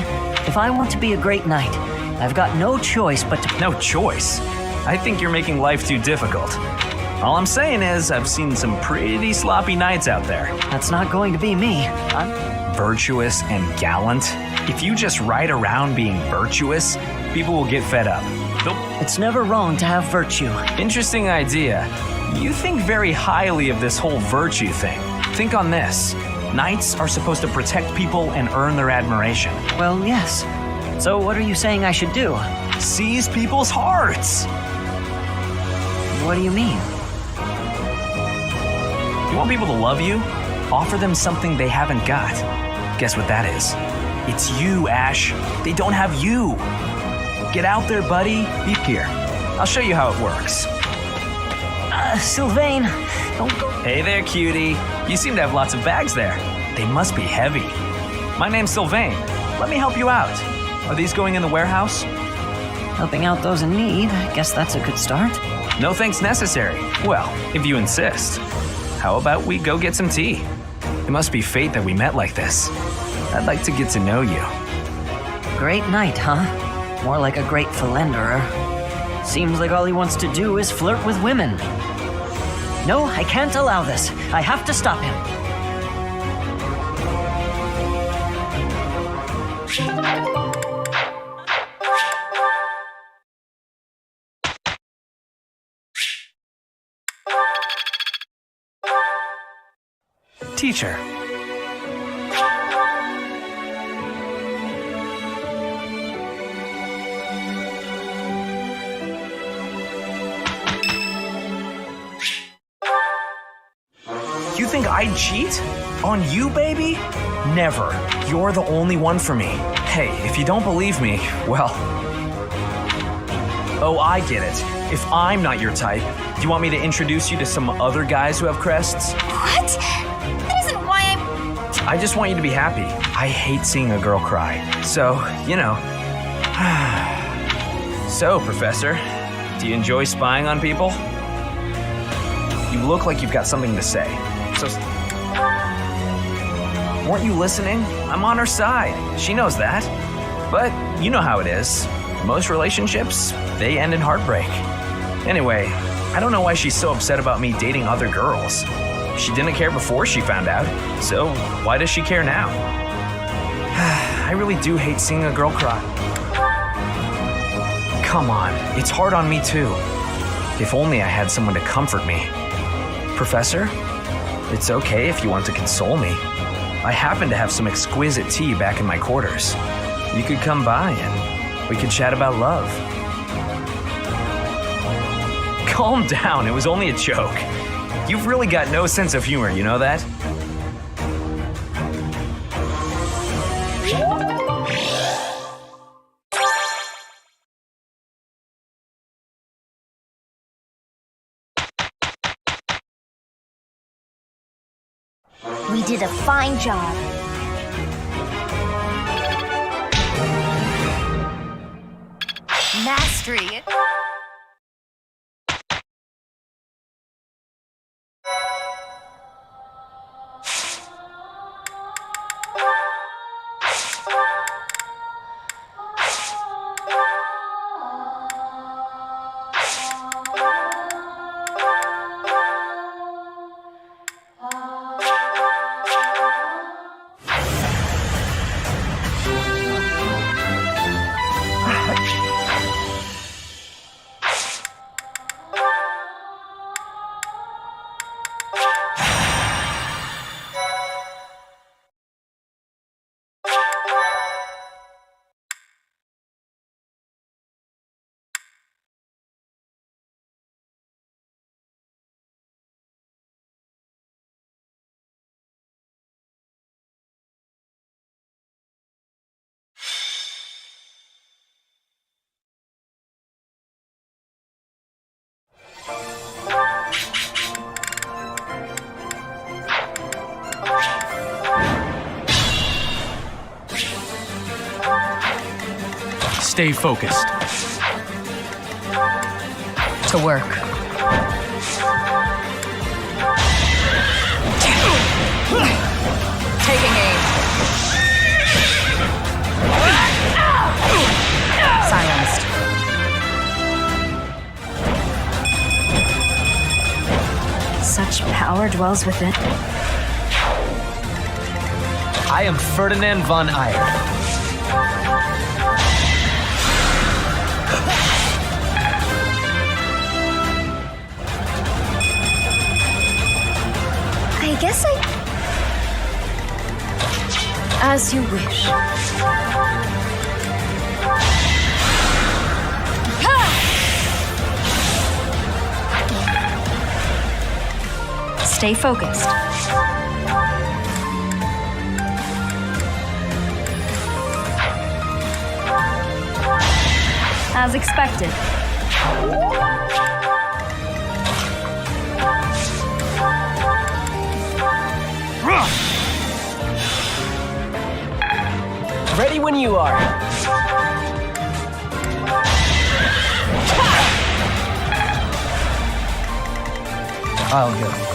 If I want to be a great knight, I've got no choice but to... No choice? I think you're making life too difficult. All I'm saying is, I've seen some pretty sloppy knights out there. That's not going to be me. I'm virtuous and gallant. If you just ride around being virtuous, people will get fed up. It's never wrong to have virtue. Interesting idea. You think very highly of this whole virtue thing. Think on this. Knights are supposed to protect people and earn their admiration. Well, yes. So what are you saying I should do? Seize people's hearts! What do you mean? You want people to love you? Offer them something they haven't got. Guess what that is? It's you, Ash. They don't have you. Get out there, buddy. Be here. I'll show you how it works. Sylvain, don't go. Hey there, cutie. You seem to have lots of bags there. They must be heavy. My name's Sylvain. Let me help you out. Are these going in the warehouse? Helping out those in need. I guess that's a good start. No thanks necessary. Well, if you insist. How about we go get some tea? It must be fate that we met like this. I'd like to get to know you. Great knight, huh? More like a great philanderer. Seems like all he wants to do is flirt with women. No, I can't allow this. I have to stop him. Teacher. think I'd cheat? On you, baby? Never. You're the only one for me. Hey, if you don't believe me, well... Oh, I get it. If I'm not your type, do you want me to introduce you to some other guys who have crests? What? That isn't why I'm... I just want you to be happy. I hate seeing a girl cry. So, you know. So, Professor, do you enjoy spying on people? You look like you've got something to say. So, weren't you listening? I'm on her side. She knows that. But you know how it is. Most relationships, they end in heartbreak. Anyway, I don't know why she's so upset about me dating other girls. She didn't care before she found out, so why does she care now? I really do hate seeing a girl cry. Come on, it's hard on me too. If only I had someone to comfort me. Professor, it's okay if you want to console me. I happen to have some exquisite tea back in my quarters. You could come by and we could chat about love. Calm down, it was only a joke. You've really got no sense of humor, you know that? We did a fine job. Mastery. Stay focused. To work. Taking aim. Silenced. Such power dwells within. I am Ferdinand von Eyre. I guess As you wish. Stay focused. As expected. Ready when you are. I'll go.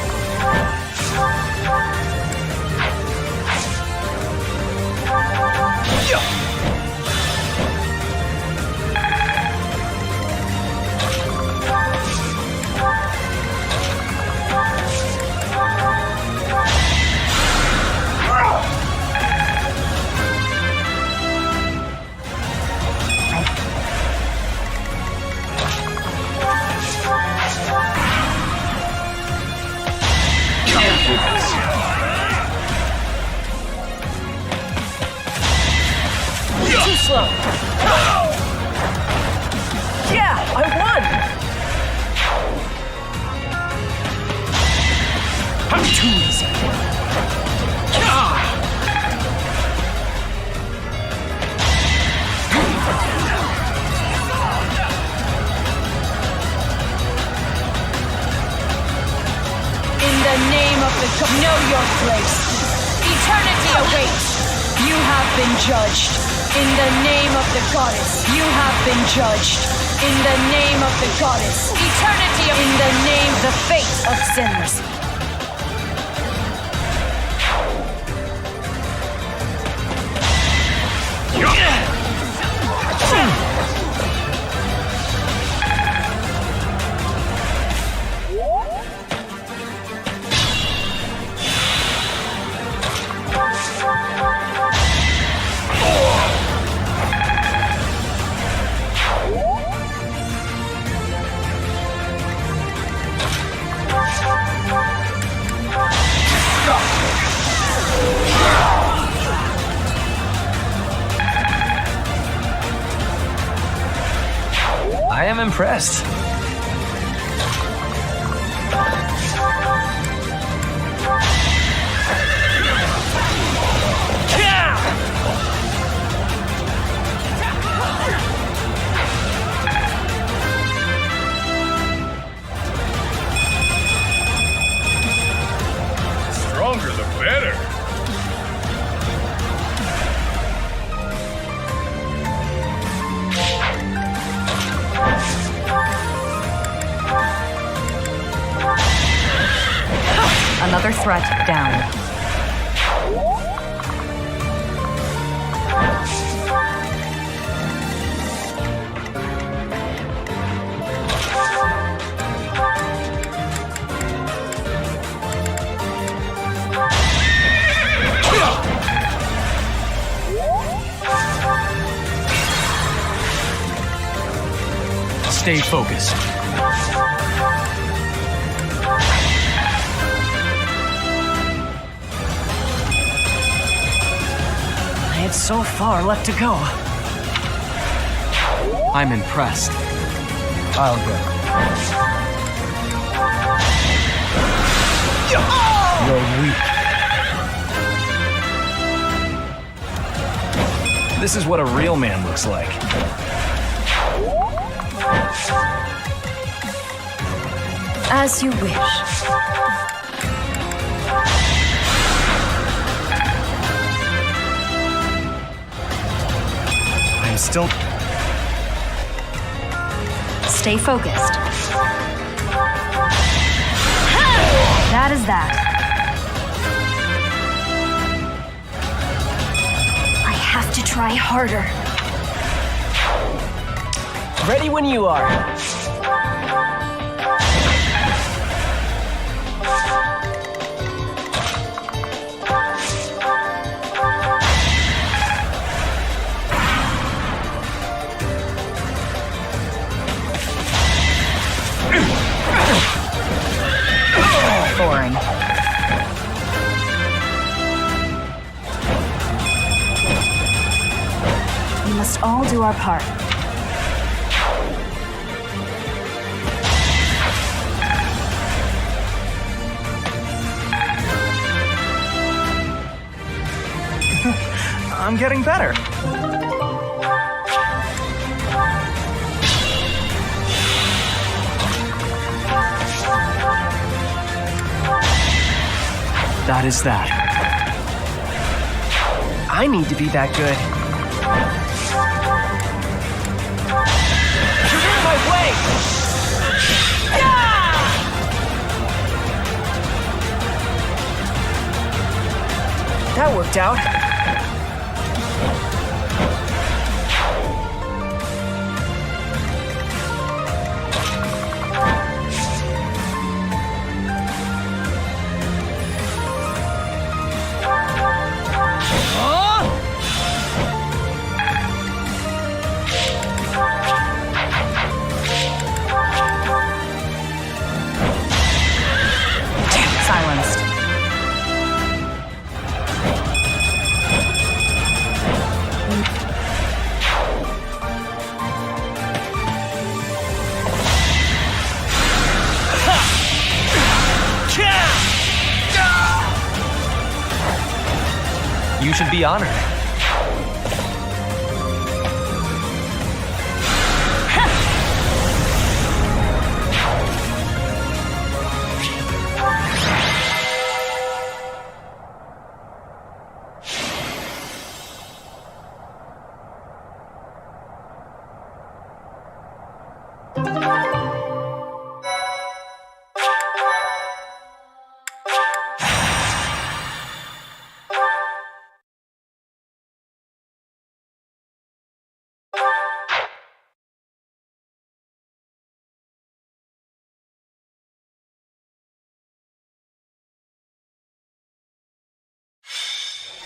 the name of the god, know your place. Eternity awaits. You have been judged. In the name of the goddess, you have been judged. In the name of the goddess, eternity. In the name, the fate of sinners. I am impressed. Stronger the better. Another threat down. Stay focused. I had so far left to go. I'm impressed. I'll go. You're weak. This is what a real man looks like. As you wish. I'm still... Stay focused. That is that. I have to try harder. Ready when you are. Boring. We must all do our part. I'm getting better. That is that. I need to be that good. You're in my way! That worked out. Silenced. You should be honored.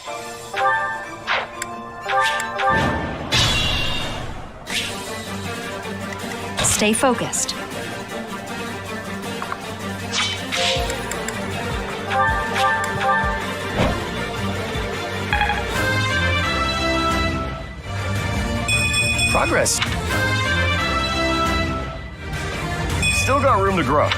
Stay focused. Progress. Still got room to grow.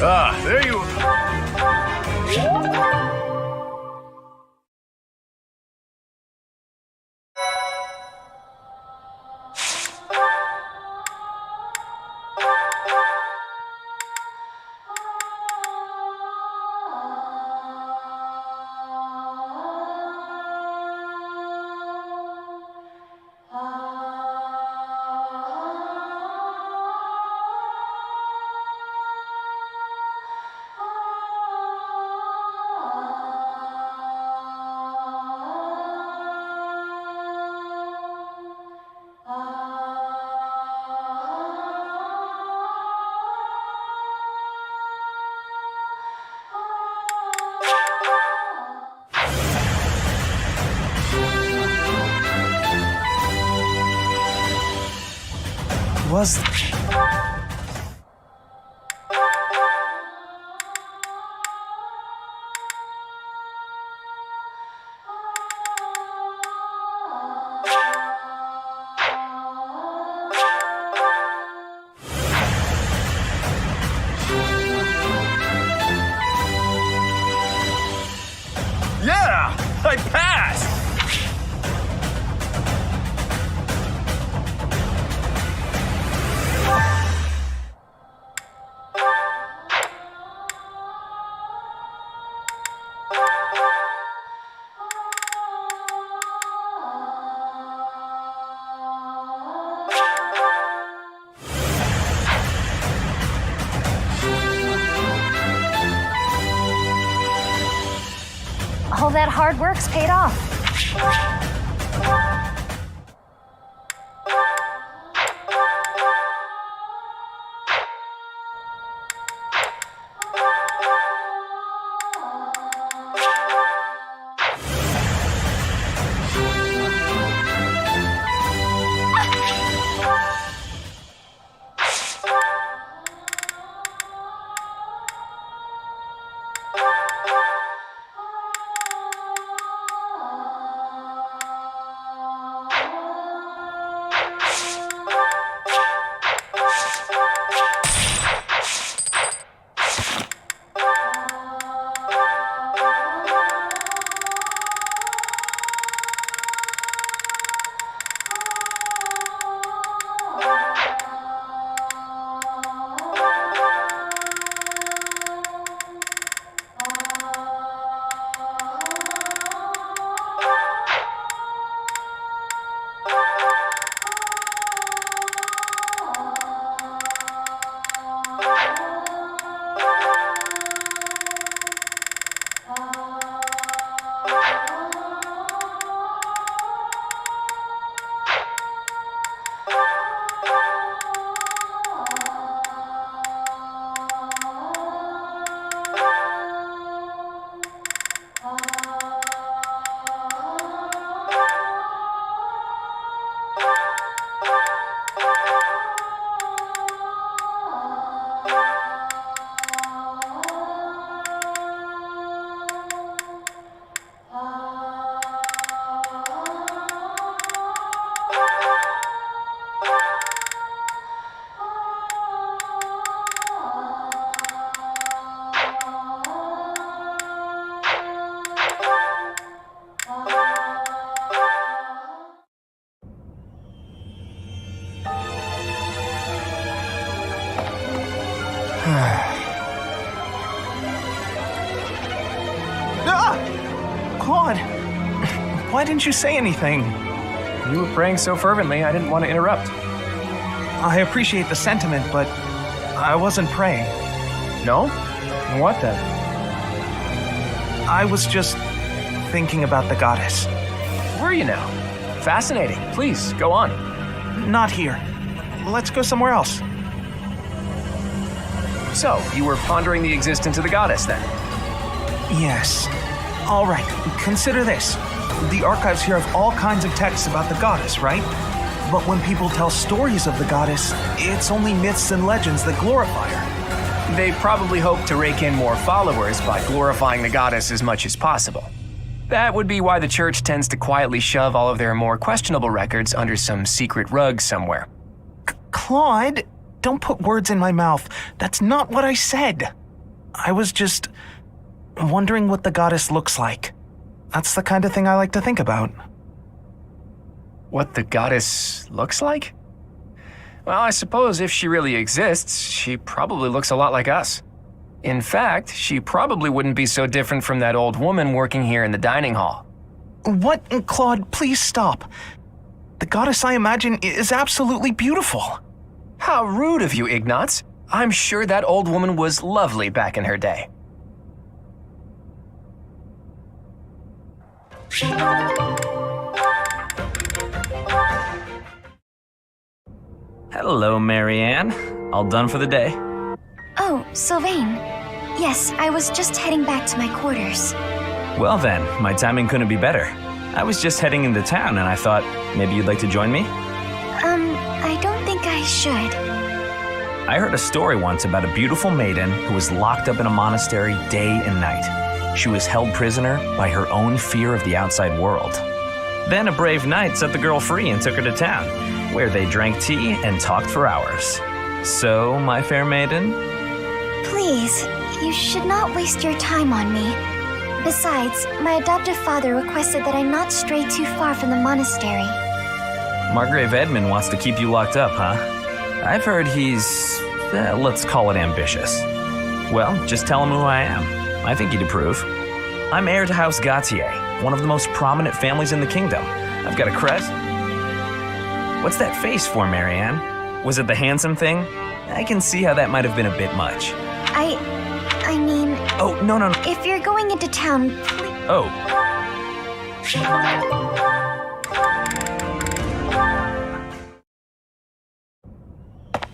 Ah, there you... Was... Yeah! I passed! All that hard work's paid off. Claude, why didn't you say anything? You were praying so fervently, I didn't want to interrupt. I appreciate the sentiment, but I wasn't praying. No? What then? I was just thinking about the goddess. Were you now? Fascinating. Please, go on. Not here. Let's go somewhere else. So, you were pondering the existence of the goddess, then? Yes. All right, consider this. The archives here have all kinds of texts about the goddess, right? But when people tell stories of the goddess, it's only myths and legends that glorify her. They probably hope to rake in more followers by glorifying the goddess as much as possible. That would be why the church tends to quietly shove all of their more questionable records under some secret rug somewhere. Claude, don't put words in my mouth. That's not what I said. I was just wondering what the goddess looks like. That's the kind of thing I like to think about. What the goddess looks like? Well, I suppose if she really exists, she probably looks a lot like us. In fact, she probably wouldn't be so different from that old woman working here in the dining hall. What? Claude, please stop. The goddess I imagine is absolutely beautiful. How rude of you, Ignatz. I'm sure that old woman was lovely back in her day. Hello, Marianne. All done for the day? Oh, Sylvain. Yes, I was just heading back to my quarters. Well then, my timing couldn't be better. I was just heading into town and I thought maybe you'd like to join me? I don't think I should. I heard a story once about a beautiful maiden who was locked up in a monastery day and night. She was held prisoner by her own fear of the outside world. Then a brave knight set the girl free and took her to town, where they drank tea and talked for hours. So, my fair maiden? Please, you should not waste your time on me. Besides, my adoptive father requested that I not stray too far from the monastery. Margrave Edmund wants to keep you locked up, huh? I've heard he's, let's call it ambitious. Well, just tell him who I am. I think he'd approve. I'm heir to House Gautier, one of the most prominent families in the kingdom. I've got a crest. What's that face for, Marianne? Was it the handsome thing? I can see how that might have been a bit much. I mean... Oh, no. If you're going into town, please... Oh.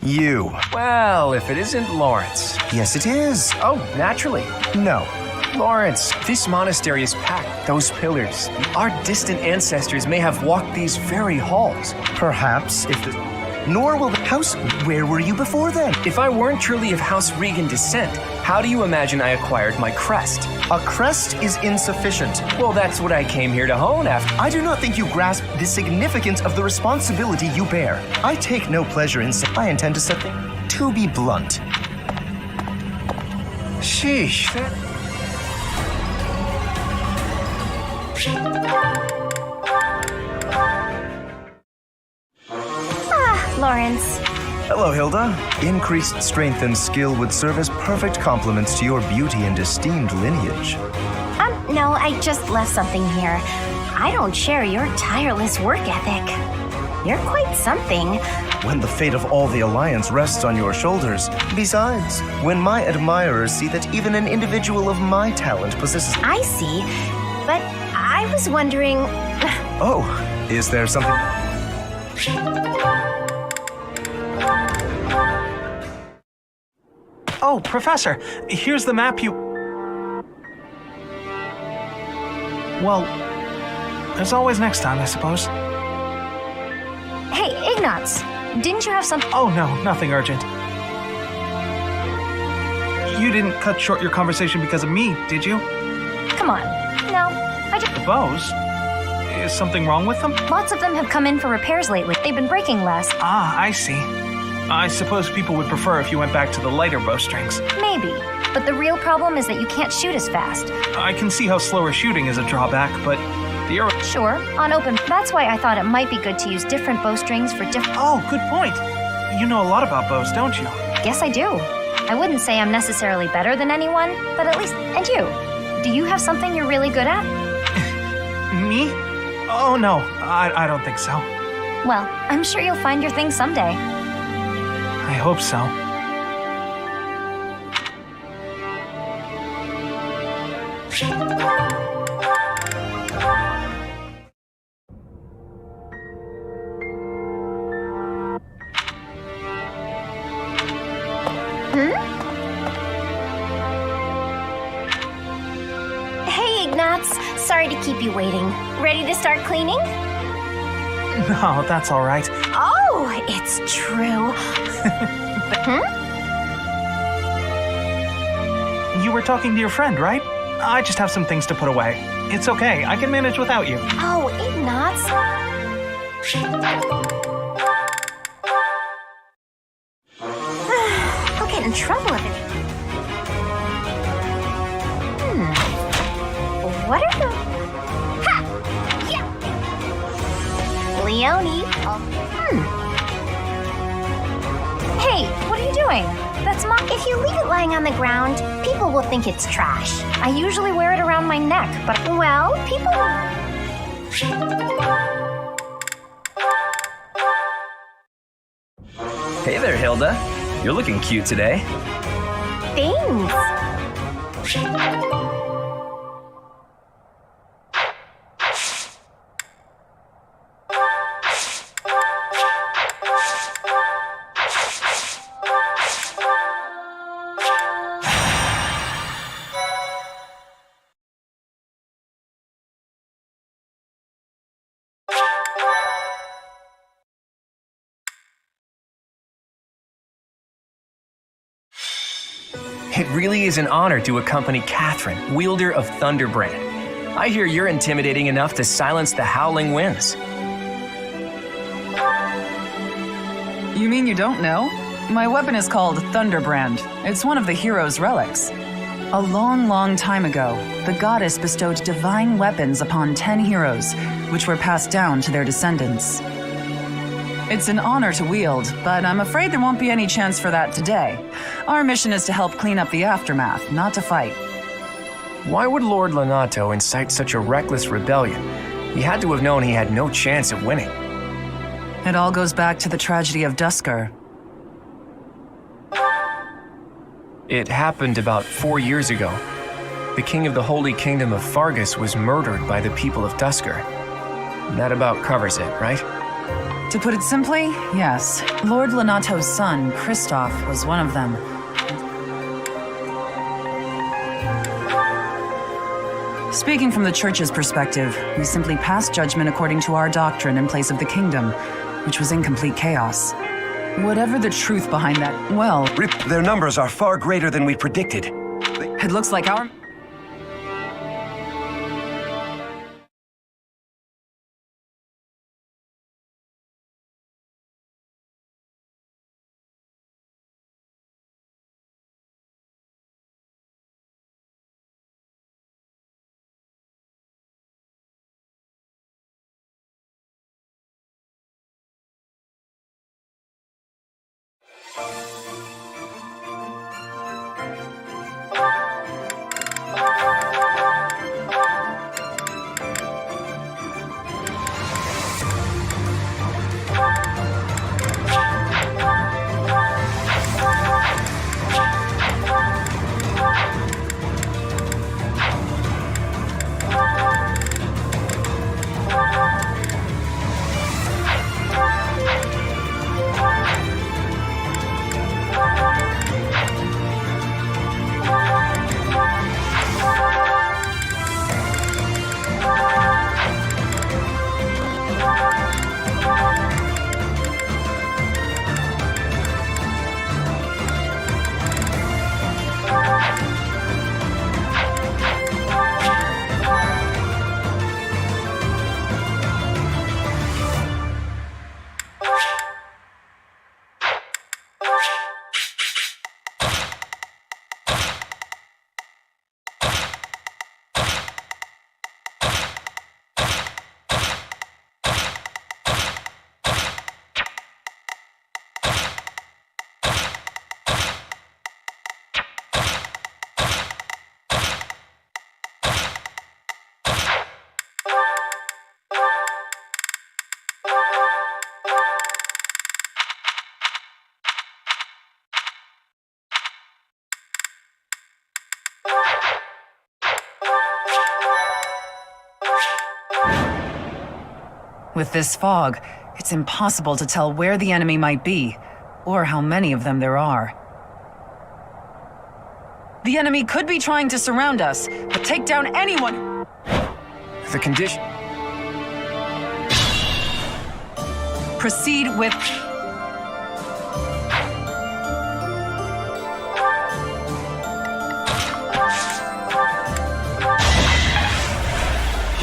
You. Well, if it isn't Lawrence. Yes, it is. Oh, naturally. No. Lawrence, this monastery is packed. Those pillars. Our distant ancestors may have walked these very halls. Perhaps, if the... Nor will the house... Where were you before then? If I weren't truly of House Regan descent, how do you imagine I acquired my crest? A crest is insufficient. Well, that's what I came here to hone after. I do not think you grasp the significance of the responsibility you bear. I take no pleasure in saying I intend to set things to be blunt. Sheesh. Lawrence. Hello, Hilda. Increased strength and skill would serve as perfect complements to your beauty and esteemed lineage. No, I just left something here. I don't share your tireless work ethic. You're quite something. When the fate of all the Alliance rests on your shoulders. Besides, when my admirers see that even an individual of my talent possesses... I see, but I was wondering... Oh, is there something... Oh, Professor, here's the map you... Well, there's always next time, I suppose. Hey, Ignatz, didn't you have something? Oh, no, nothing urgent. You didn't cut short your conversation because of me, did you? Come on. No, I just... The bows? Is something wrong with them? Lots of them have come in for repairs lately. They've been breaking less. Ah, I see. I suppose people would prefer if you went back to the lighter bowstrings. Maybe, but the real problem is that you can't shoot as fast. I can see how slower shooting is a drawback, but the arrow... Sure, on open. That's why I thought it might be good to use different bowstrings for different... Oh, good point. You know a lot about bows, don't you? Guess I do. I wouldn't say I'm necessarily better than anyone, but at least, and you? Do you have something you're really good at? Me? Oh no, I don't think so. Well, I'm sure you'll find your thing someday. I hope so. Hey, Ignatz. Sorry to keep you waiting. Ready to start cleaning? No, that's all right. Oh, it's true. You were talking to your friend, right? I just have some things to put away. It's okay, I can manage without you. Oh, Ignatz. I'll get in trouble if it... What are the... Ha! Yeah! Leonie. Hey, what are you doing? That's my... If you leave it lying on the ground, people will think it's trash. I usually wear it around my neck, but... Well, people... Hey there, Hilda. You're looking cute today. Thanks. It really is an honor to accompany Catherine, wielder of Thunderbrand. I hear you're intimidating enough to silence the howling winds. You mean you don't know? My weapon is called Thunderbrand. It's one of the hero's relics. A long, long time ago, the goddess bestowed divine weapons upon 10 heroes, which were passed down to their descendants. It's an honor to wield, but I'm afraid there won't be any chance for that today. Our mission is to help clean up the aftermath, not to fight. Why would Lord Lonato incite such a reckless rebellion? He had to have known he had no chance of winning. It all goes back to the tragedy of Dusker. It happened about 4 years ago. The king of the Holy Kingdom of Fargus was murdered by the people of Dusker. That about covers it, right? To put it simply, yes. Lord Lonato's son, Kristoff, was one of them. Speaking from the Church's perspective, we simply passed judgment according to our doctrine in place of the kingdom, which was in complete chaos. Whatever the truth behind that, well... Rip, their numbers are far greater than we predicted. It looks like our... With this fog, it's impossible to tell where the enemy might be, or how many of them there are. The enemy could be trying to surround us, but take down anyone... The condition... Proceed with...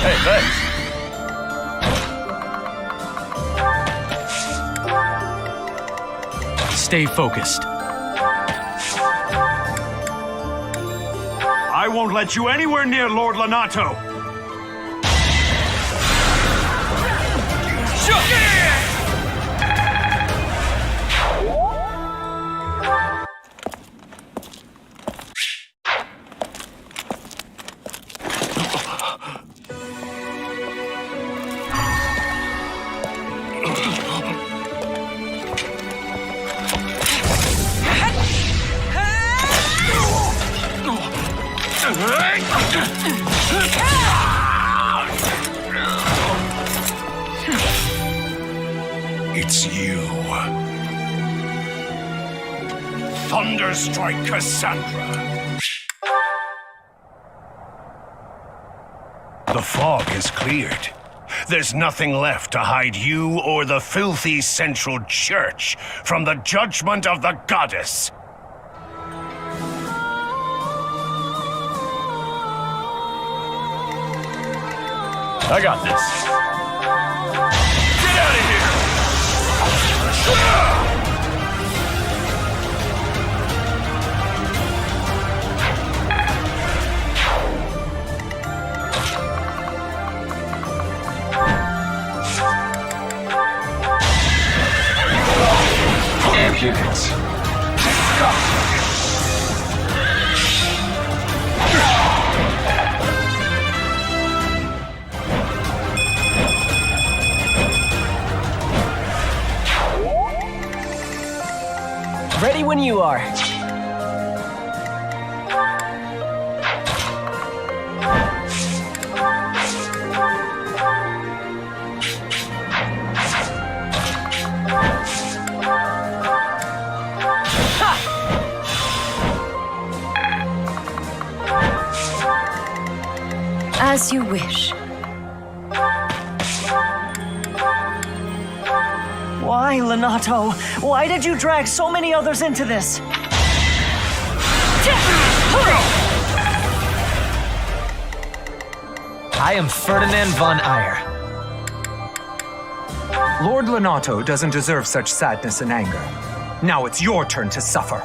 Hey, thanks. Stay focused. I won't let you anywhere near Lord Lonato. It's you. Thunderstrike Cassandra. The fog has cleared. There's nothing left to hide you or the filthy Central Church from the judgment of the goddess. I got this. Get out of here! Impudence. Ready when you are. As you wish. Why, Lonato? Why did you drag so many others into this? I am Ferdinand von Eyre. Lord Lonato doesn't deserve such sadness and anger. Now it's your turn to suffer.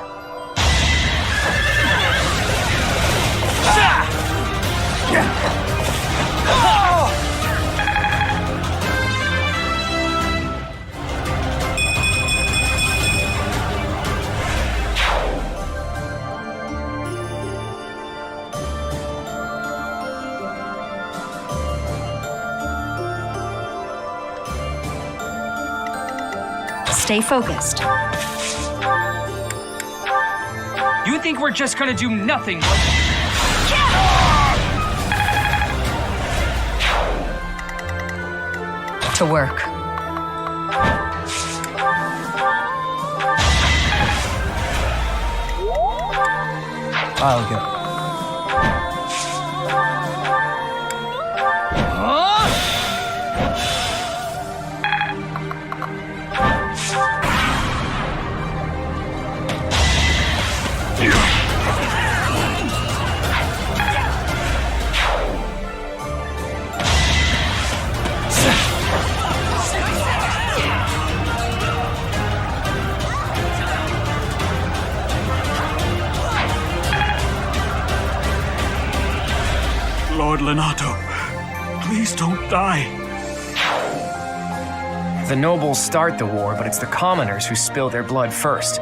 Stay focused. You think we're just gonna do nothing? To work. I'll go. Lord Lonato, please don't die. The nobles start the war, but it's the commoners who spill their blood first.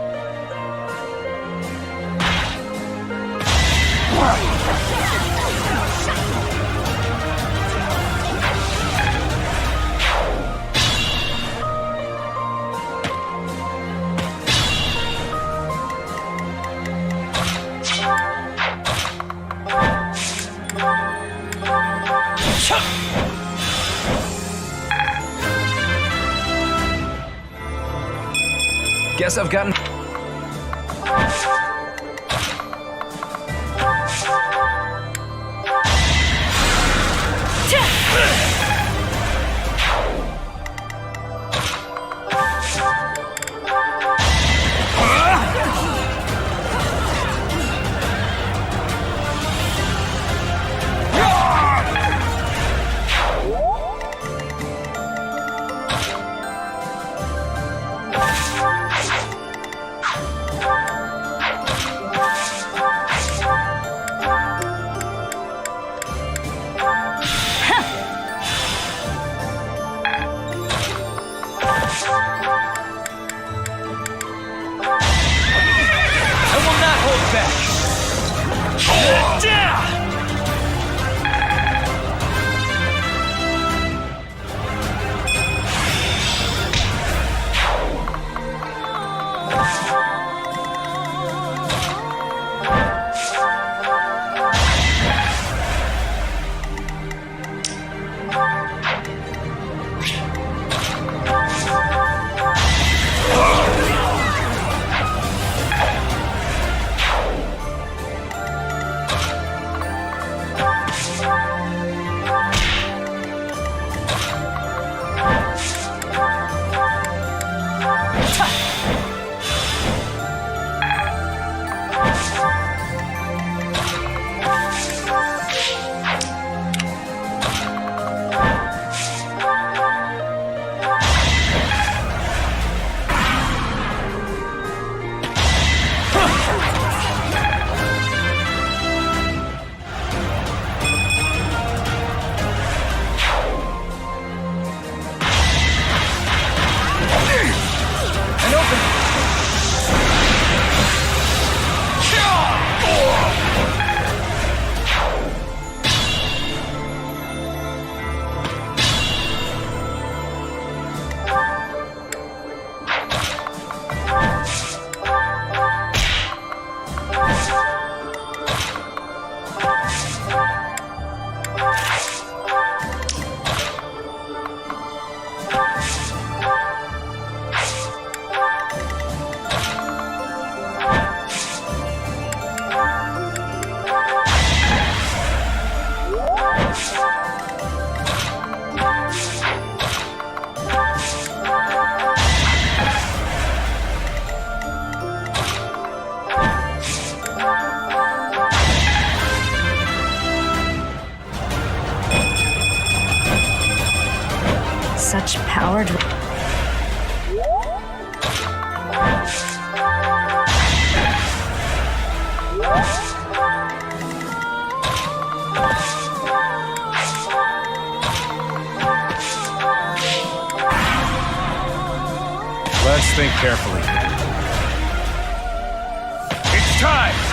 Guess I've gotten... Such powered... Let's think carefully. It's time!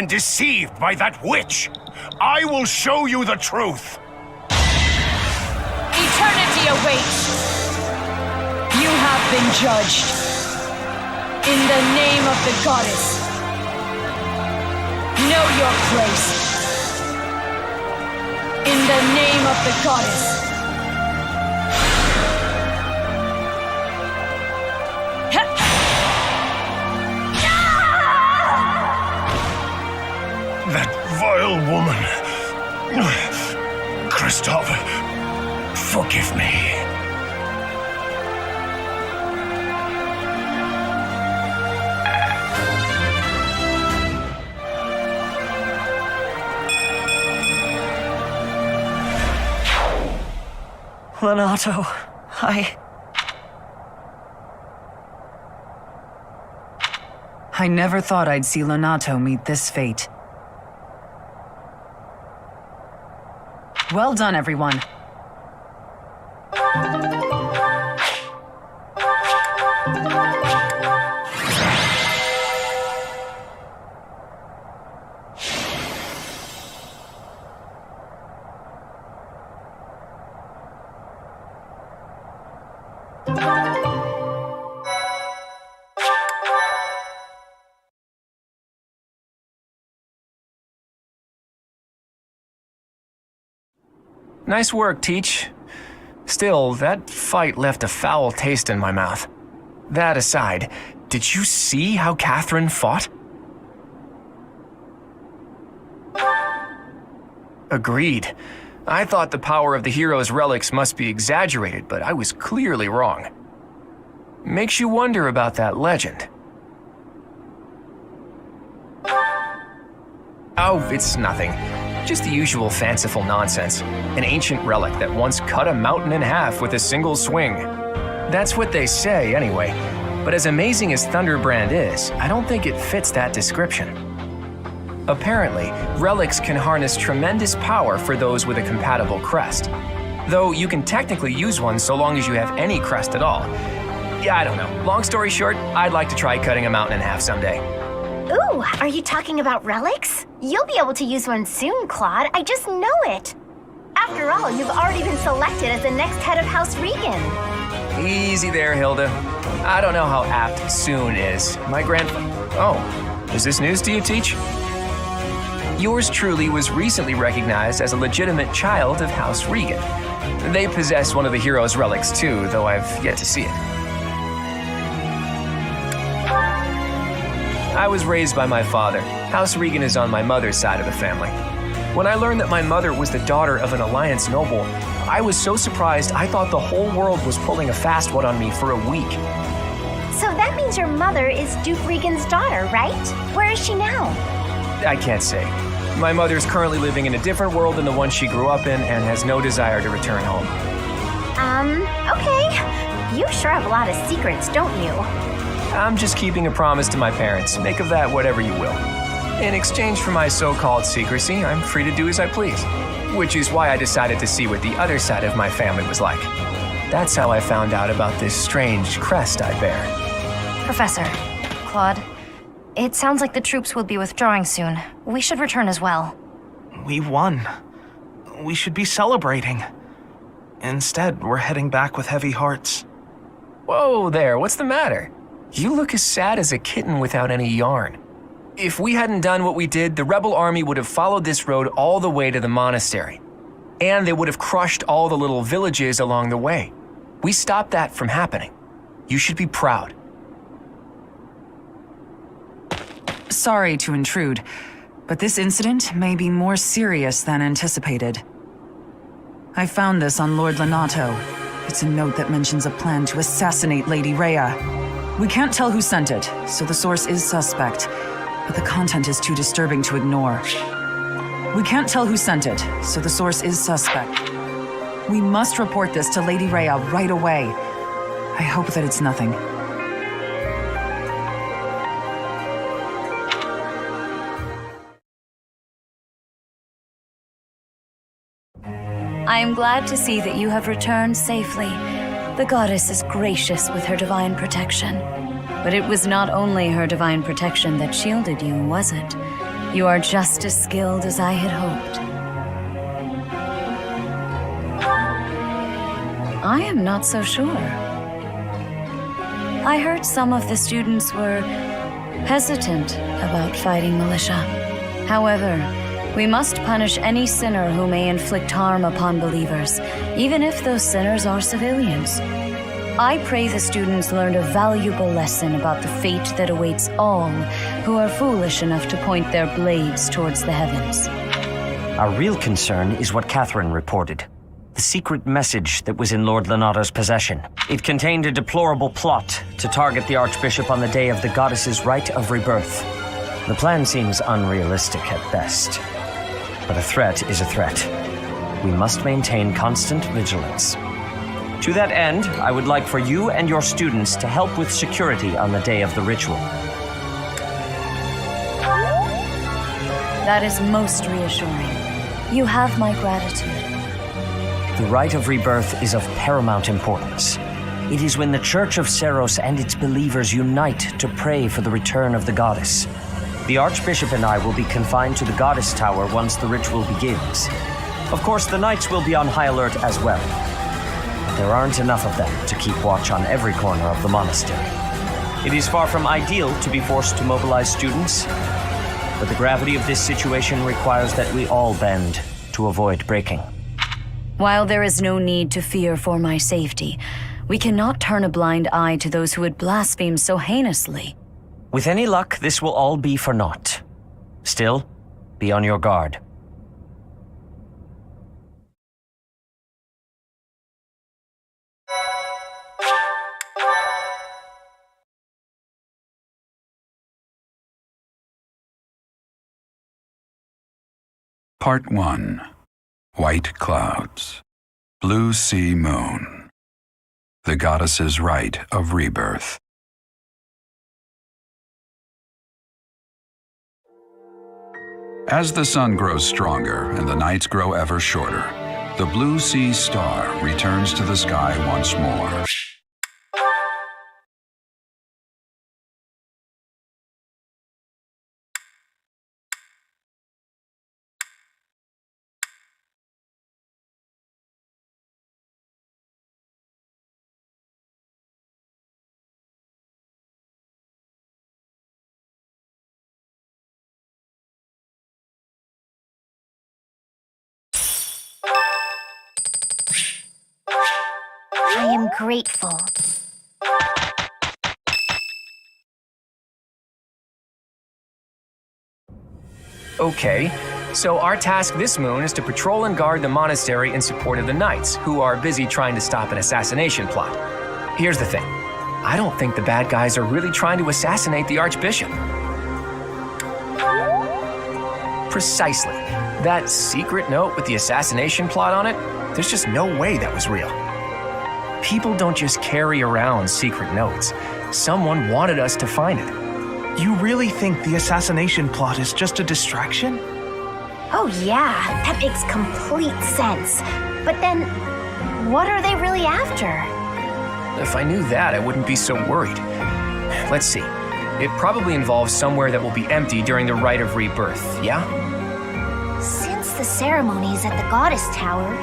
been deceived by that witch. I will show you the truth. Eternity awaits! You have been judged. In the name of the goddess. Know your place. In the name of the goddess. That vile woman. Christoph, forgive me. Lonato, I never thought I'd see Lonato meet this fate. Well done, everyone. Nice work, Teach. Still, that fight left a foul taste in my mouth. That aside, did you see how Catherine fought? Agreed. I thought the power of the hero's relics must be exaggerated, but I was clearly wrong. Makes you wonder about that legend. Oh, it's nothing. Just the usual fanciful nonsense. An ancient relic that once cut a mountain in half with a single swing. That's what they say, anyway. But as amazing as Thunderbrand is, I don't think it fits that description. Apparently, relics can harness tremendous power for those with a compatible crest. Though you can technically use one so long as you have any crest at all. Yeah, I don't know. Long story short, I'd like to try cutting a mountain in half someday. Ooh, are you talking about relics? You'll be able to use one soon, Claude. I just know it. After all, you've already been selected as the next head of House Regan. Easy there, Hilda. I don't know how apt soon is. My Oh, is this news to you, Teach? Yours truly was recently recognized as a legitimate child of House Regan. They possess one of the hero's relics too, though I've yet to see it. I was raised by my father. House Regan is on my mother's side of the family. When I learned that my mother was the daughter of an Alliance noble, I was so surprised I thought the whole world was pulling a fast one on me for a week. So that means your mother is Duke Regan's daughter, right? Where is she now? I can't say. My mother is currently living in a different world than the one she grew up in and has no desire to return home. Okay. You sure have a lot of secrets, don't you? I'm just keeping a promise to my parents. Make of that whatever you will. In exchange for my so-called secrecy, I'm free to do as I please. Which is why I decided to see what the other side of my family was like. That's how I found out about this strange crest I bear. Professor, Claude, it sounds like the troops will be withdrawing soon. We should return as well. We won. We should be celebrating. Instead, we're heading back with heavy hearts. Whoa there, what's the matter? You look as sad as a kitten without any yarn. If we hadn't done what we did, the rebel army would have followed this road all the way to the monastery. And they would have crushed all the little villages along the way. We stopped that from happening. You should be proud. Sorry to intrude, but this incident may be more serious than anticipated. I found this on Lord Lonato. It's a note that mentions a plan to assassinate Lady Rhea. We can't tell who sent it, so the source is suspect, but the content is too disturbing to ignore. We can't tell who sent it, so the source is suspect. We must report this to Lady Rhea right away. I hope that it's nothing. I am glad to see that you have returned safely. The goddess is gracious with her divine protection. But it was not only her divine protection that shielded you, was it? You are just as skilled as I had hoped. I am not so sure. I heard some of the students were hesitant about fighting militia. However, we must punish any sinner who may inflict harm upon believers, even if those sinners are civilians. I pray the students learned a valuable lesson about the fate that awaits all who are foolish enough to point their blades towards the heavens. Our real concern is what Catherine reported. The secret message that was in Lord Lenato's possession. It contained a deplorable plot to target the Archbishop on the day of the goddess's rite of rebirth. The plan seems unrealistic at best, but a threat is a threat. We must maintain constant vigilance. To that end, I would like for you and your students to help with security on the day of the ritual. That is most reassuring. You have my gratitude. The rite of rebirth is of paramount importance. It is when the Church of Seros and its believers unite to pray for the return of the goddess. The Archbishop and I will be confined to the Goddess Tower once the ritual begins. Of course, the Knights will be on high alert as well. But there aren't enough of them to keep watch on every corner of the monastery. It is far from ideal to be forced to mobilize students, but the gravity of this situation requires that we all bend to avoid breaking. While there is no need to fear for my safety, we cannot turn a blind eye to those who would blaspheme so heinously. With any luck, this will all be for naught. Still, be on your guard. Part 1. White Clouds. Blue Sea Moon. The Goddess's Rite of Rebirth. As the sun grows stronger and the nights grow ever shorter, the Blue Sea Star returns to the sky once more. I am grateful. Okay, so our task this moon is to patrol and guard the monastery in support of the Knights, who are busy trying to stop an assassination plot. Here's the thing. I don't think the bad guys are really trying to assassinate the Archbishop. Precisely. That secret note with the assassination plot on it, there's just no way that was real. People don't just carry around secret notes. Someone wanted us to find it. You really think the assassination plot is just a distraction? Oh yeah, that makes complete sense. But then, what are they really after? If I knew that, I wouldn't be so worried. Let's see. It probably involves somewhere that will be empty during the Rite of Rebirth, yeah? Since the ceremony is at the Goddess Tower,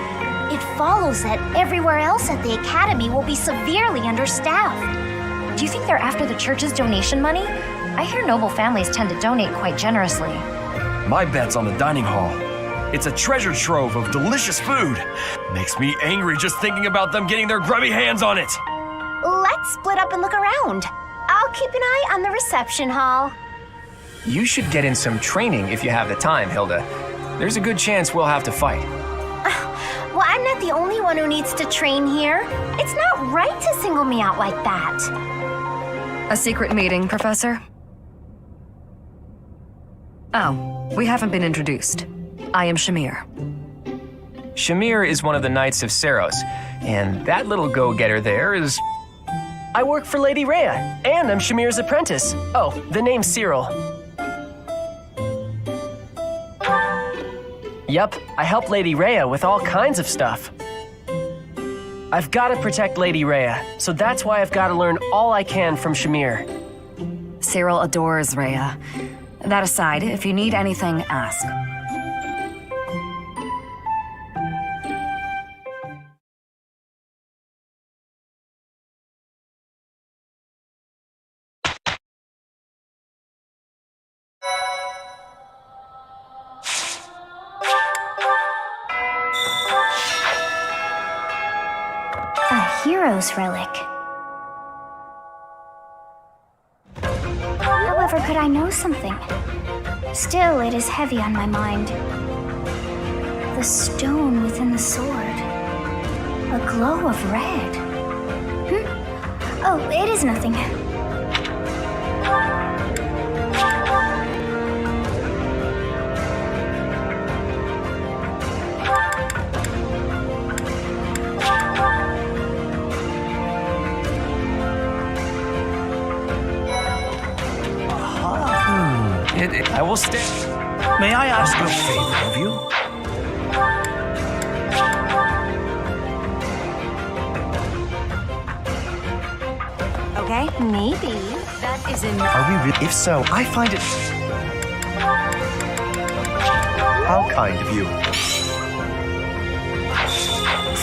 it follows that everywhere else at the Academy will be severely understaffed. Do you think they're after the church's donation money? I hear noble families tend to donate quite generously. My bet's on the dining hall. It's a treasure trove of delicious food. Makes me angry just thinking about them getting their grubby hands on it. Let's split up and look around. I'll keep an eye on the reception hall. You should get in some training if you have the time, Hilda. There's a good chance we'll have to fight. Well, I'm not the only one who needs to train here. It's not right to single me out like that. A secret meeting, Professor? Oh, we haven't been introduced. I am Shamir. Shamir is one of the Knights of Seros, and that little go-getter there is... I work for Lady Rhea, and I'm Shamir's apprentice. Oh, the name's Cyril. Yep, I help Lady Rhea with all kinds of stuff. I've got to protect Lady Rhea, so that's why I've got to learn all I can from Shamir. Cyril adores Rhea. That aside, if you need anything, ask. A hero's relic. However, could I know something? Still, it is heavy on my mind. The stone within the sword. A glow of red. Oh, it is nothing. I will stay. May I ask a favor of you? Okay, maybe. That is in. Are we If so, I find it... How kind of you.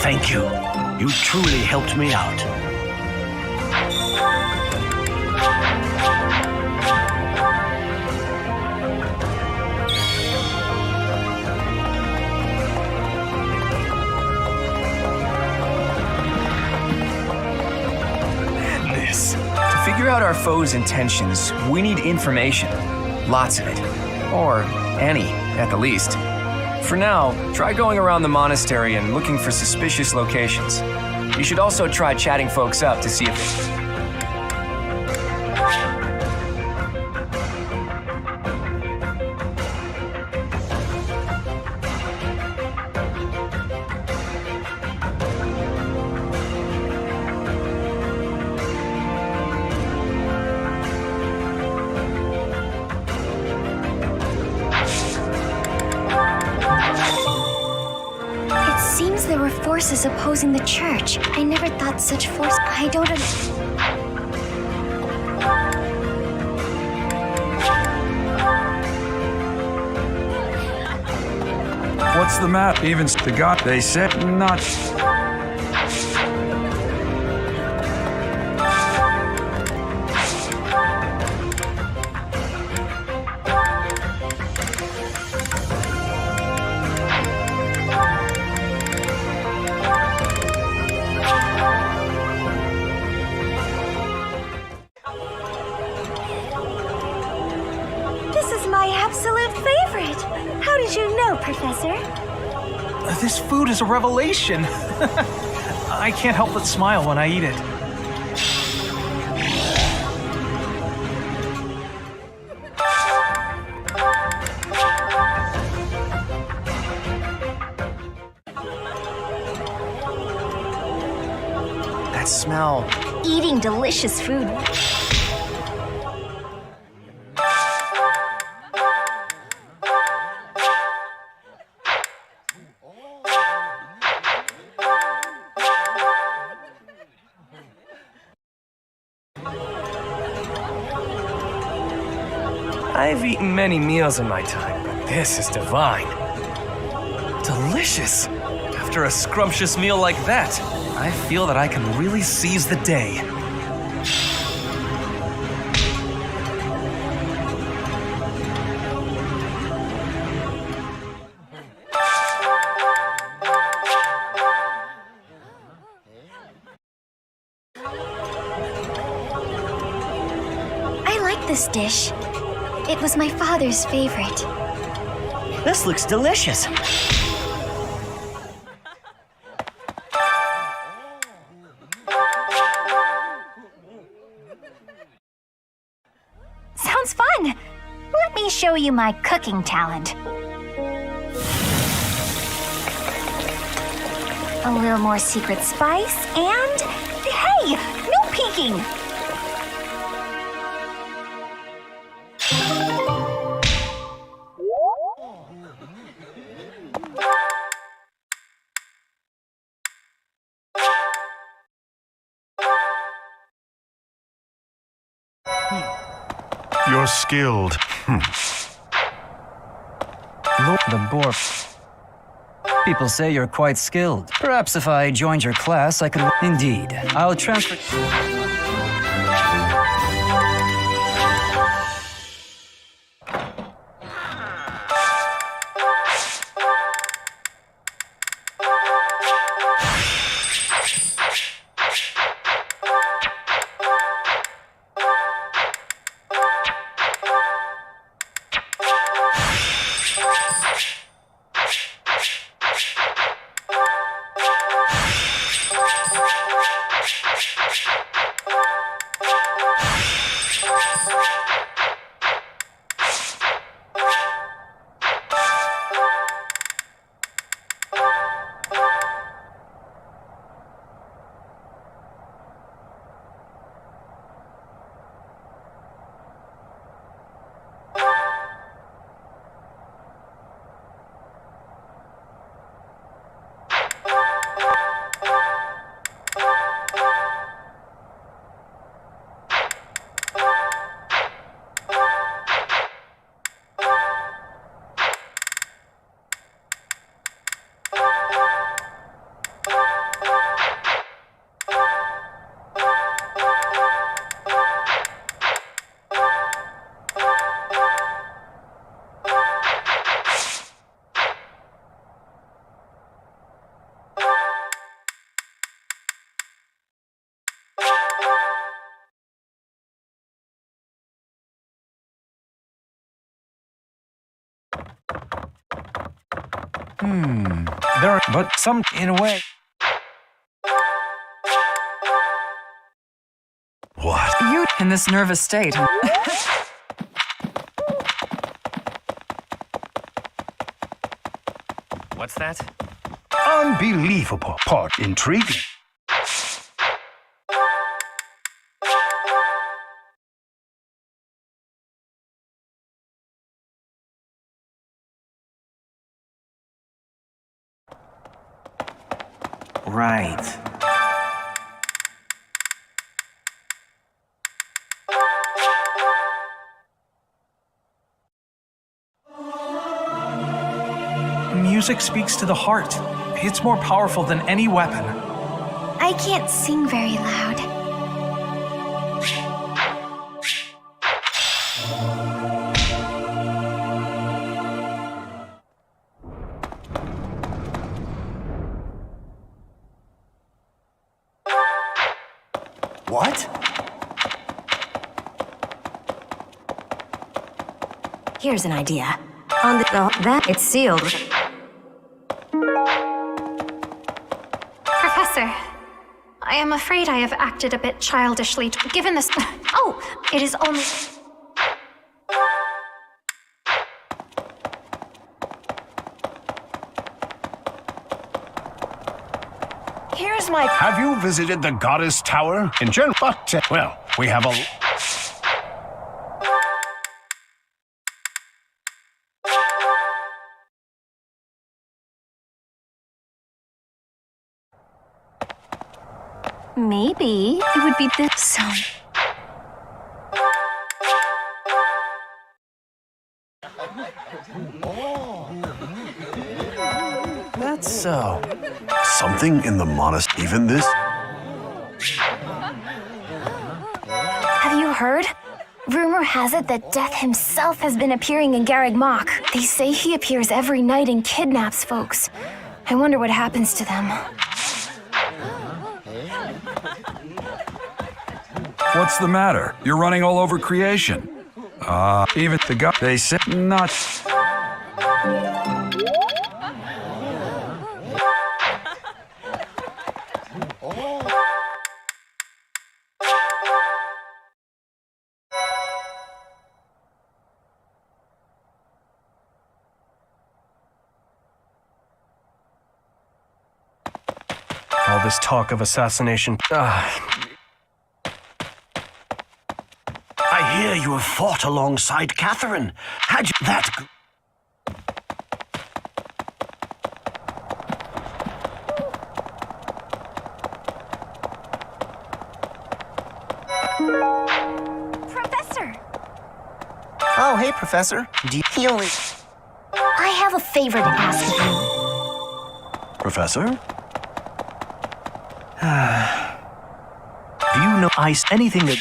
Thank you. You truly helped me out. To figure out our foe's intentions, we need information. Lots of it. Or any, at the least. For now, try going around the monastery and looking for suspicious locations. You should also try chatting folks up to see if... Seems there were forces opposing the church. I never thought such force. I don't. What's the map? Even the god they said not. Absolute favorite! How did you know, Professor? This food is a revelation. I can't help but smile when I eat it. That smell. Eating delicious food. I've eaten many meals in my time, but this is divine. Delicious! After a scrumptious meal like that, I feel that I can really seize the day. I like this dish. It was my father's favorite. This looks delicious. Sounds fun! Let me show you my cooking talent. A little more secret spice, and... Hey! No peeking! You're skilled. The boar. People say you're quite skilled. Perhaps if I joined your class, I could. Indeed. I'll transfer. But some, in a way. What? You in this nervous state. What's that? Unbelievable. Part intriguing. Right. Music speaks to the heart. It's more powerful than any weapon. I can't sing very loud. What? Here's an idea. On that, it's sealed. Professor, I am afraid I have acted a bit childishly given this. Oh, it is only. Here's my. Have you visited the Goddess Tower in general? But, well, we have a. Maybe it would be this song. That's so. Something in the monastery. Even this? Have you heard? Rumor has it that Death himself has been appearing in Garreg Mach. They say he appears every night and kidnaps folks. I wonder what happens to them. What's the matter? You're running all over creation. Even the guy, they said not. All this talk of assassination. I hear you have fought alongside Catherine. Had you that... Professor! hey, Professor. Do you heal? I have a favor to ask of you. Professor? Do you know anything that...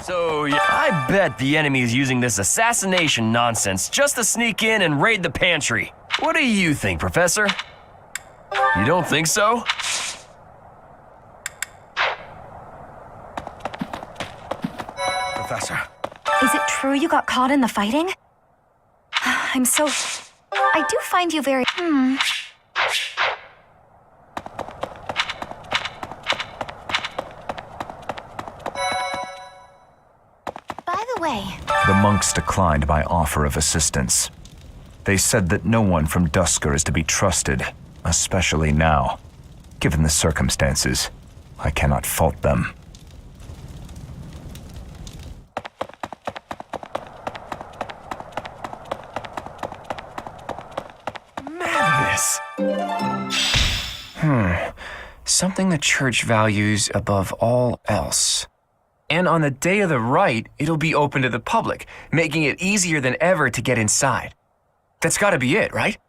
So, yeah, I bet the enemy is using this assassination nonsense just to sneak in and raid the pantry. What do you think, Professor? You don't think so? Professor. Is it true you got caught in the fighting? I'm so... I do find you very... By the way, The monks declined my offer of assistance. They said that no one from Dusker is to be trusted, especially now. Given the circumstances, I cannot fault them. Madness. Something the church values above all else. And on the day of the rite, it'll be open to the public, making it easier than ever to get inside. That's gotta be it, right?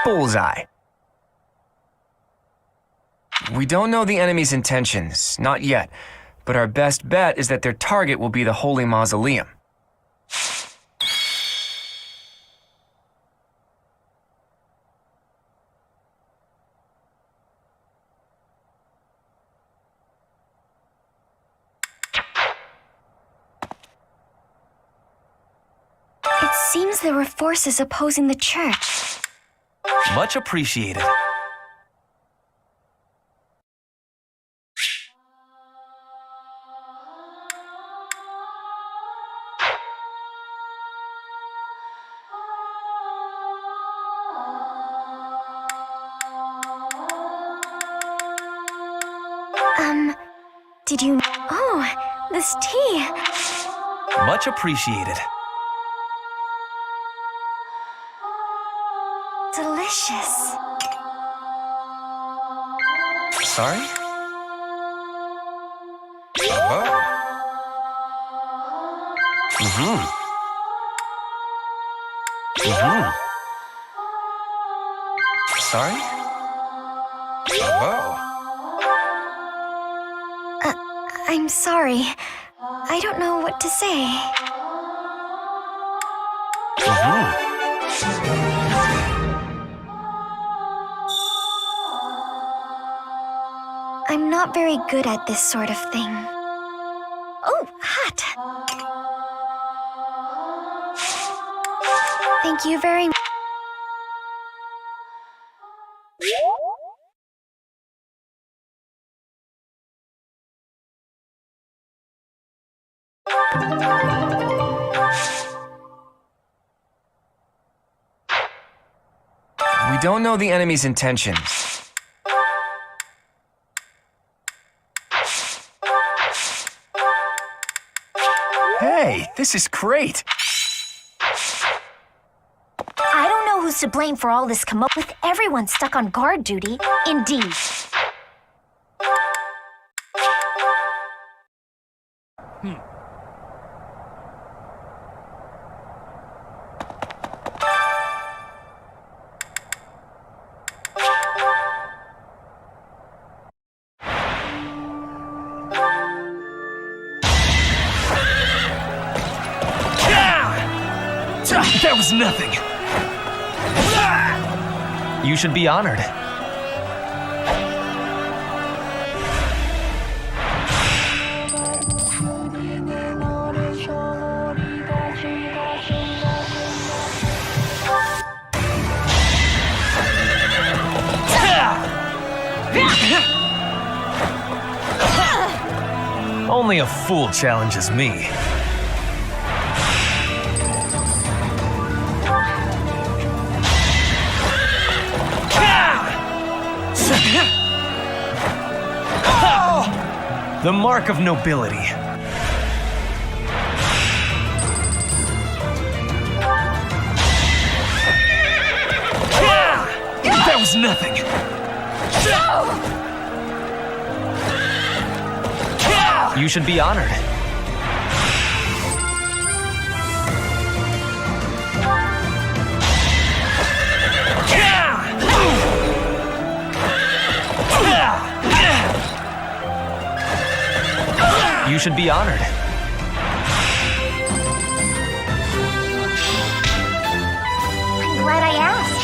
Bullseye. We don't know the enemy's intentions, not yet, but our best bet is that their target will be the Holy Mausoleum. It seems there were forces opposing the church. Much appreciated. Did you... Oh, this tea. Much appreciated. Delicious. Sorry? Sorry? I'm sorry. I don't know what to say. I'm not very good at this sort of thing. Oh, hot! Thank you very much. We don't know the enemy's intentions. Hey, this is great! I don't know who's to blame for all this commotion with everyone stuck on guard duty. Indeed. That was nothing. You should be honored. Only a fool challenges me. The mark of nobility. That was nothing. You should be honored. You should be honored. I'm glad I asked.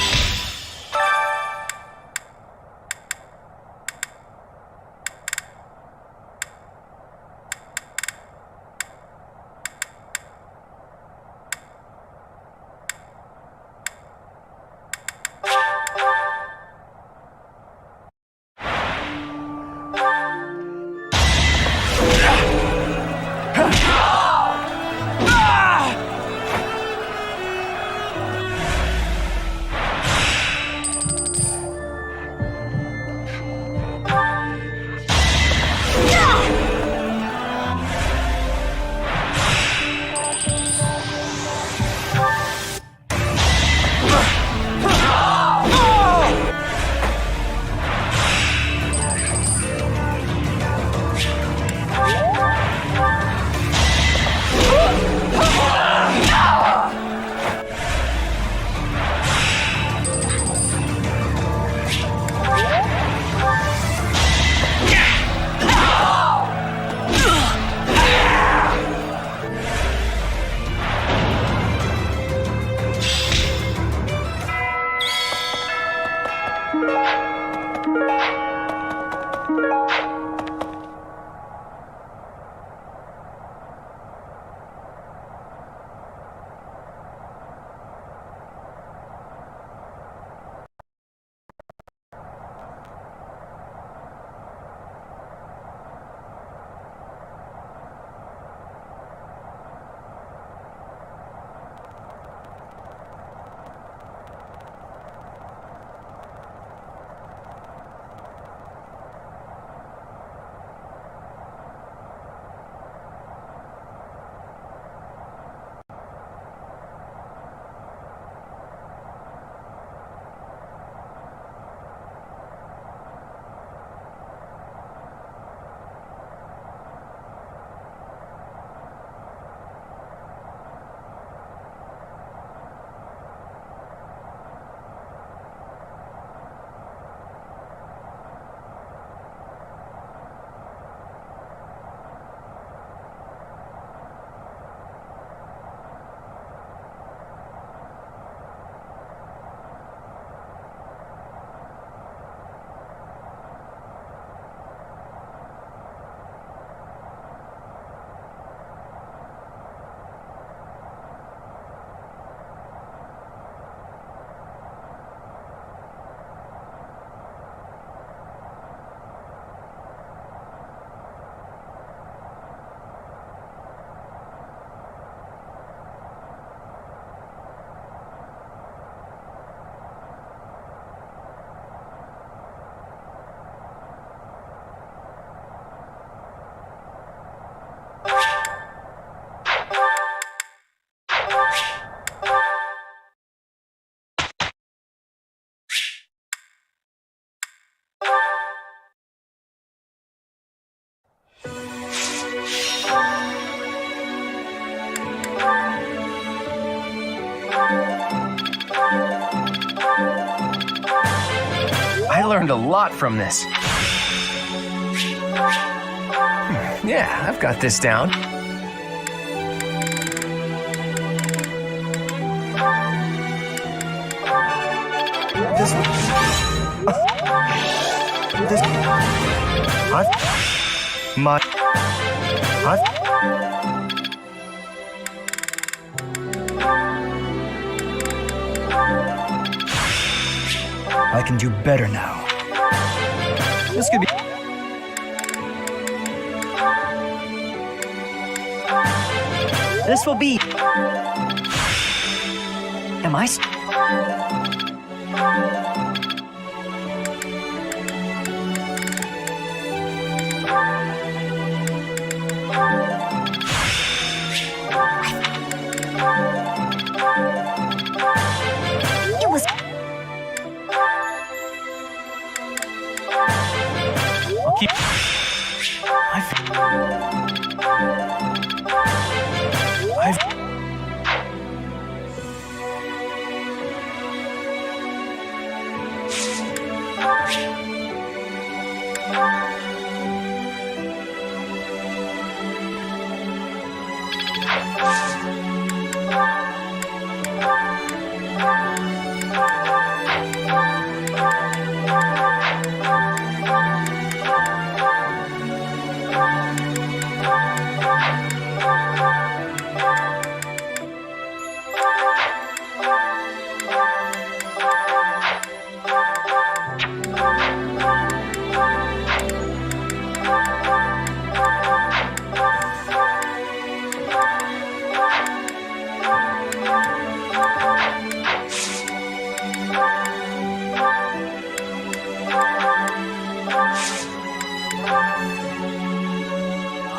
I learned a lot from this. Yeah, I've got this down. I can do better now. This could be... This will be... Am I...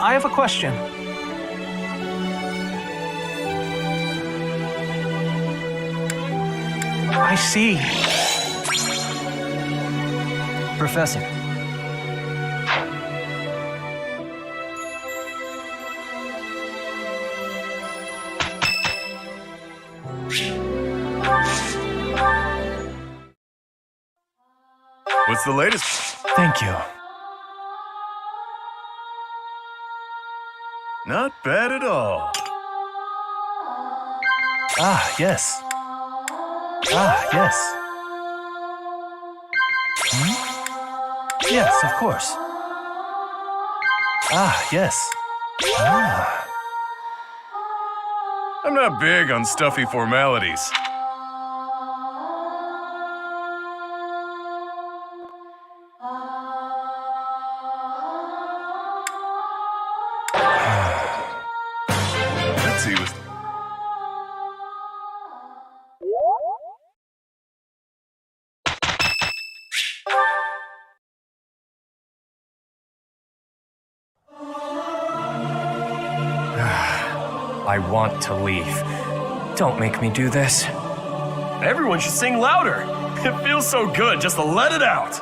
I have a question. I see. Professor. What's the latest? Thank you. Not bad at all. Ah, yes. Ah, yes. Yes, of course. Ah, yes. Ah. I'm not big on stuffy formalities. Let's see what's... I want to leave. Don't make me do this. Everyone should sing louder. It feels so good just to let it out.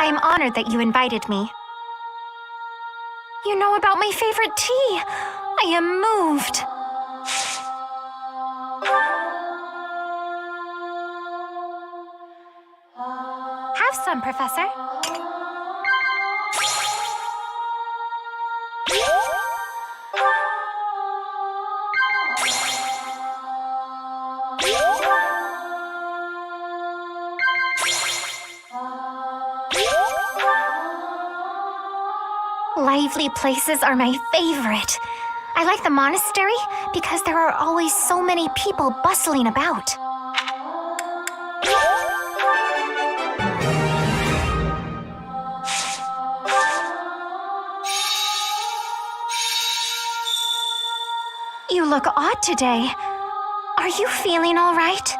I am honored that you invited me. You know about my favorite tea. I am moved. Have some, Professor. Lively places are my favorite. I like the monastery because there are always so many people bustling about. You look odd today. Are you feeling all right?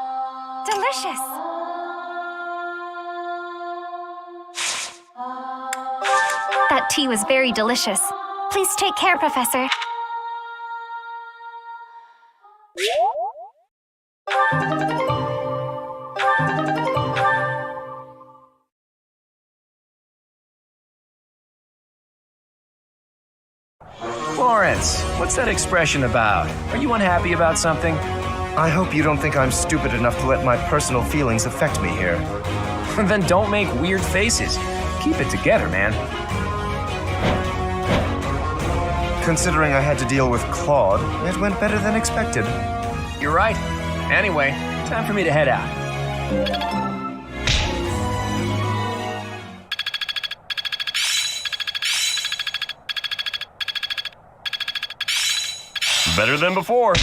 Delicious. That tea was very delicious. Please take care, Professor. Lawrence, what's that expression about? Are you unhappy about something? I hope you don't think I'm stupid enough to let my personal feelings affect me here. Then don't make weird faces. Keep it together, man. Considering I had to deal with Claude, it went better than expected. You're right. Anyway, time for me to head out. Better than before.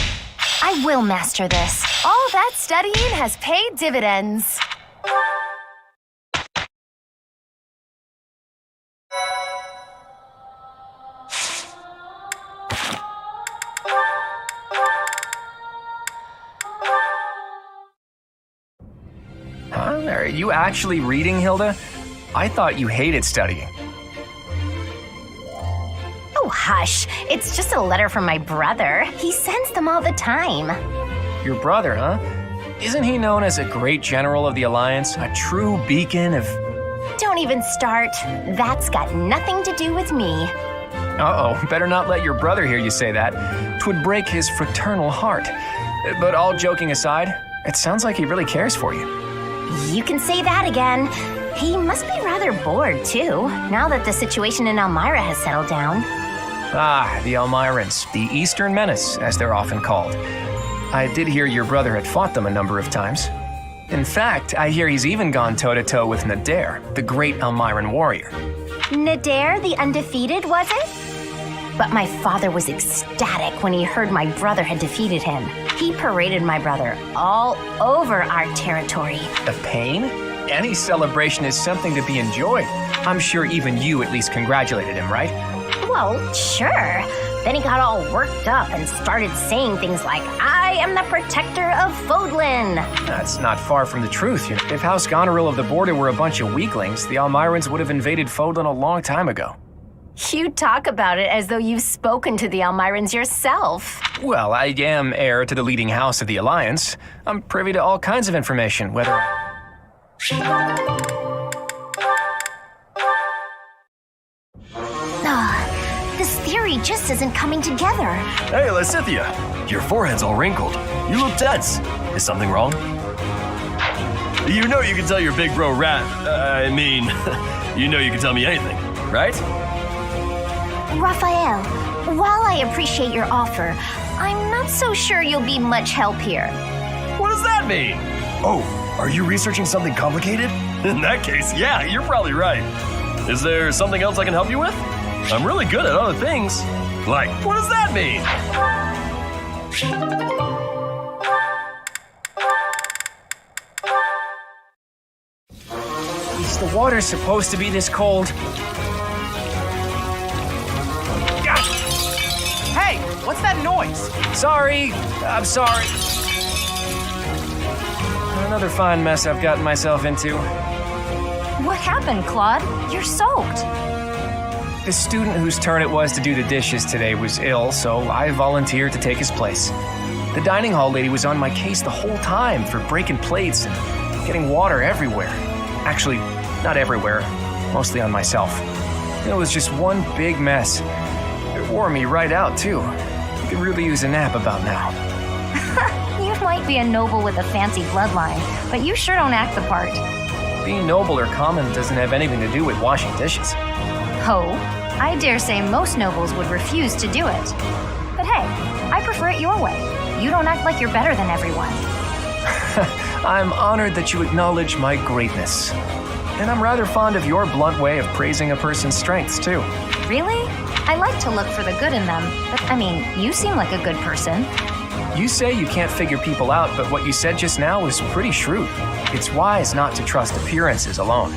I will master this. All that studying has paid dividends. Huh? Are you actually reading, Hilda? I thought you hated studying. Oh, Oh, hush. It's just a letter from my brother. He sends them all the time. Your brother, huh? Isn't he known as a great general of the Alliance? A true beacon of... Don't even start. That's got nothing to do with me. Uh-oh, better not let your brother hear you say that. 'Twould break his fraternal heart. But all joking aside, it sounds like he really cares for you. You can say that again. He must be rather bored, too, now that the situation in Elmira has settled down. Ah, the Elmirans, the Eastern Menace, as they're often called. I did hear your brother had fought them a number of times. In fact, I hear he's even gone toe-to-toe with Nadir, the great Elmiran warrior. Nadir, the undefeated, was it? But my father was ecstatic when he heard my brother had defeated him. He paraded my brother all over our territory. A pain? Any celebration is something to be enjoyed. I'm sure even you at least congratulated him, right? Well, sure. Then he got all worked up and started saying things like, I am the protector of Fodlan. That's not far from the truth. If House Goneril of the Border were a bunch of weaklings, the Elmirans would have invaded Fodlan a long time ago. You talk about it as though you've spoken to the Elmirans yourself. Well, I am heir to the leading house of the Alliance. I'm privy to all kinds of information, whether... This theory just isn't coming together. Hey, Lysithia, your forehead's all wrinkled. You look tense. Is something wrong? You know you can tell your big bro you know you can tell me anything, right? Raphael, while I appreciate your offer, I'm not so sure you'll be much help here. What does that mean? Oh, are you researching something complicated? In that case, yeah, you're probably right. Is there something else I can help you with? I'm really good at other things. Like, what does that mean? Is the water supposed to be this cold? Hey, what's that noise? Sorry, I'm sorry. Another fine mess I've gotten myself into. What happened, Claude? You're soaked. The student whose turn it was to do the dishes today was ill, so I volunteered to take his place. The dining hall lady was on my case the whole time for breaking plates and getting water everywhere. Actually, not everywhere, mostly on myself. It was just one big mess. It wore me right out, too. I could really use a nap about now. You might be a noble with a fancy bloodline, but you sure don't act the part. Being noble or common doesn't have anything to do with washing dishes. Oh, I dare say most nobles would refuse to do it. But hey, I prefer it your way. You don't act like you're better than everyone. I'm honored that you acknowledge my greatness. And I'm rather fond of your blunt way of praising a person's strengths, too. Really? I like to look for the good in them, but I mean, you seem like a good person. You say you can't figure people out, but what you said just now was pretty shrewd. It's wise not to trust appearances alone.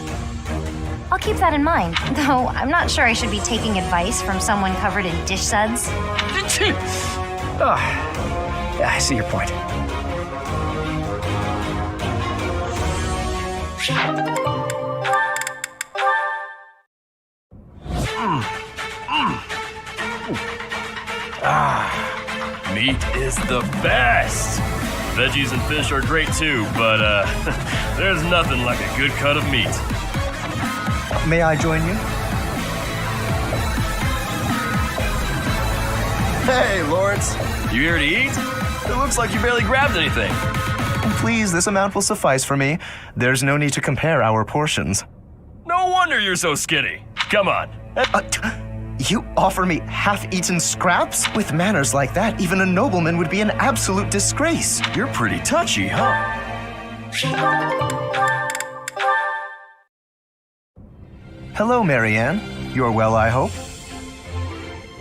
I'll keep that in mind, though I'm not sure I should be taking advice from someone covered in dish suds. I see your point. Meat is the best. Veggies and fish are great too, but there's nothing like a good cut of meat. May I join you? Hey, Lawrence, you here to eat? It looks like you barely grabbed anything. Please, this amount will suffice for me. There's no need to compare our portions. No wonder you're so skinny. Come on. You offer me half-eaten scraps? With manners like that, even a nobleman would be an absolute disgrace. You're pretty touchy, huh? Hello, Marianne. You're well, I hope?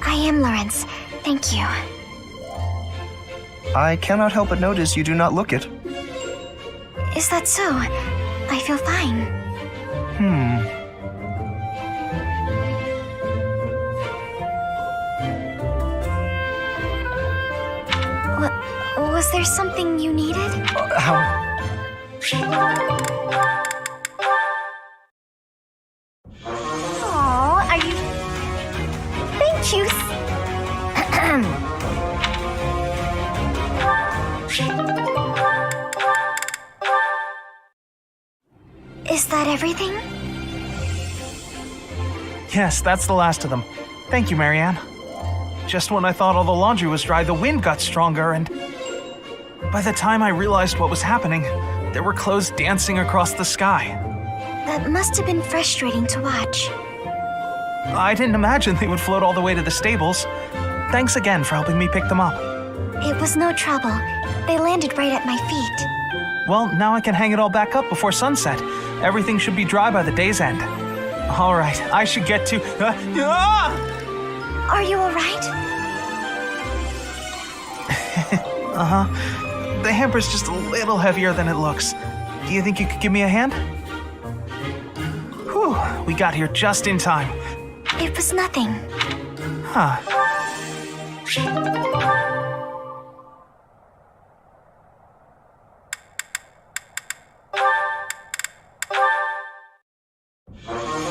I am, Lawrence. Thank you. I cannot help but notice you do not look it. Is that so? I feel fine. Was there something you needed? Aw, are you... Thank you Is that everything? Yes, that's the last of them. Thank you, Marianne. Just when I thought all the laundry was dry, the wind got stronger, and by the time I realized what was happening, there were clothes dancing across the sky. That must have been frustrating to watch. I didn't imagine they would float all the way to the stables. Thanks again for helping me pick them up. It was no trouble. They landed right at my feet. Well, now I can hang it all back up before sunset. Everything should be dry by the day's end. All right, I should get to... Are you all right? Uh-huh. The hamper's just a little heavier than it looks. Do you think you could give me a hand? Whew, we got here just in time. It was nothing. Huh.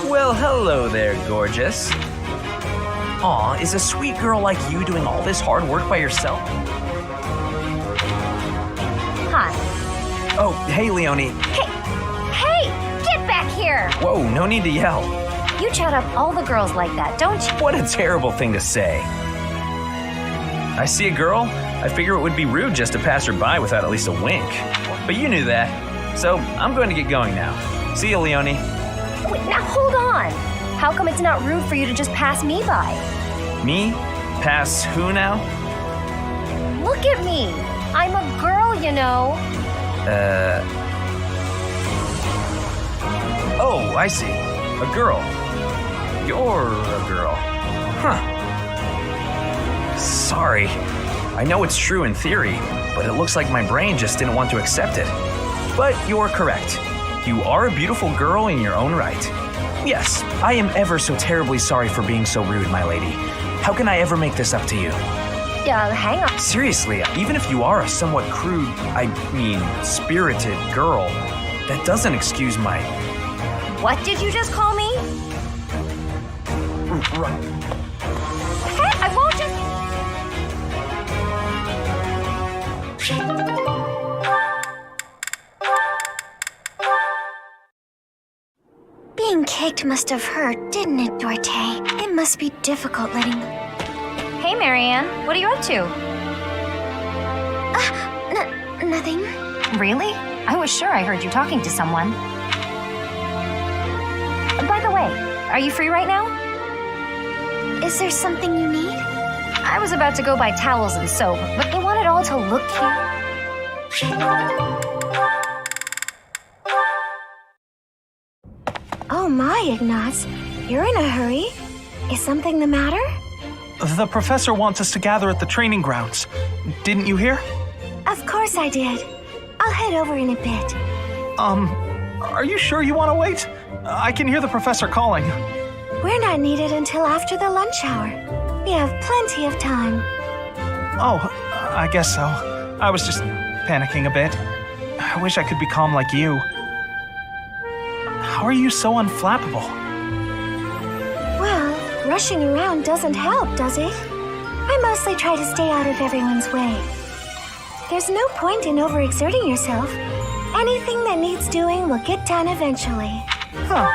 Well, hello there, gorgeous. Aw, is a sweet girl like you doing all this hard work by yourself? Hi. Oh, hey, Leonie. Hey! Get back here! Whoa, no need to yell. You chat up all the girls like that, don't you? What a terrible thing to say. I see a girl, I figure it would be rude just to pass her by without at least a wink. But you knew that. So I'm going to get going now. See you, Leonie. Wait, now hold on. How come it's not rude for you to just pass me by? Me? Pass who now? Look at me. I'm a girl, you know. Oh, I see. A girl. You're a girl. Huh. Sorry. I know it's true in theory, but it looks like my brain just didn't want to accept it. But you're correct. You are a beautiful girl in your own right. Yes, I am ever so terribly sorry for being so rude, my lady. How can I ever make this up to you? Hang on. Seriously, even if you are a somewhat crude, spirited girl, that doesn't excuse my... What did you just call me? Hey, I won't Being kicked must have hurt, didn't it, Dorte? It must be difficult letting... Hey, Marianne, what are you up to? Nothing. Really? I was sure I heard you talking to someone. By the way, are you free right now? Is there something you need? I was about to go buy towels and soap, but they want it all to look cute. Oh my, Ignaz. You're in a hurry. Is something the matter? The professor wants us to gather at the training grounds. Didn't you hear? Of course I did. I'll head over in a bit. Are you sure you want to wait? I can hear the professor calling. We're not needed until after the lunch hour. We have plenty of time. Oh, I guess so. I was just panicking a bit. I wish I could be calm like you. How are you so unflappable? Well, rushing around doesn't help, does it? I mostly try to stay out of everyone's way. There's no point in overexerting yourself. Anything that needs doing will get done eventually. Huh.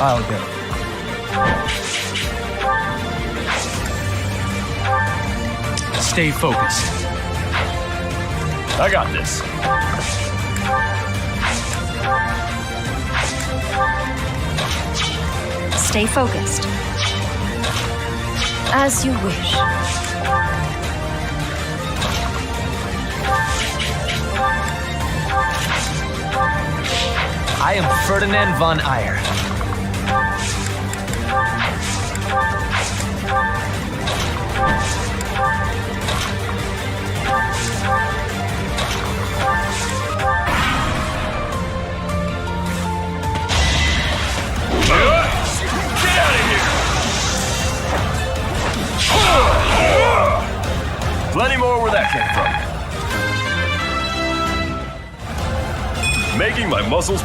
I'll go. Stay focused. I got this. Stay focused. As you wish. I am Ferdinand von Ayer. Get out of here! Plenty more where that came from. Making my muscles.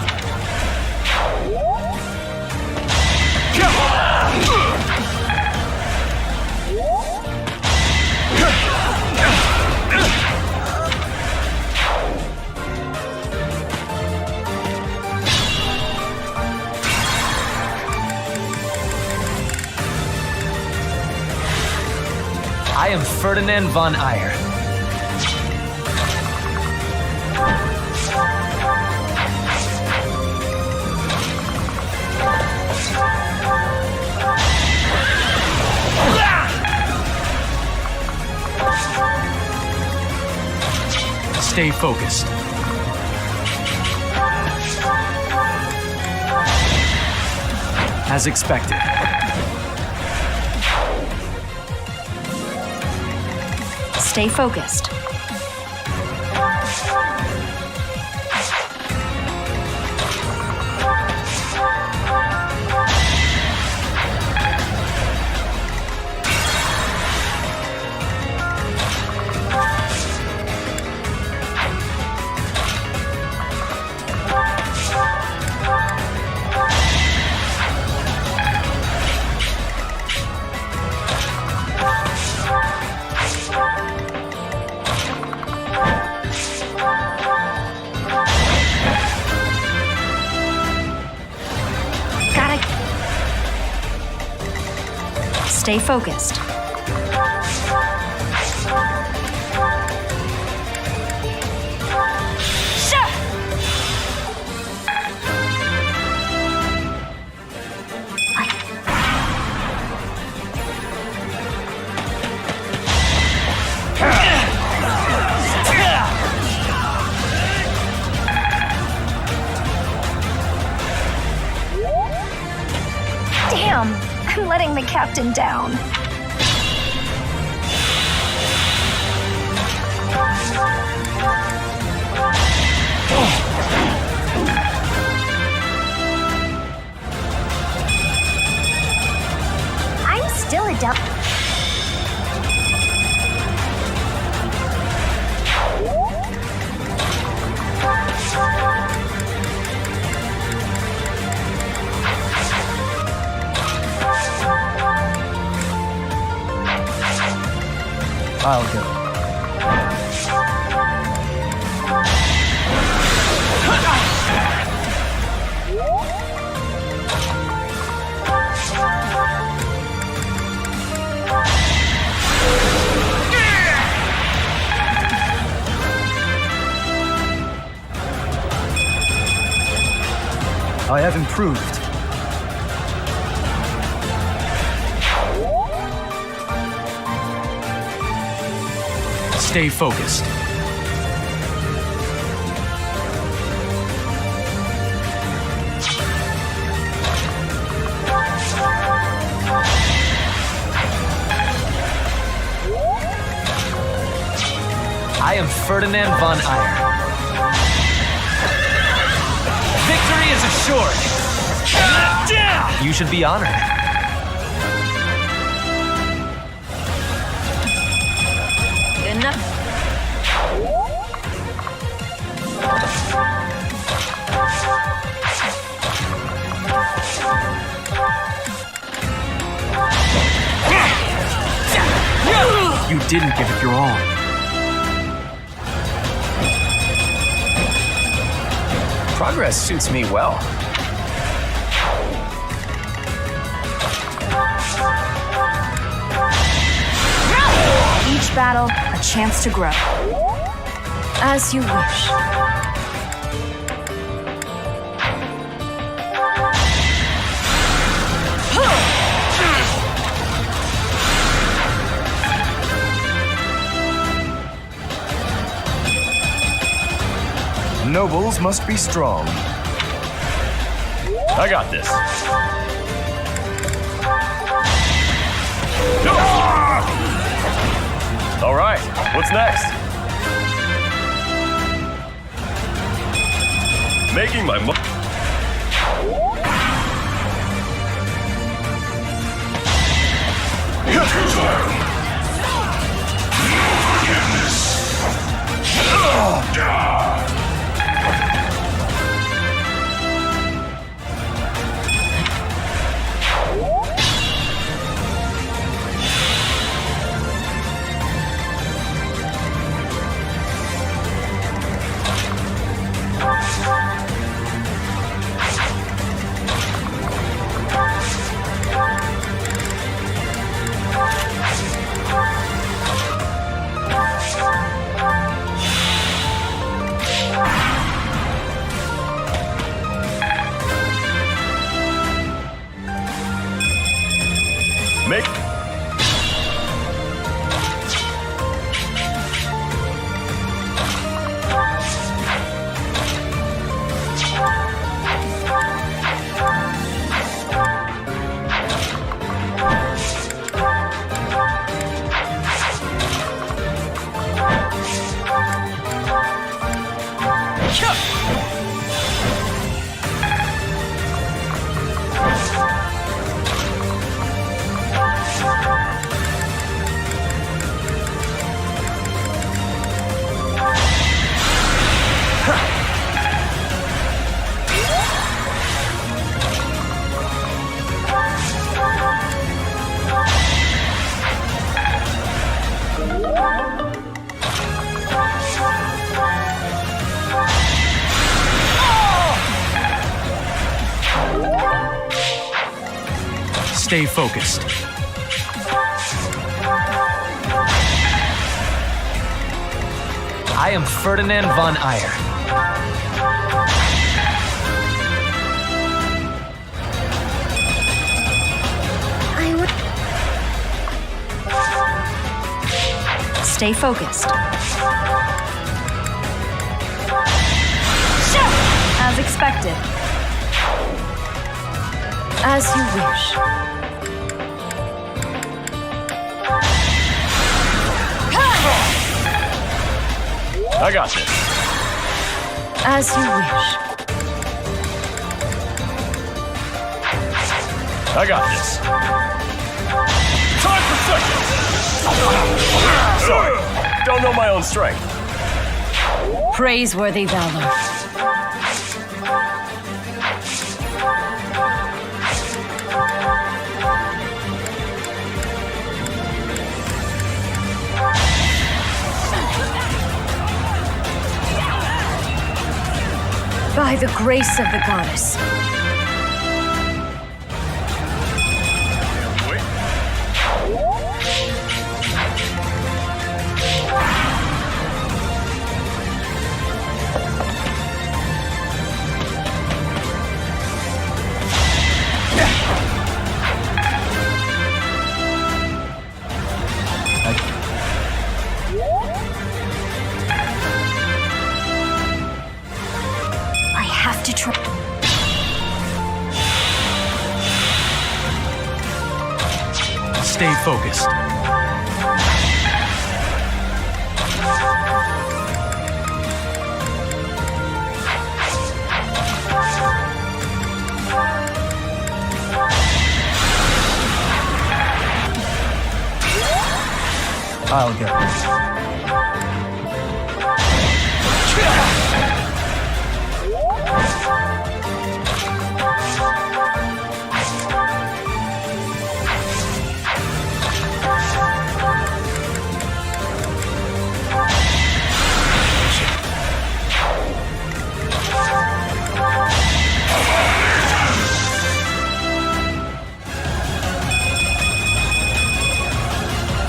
I am Ferdinand von Ayer. Stay focused. As expected. Stay focused. Stay focused. Damn, I'm letting the captain down. I'm still a dumb. I'll go. I have improved. Stay focused. I am Ferdinand von Ayer. Victory is assured. You should be honored. Enough. You didn't give it your all. Progress suits me well. battle, a chance to grow. As you wish. Nobles must be strong. I got this. All right, what's next? Making my make. Stay focused. I am Ferdinand von Ayer. Stay focused. As expected. As you wish. I got this. As you wish. I got this. Time for seconds! Sorry, don't know my own strength. Praiseworthy valor. By the grace of the goddess. Stay focused. I'll go.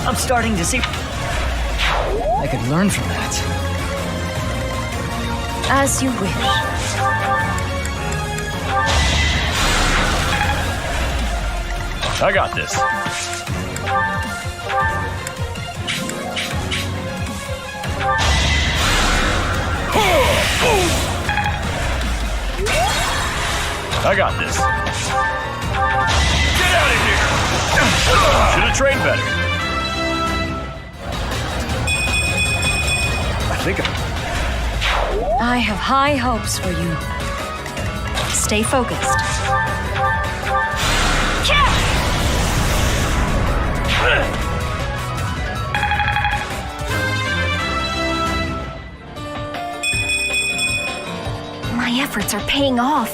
I'm starting to see... I could learn from that. As you wish. I got this. I got this. Get out of here! Should have trained better. I think I have high hopes for you. Stay focused. My efforts are paying off.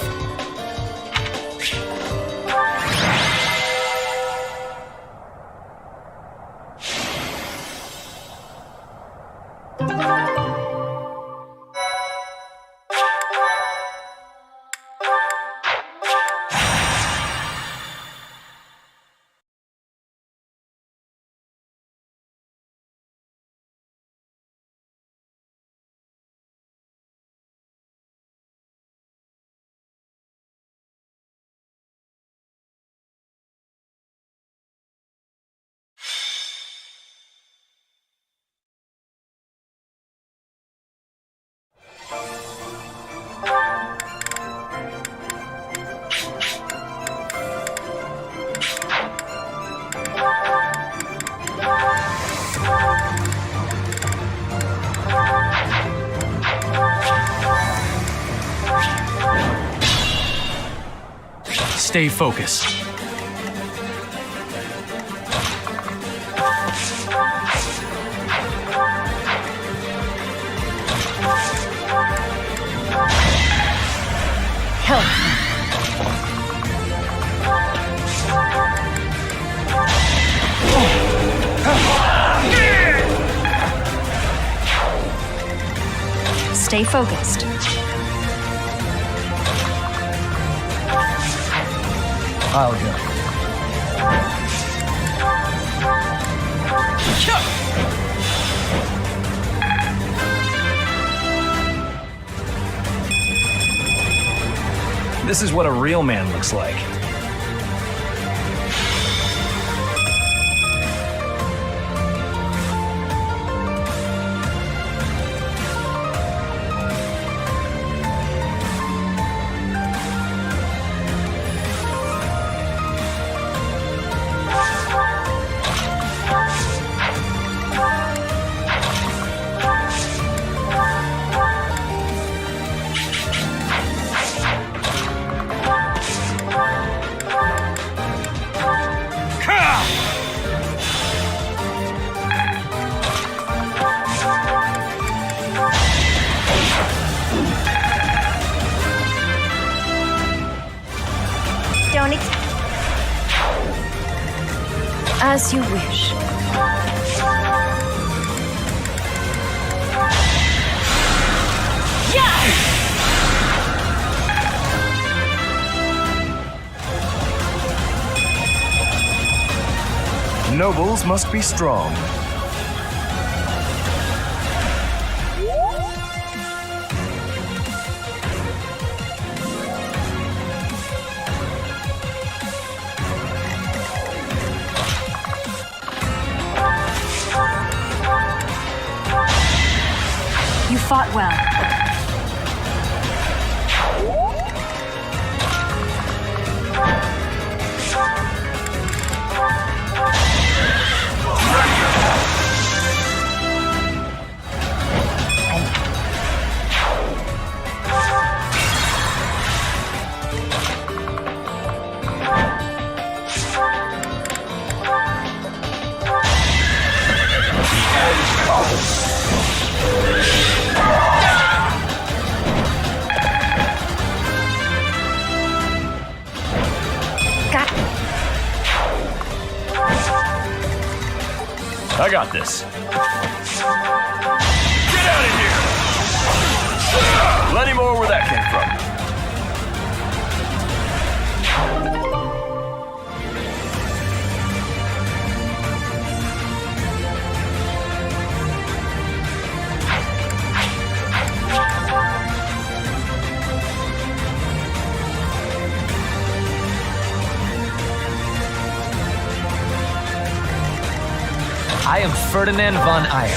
Stay focused. Help. Stay focused. I'll go. This is what a real man looks like. As you wish. Nobles must be strong. You fought well. I got this. Get out of here! Plenty more where that came from. Ferdinand von Ayer.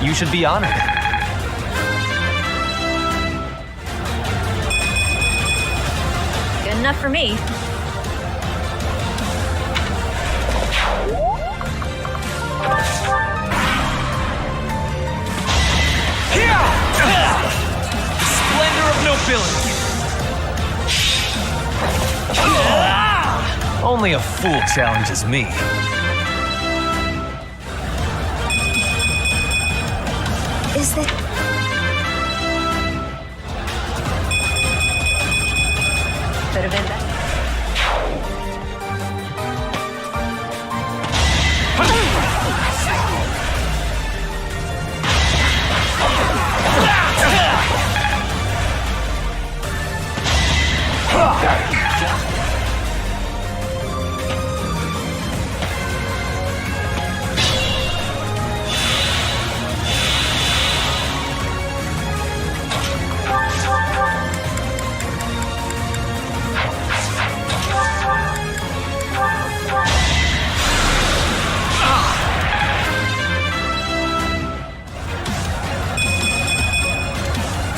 You should be honored. Good enough for me. The splendor of nobility. Only a fool challenges me. Is that... Could have been better.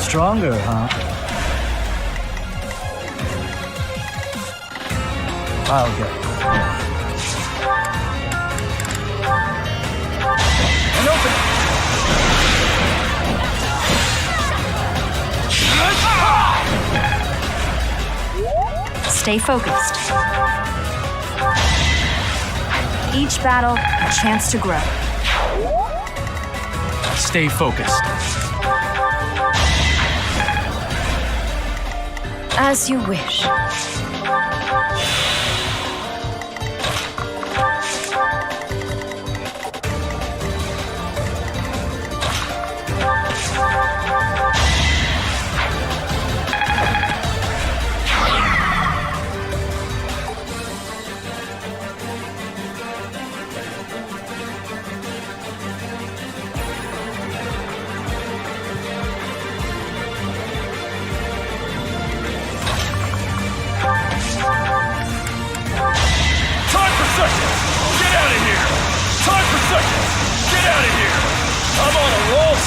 Stronger, huh? I'll get it. And open it. Stay focused. Each battle, a chance to grow. Stay focused. As you wish.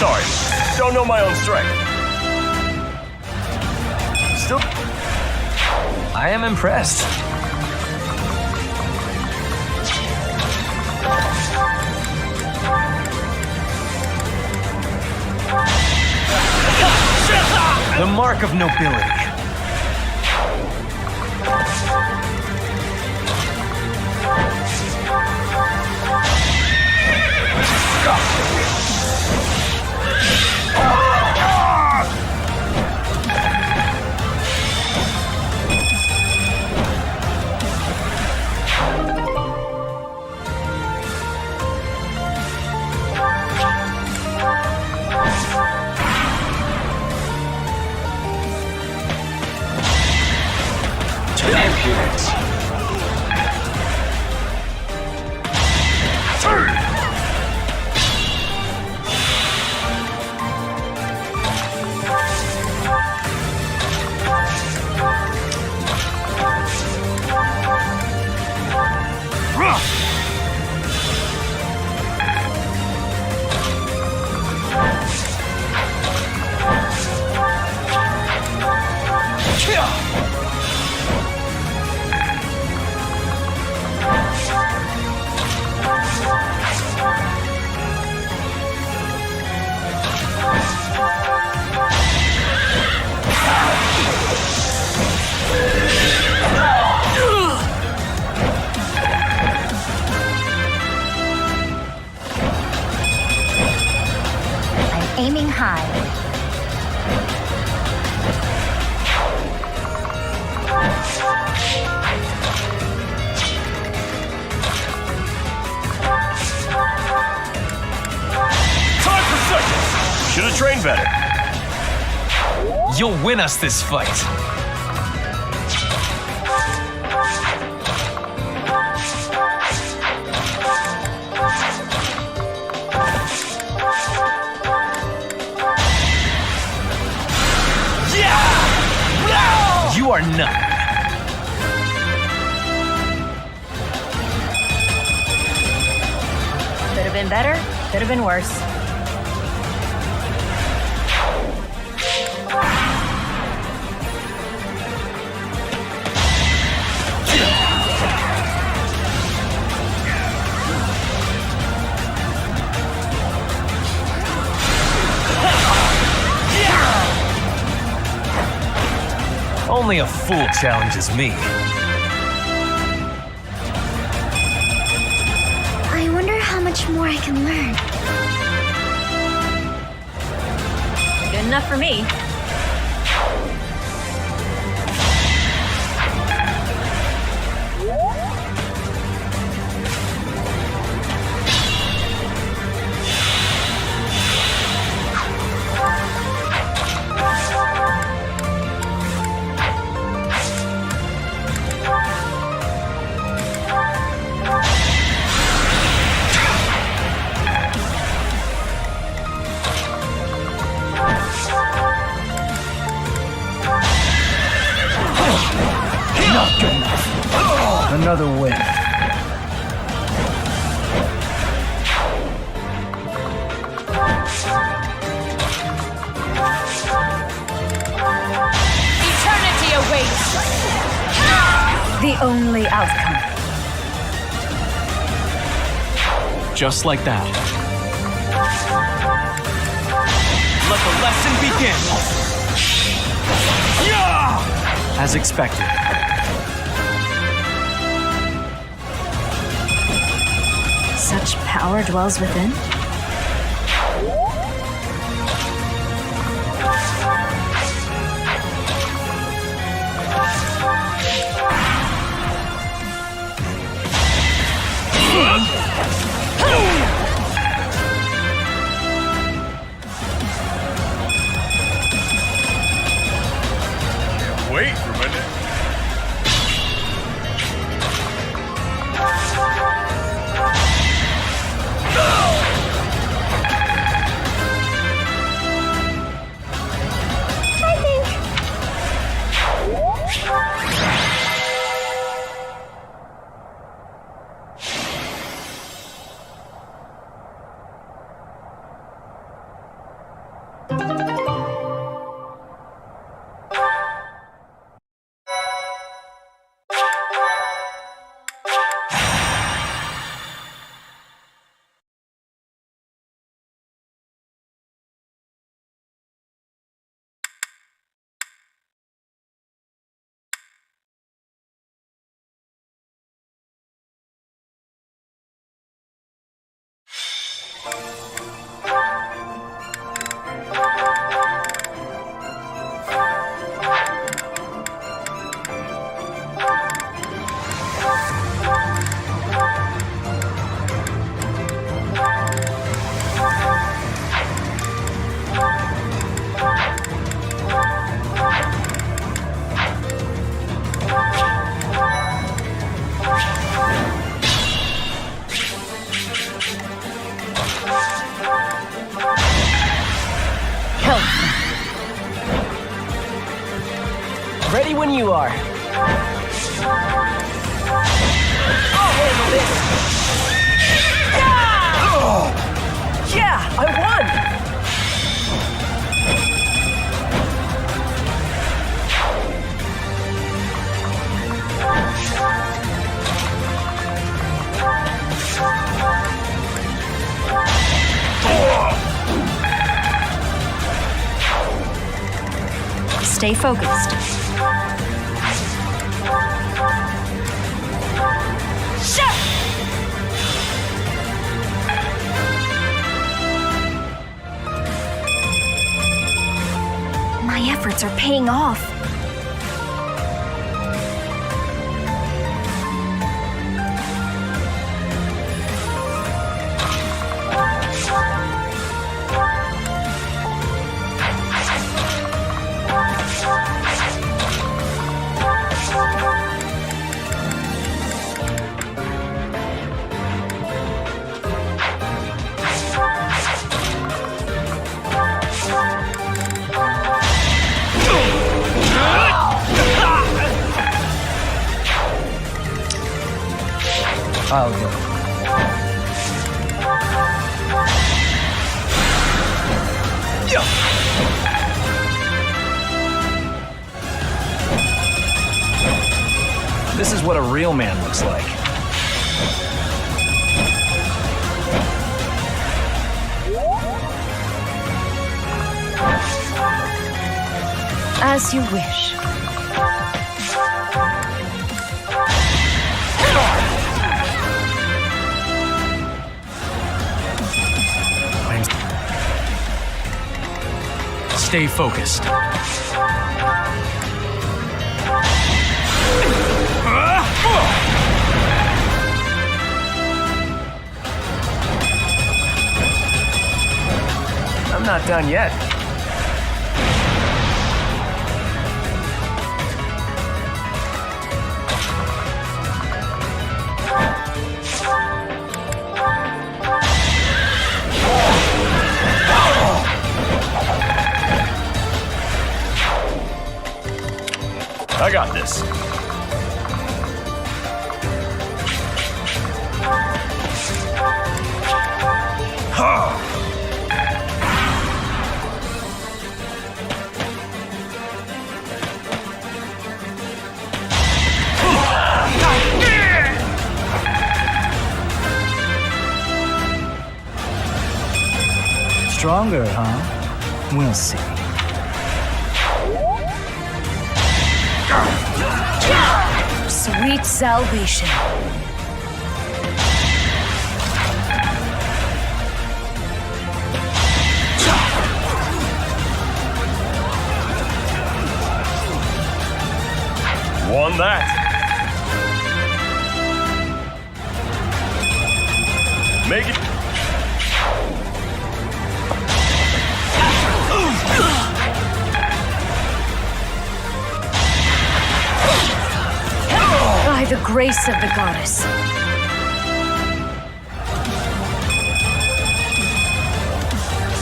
Sorry, don't know my own strength. Still, I am impressed. The mark of nobility. Aiming high. Time for seconds! Should have trained better. You'll win us this fight. Yeah! are none. Could have been better, could have been worse. Only a fool challenges me. I wonder how much more I can learn. Good enough for me. Another win. Eternity awaits! The only outcome. Just like that. Let the lesson begin! As expected. Such power dwells within? Wait for a minute. Ready when you are. I'll handle this. Yeah, I won! Stay focused. My efforts are paying off. I'll go. This is what a real man looks like. As you wish. Stay focused. I'm not done yet. I got this. Stronger, huh? We'll see. Sweet salvation. Won that. Make it. By the grace of the goddess.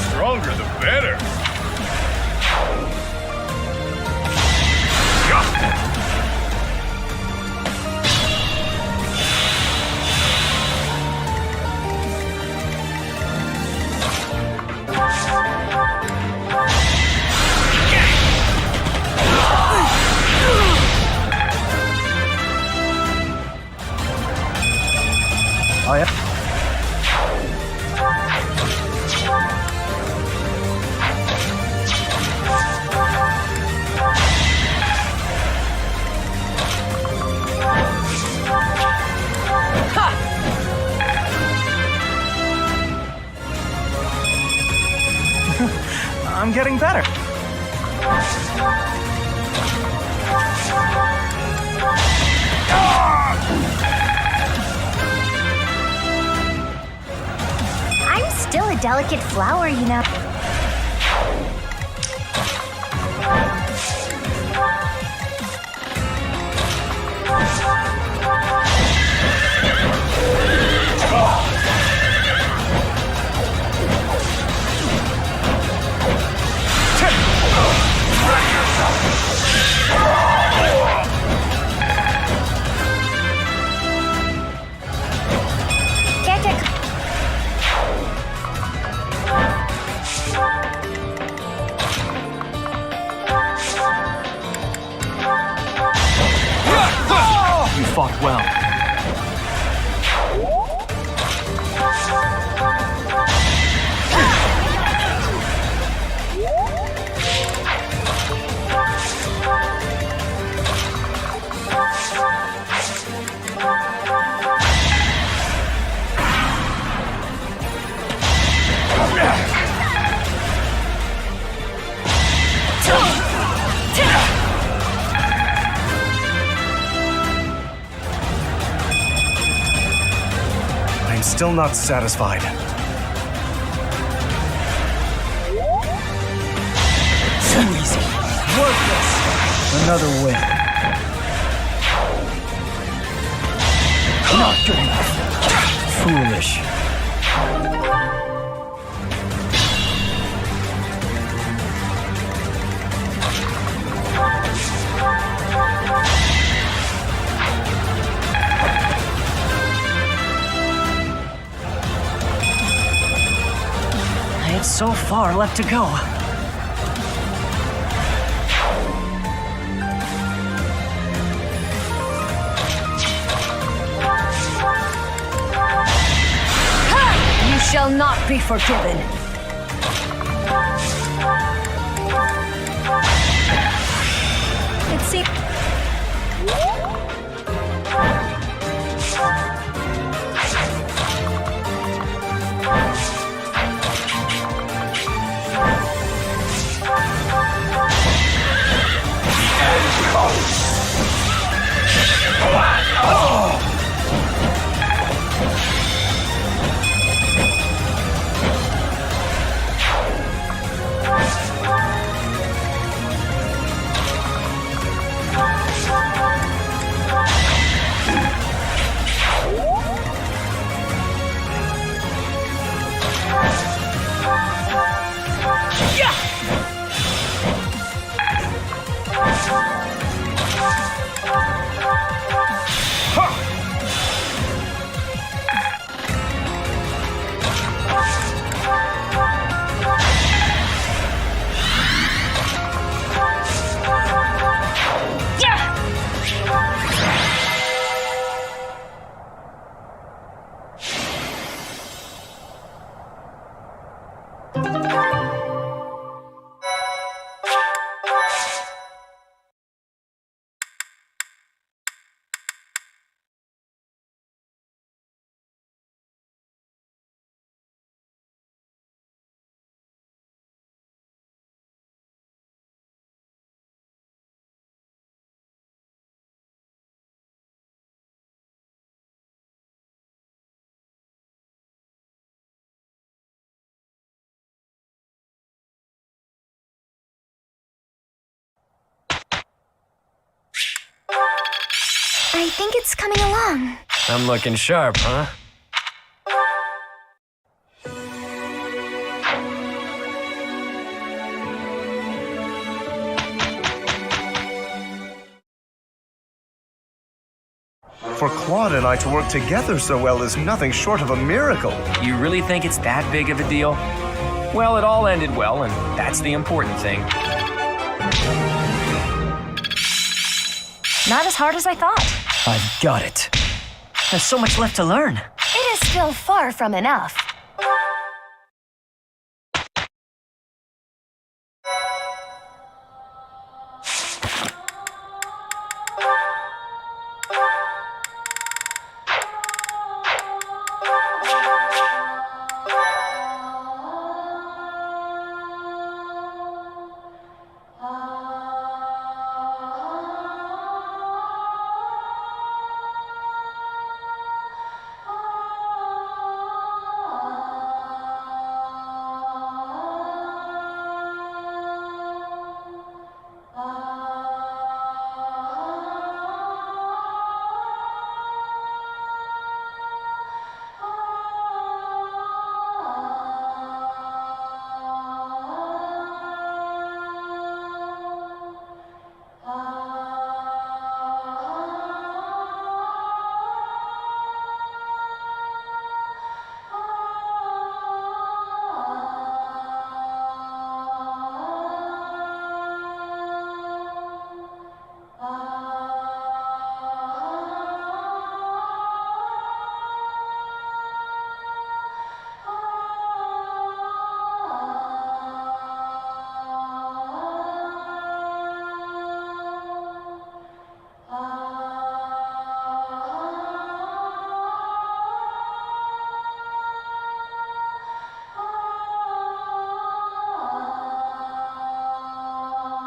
Stronger the better. I'm getting better. I'm still a delicate flower, you know. You fought well. I'm still not satisfied. Too easy. Worthless. Another win. Not good enough. Foolish. so far left to go. You shall not be forgiven. It seems... I think it's coming along. I'm looking sharp, huh? For Claude and I to work together so well is nothing short of a miracle. You really think it's that big of a deal? Well, it all ended well, and that's the important thing. Not as hard as I thought. I've got it. There's so much left to learn. It is still far from enough.